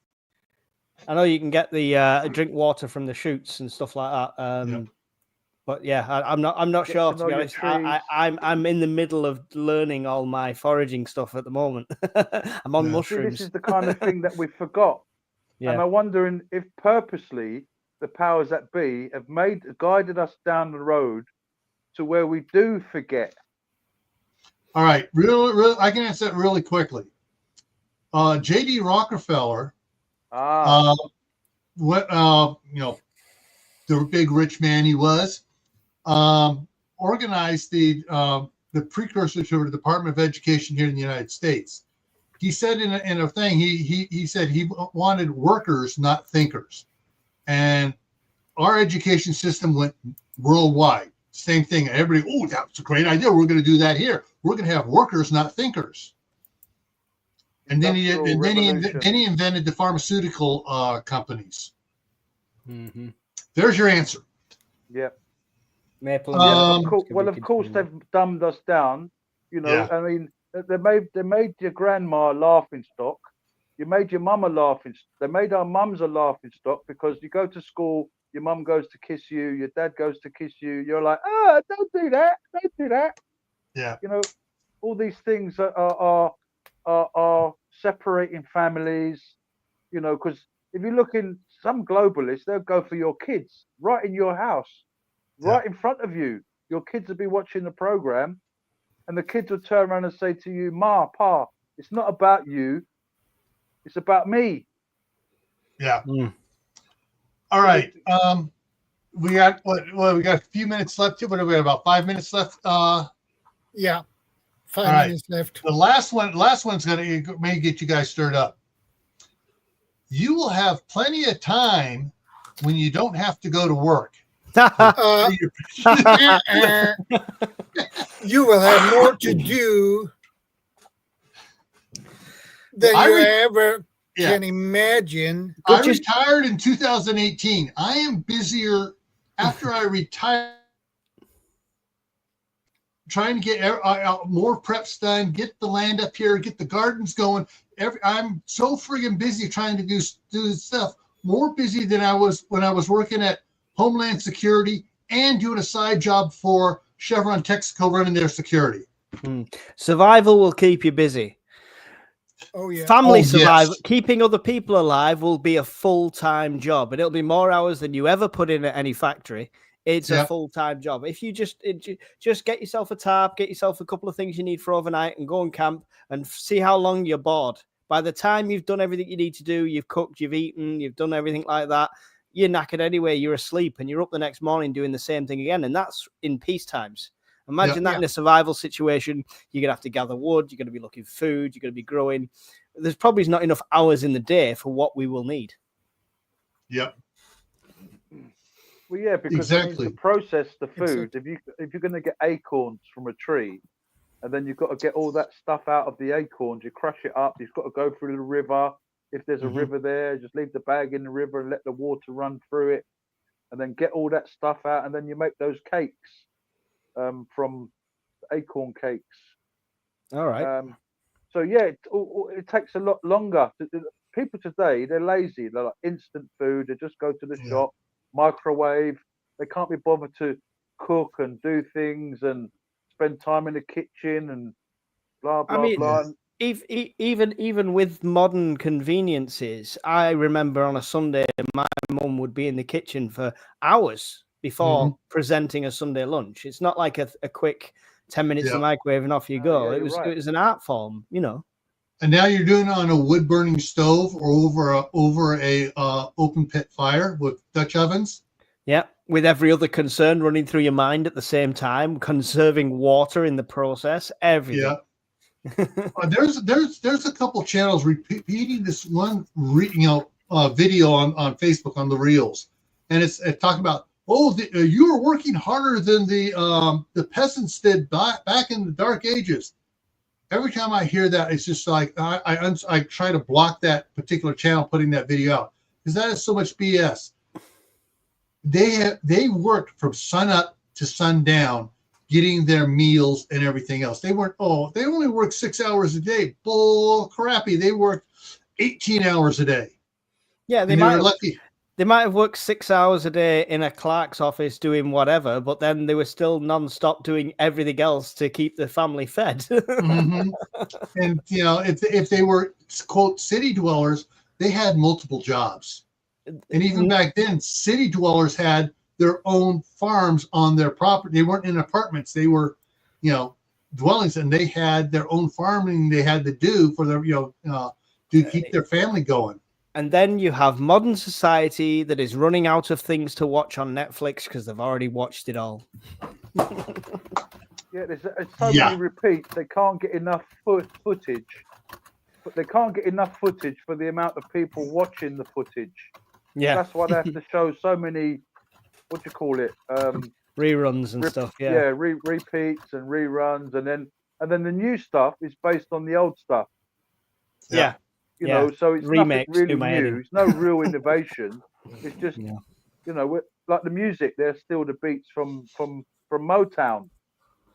I know you can get the drink water from the shoots and stuff like that. But yeah, I'm not sure to be honest. I'm in the middle of learning all my foraging stuff at the moment. I'm on mushrooms. See, this is the kind of thing that we forgot. Yeah. And I'm wondering if purposely the powers that be have guided us down the road to where we do forget. All right, real, I can answer that really quickly. J.D. Rockefeller, the big rich man he was, organized the precursor to the Department of Education here in the United States. He said in a thing, he said he wanted workers, not thinkers. And our education system went worldwide. Same thing. Everybody, oh, that's a great idea. We're going to do that here. We're going to have workers, not thinkers. And then he invented the pharmaceutical companies. Mm-hmm. There's your answer. Yeah. Well, of course, they've dumbed us down. I mean, they made your grandma a laughing stock. You made your mum a laughing stock. They made our mums a laughing stock because you go to school, your mum goes to kiss you, your dad goes to kiss you. You're like, don't do that. Don't do that. Yeah. All these things are separating families, because if you look in some globalists, they'll go for your kids right in your house, right in front of you. Your kids will be watching the program and the kids will turn around and say to you, Ma, Pa, it's not about you. It's about me. Yeah. All right. We got we got a few minutes left here. What do we have? About 5 minutes left. Yeah. 5 minutes left. The last one's may get you guys stirred up. You will have plenty of time when you don't have to go to work. You will have more to do than you ever can imagine. I retired in 2018. I am busier after I retired, trying to get more preps done, get the land up here, get the gardens going. I'm so friggin' busy trying to do this stuff. More busy than I was when I was working at Homeland Security and doing a side job for Chevron Texaco running their security. Survival will keep you busy. Oh yeah. Family survival, keeping other people alive will be a full-time job, and it'll be more hours than you ever put in at any factory. It's a full-time job. If you just get yourself a tarp, get yourself a couple of things you need for overnight, and go and camp and see how long you're bored. By the time you've done everything you need to do, you've cooked, you've eaten, you've done everything like that, you're knackered anyway. You're asleep, and you're up the next morning doing the same thing again, and that's in peace times. Imagine that in a survival situation. You're going to have to gather wood. You're going to be looking for food. You're going to be growing. there's probably not enough hours in the day for what we will need. Yep. Well, yeah, because I mean, Exactly. to process the food, Exactly. if you're going to get acorns from a tree, and then you've got to get all that stuff out of the acorns, you crush it up. You've got to go through the river. If there's a Mhm. river there, just leave the bag in the river and let the water run through it, and then get all that stuff out, and then you make those cakes from acorn cakes. All right. So yeah, it takes a lot longer. People today, they're lazy. They're like instant food. They just go to the Yeah. shop, microwave. They can't be bothered to cook and do things and spend time in the kitchen and blah I blah mean, blah. even with modern conveniences, I remember on a Sunday, my mum would be in the kitchen for hours before Mhm. presenting a Sunday lunch. It's not like a quick 10 minutes in Yeah. the microwave and off you Oh, go. yeah, it you're was right. it was an art form, you know. And now you're doing it on a wood burning stove or over a open pit fire with Dutch ovens. Yeah, with every other concern running through your mind at the same time, conserving water in the process, everything. Yeah. There's a couple channels repeating this one video on Facebook on the reels, and it's talking about you were working harder than the peasants did back in the Dark Ages. Every time I hear that, it's just like I try to block that particular channel putting that video out because that is so much BS. They worked from sun up to sundown getting their meals and everything else. They only worked 6 hours a day. Bull crappy. They worked 18 hours a day. Yeah, They were lucky. They might have worked 6 hours a day in a clerk's office doing whatever, but then they were still non-stop doing everything else to keep the family fed. Mm-hmm. And if they were quote city dwellers, they had multiple jobs. And even back then, city dwellers had their own farms on their property. They weren't in apartments. They were, dwellings, and they had their own farming they had to do for their, to keep their family going. And then you have modern society that is running out of things to watch on Netflix because they've already watched it all. Yeah, there's so many repeats. They can't get enough footage. But they can't get enough footage for the amount of people watching the footage. Yeah, that's why they have to show so many. What do you call it? Reruns and stuff. Yeah, repeats and reruns, and then the new stuff is based on the old stuff. Yeah. You know, so it's remakes, nothing really new. It's no real innovation. It's just, like the music. There's still the beats from Motown.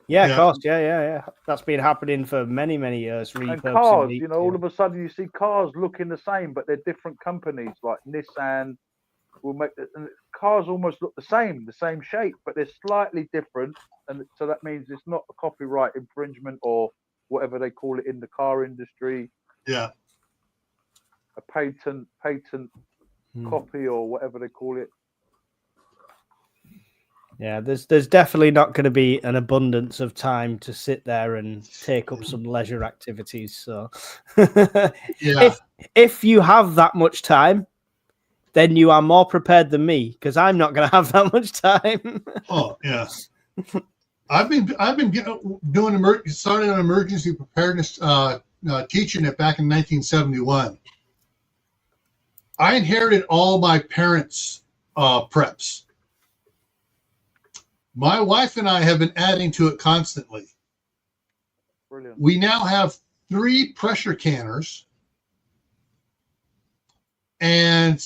Yeah, of course. Yeah. That's been happening for many, many years. And cars, all of a sudden you see cars looking the same, but they're different companies. Like Nissan will make and cars almost look the same shape, but they're slightly different. And so that means it's not a copyright infringement or whatever they call it in the car industry. Yeah. A patent copy or whatever they call it. Yeah, there's definitely not going to be an abundance of time to sit there and take up some leisure activities. So, if you have that much time, then you are more prepared than me because I'm not going to have that much time. Oh yeah, I've been doing started an emergency preparedness teaching it back in 1971. I inherited all my parents' preps. My wife and I have been adding to it constantly. Brilliant. We now have 3 pressure canners and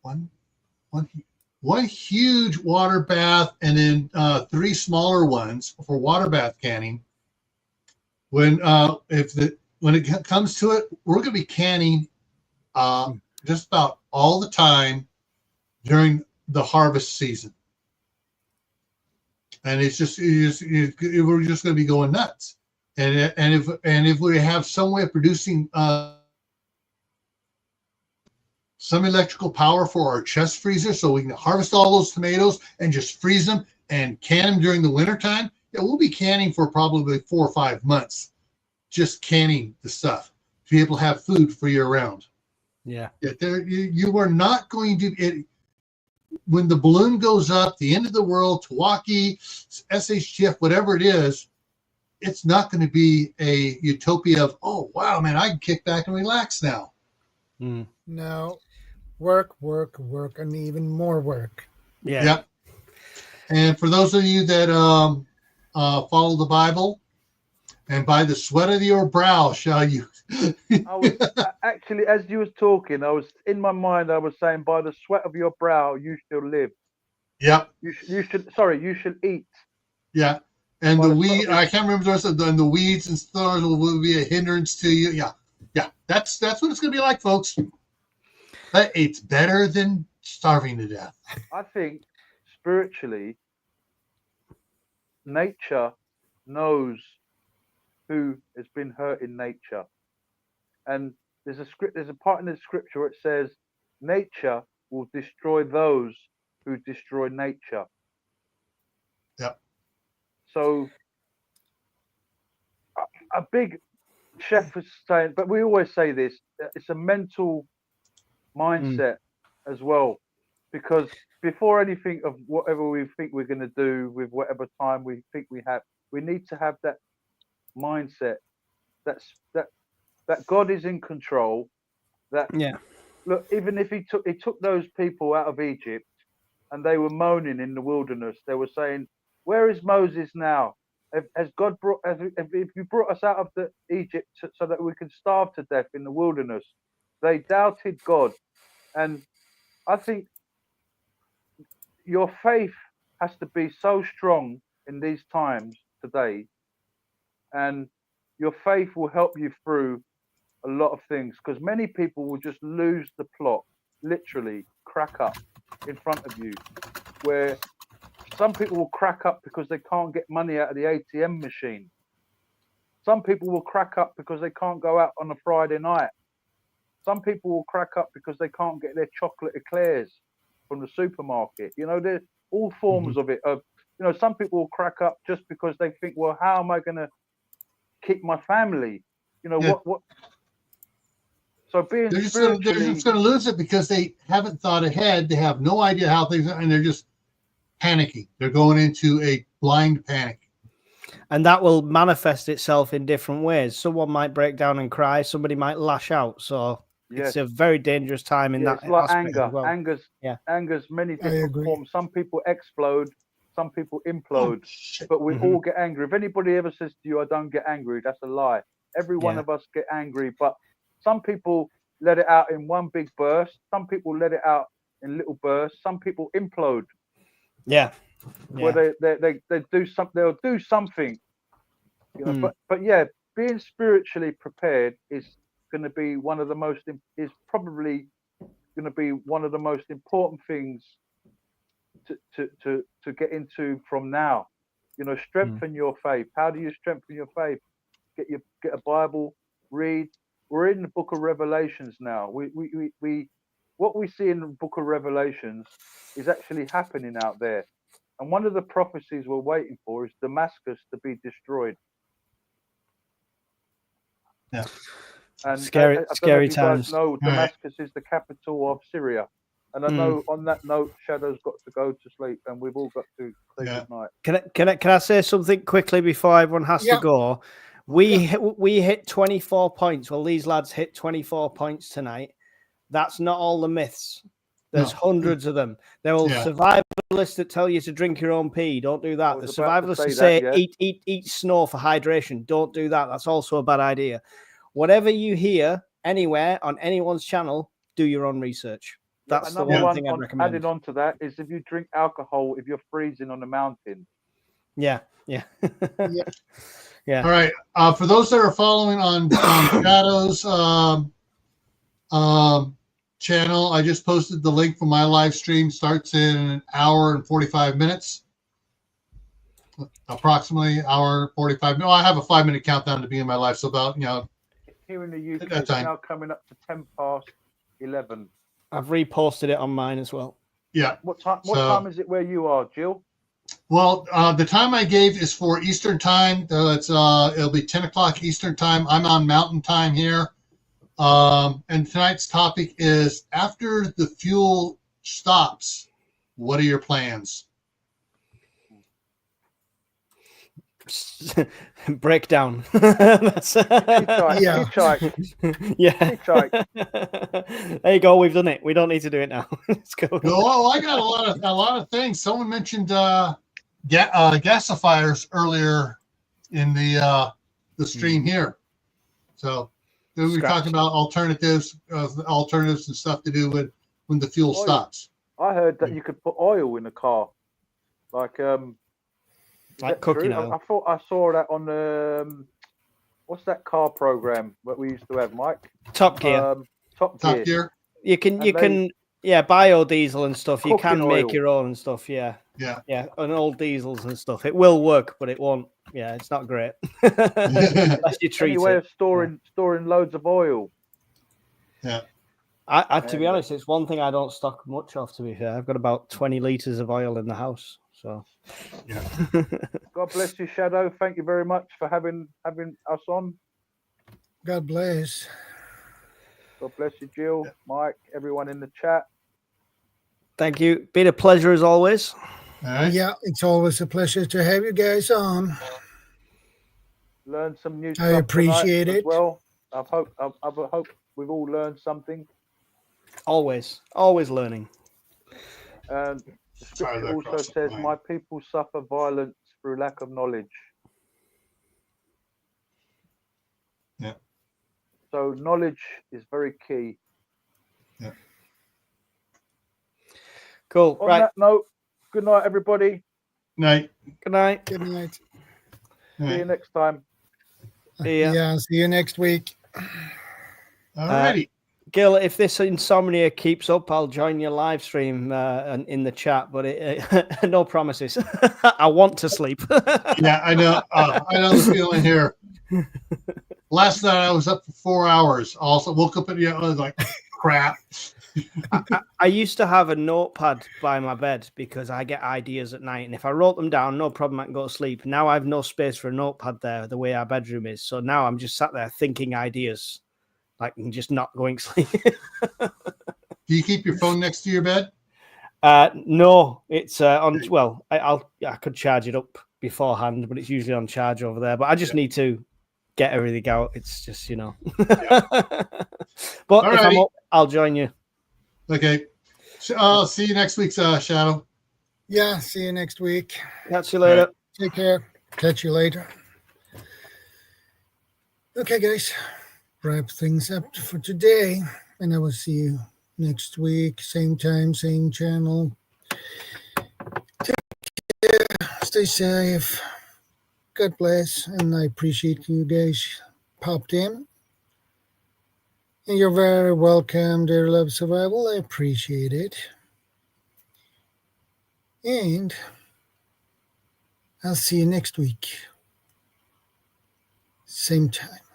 one huge water bath, and then 3 smaller ones for water bath canning. When it comes to it, we're going to be canning just about all the time during the harvest season. And we're just going to be going nuts. And if we have some way of producing some electrical power for our chest freezer, so we can harvest all those tomatoes and just freeze them and can them during the wintertime, we'll be canning for probably 4 or 5 months, just canning the stuff to be able to have food for year round. Yeah. You are not going to. When the balloon goes up, the end of the world, Milwaukee, SHTF, whatever it is, it's not going to be a utopia of, oh, wow, man, I can kick back and relax now. No, work, and even more work. Yeah. Yep. And for those of you that follow the Bible, and by the sweat of your brow shall you. I was actually, as you was talking, I was in my mind. I was saying, by the sweat of your brow you shall live. Yep. You should eat. Yeah. And By the the sweat weed, of your- I can't remember the rest of the weeds and stars will be a hindrance to you. Yeah. Yeah. That's what it's going to be like, folks. But it's better than starving to death. I think spiritually, nature knows who has been hurt in nature, and there's a part in the scripture where it says, nature will destroy those who destroy nature. Yep. So a big chef was saying, but we always say this, it's a mental mindset as well, because before anything of whatever we think we're going to do with whatever time we think we have, we need to have that mindset that God is in control. That look, even if he took those people out of Egypt and they were moaning in the wilderness, they were saying, "Where is Moses now? Has God brought? If you brought us out of the Egypt so that we could starve to death in the wilderness?" They doubted God, and I think your faith has to be so strong in these times today, and your faith will help you through a lot of things, because many people will just lose the plot, literally crack up in front of you, where some people will crack up because they can't get money out of the ATM machine. Some people will crack up because they can't go out on a Friday night. Some people will crack up because they can't get their chocolate eclairs from the supermarket. You know, there's all forms of it. Some people will crack up just because they think, well, how am I going to keep my family? What? So being they're just spiritually, going to lose it because they haven't thought ahead. They have no idea how things are, and they're just panicking. They're going into a blind panic. And that will manifest itself in different ways. Someone might break down and cry. Somebody might lash out. So it's a very dangerous time in that. It's like aspect anger. as well. Anger's many different forms. Some people explode. Some people implode. But we all get angry. If anybody ever says to you, "I don't get angry," that's a lie. Every one of us get angry, but some people let it out in one big burst. Some people let it out in little bursts. Some people implode. Where they do something. They'll do something. But yeah, being spiritually prepared is going to be probably going to be one of the most important things to get into from now. Strengthen your faith. How do you strengthen your faith? Get a Bible, read. We're in the book of Revelations now. What we see in the book of Revelations is actually happening out there. And one of the prophecies we're waiting for is Damascus to be destroyed. Yeah. And scary times. No, Damascus is the capital of Syria. And I know on that note, Shadow's got to go to sleep, and we've all got to say good night. Can I say something quickly before everyone has to go? We hit 24 points. Well, these lads hit 24 points tonight. That's not all the myths. There's hundreds of them. There are survivalists that tell you to drink your own pee. Don't do that. The survivalists who say eat snow for hydration. Don't do that. That's also a bad idea. Whatever you hear anywhere on anyone's channel, do your own research. That's the one thing I'd recommend. Added on to that is if you drink alcohol, if you're freezing on a mountain. Yeah. All right. For those that are following on Shadow's channel, I just posted the link for my live stream. Starts in an hour and 45 minutes. Approximately hour and 45 minutes. I have a 5-minute countdown to be in my live. So about, here in the UK, it's now coming up to 10 past 11. I've reposted it on mine as well. Yeah. What time is it where you are, Jill? Well, the time I gave is for Eastern time. It'll be 10 o'clock Eastern time. I'm on Mountain time here. And tonight's topic is, after the fuel stops, what are your plans? breakdown. That's... Yeah. Hitchhike. Yeah. Hitchhike. There you go. We've done it. We don't need to do it now. Let's go. Oh, I got a lot of things. Someone mentioned gasifiers earlier in the stream here. So we were talking about alternatives and stuff to do with when the fuel stops. I heard that you could put oil in a car, like cooking true? oil. I thought I saw that on the what's that car program that we used to have, Mike? Top Gear. Top Gear. You can biodiesel and stuff. You Cooking can make oil. your own and stuff. Yeah. Yeah. Yeah. And old diesels and stuff. It will work, but it won't. Yeah, it's not great. Unless you treat Any way it. of storing loads of oil. Yeah. I to be honest, it's one thing I don't stock much of. To be fair, I've got about 20 liters of oil in the house. So, yeah. God bless you, Shadow. Thank you very much for having us on. God bless. God bless you, Jill, Mike, everyone in the chat. Thank you. Been a pleasure as always. All right. Yeah, it's always a pleasure to have you guys on. Learn some new stuff. I appreciate tonight it. as well. I hope we've all learned something. Always learning. And the scripture also says, "My people suffer violence through lack of knowledge." Yeah. So knowledge is very key. Yeah. Cool. On right. that note, good night, everybody. Night. Good night. Good night. See you next time. See ya. Yeah, see you next week. All righty. Gil, if this insomnia keeps up, I'll join your live stream in the chat, but no promises. I want to sleep. Yeah, I know. I know the feeling here. Last night I was up for 4 hours. Also woke up and I was like, crap. I used to have a notepad by my bed because I get ideas at night, and if I wrote them down, no problem, I can go to sleep. Now I have no space for a notepad there, the way our bedroom is. So now I'm just sat there thinking ideas, like and just not going to sleep. Do you keep your phone next to your bed? No, it's on. Well, I could charge it up beforehand, but it's usually on charge over there. But I just need to get everything out. It's just But if I'm up, I'll join you. Okay. I'll see you next week, Shadow. Yeah, see you next week. Catch you later. Right. Take care. Catch you later. Okay, guys. Wrap things up for today. And I will see you next week. Same time, same channel. Take care. Stay safe. God bless. And I appreciate you guys popped in. And you're very welcome, dear Love Survival. I appreciate it. And I'll see you next week. Same time.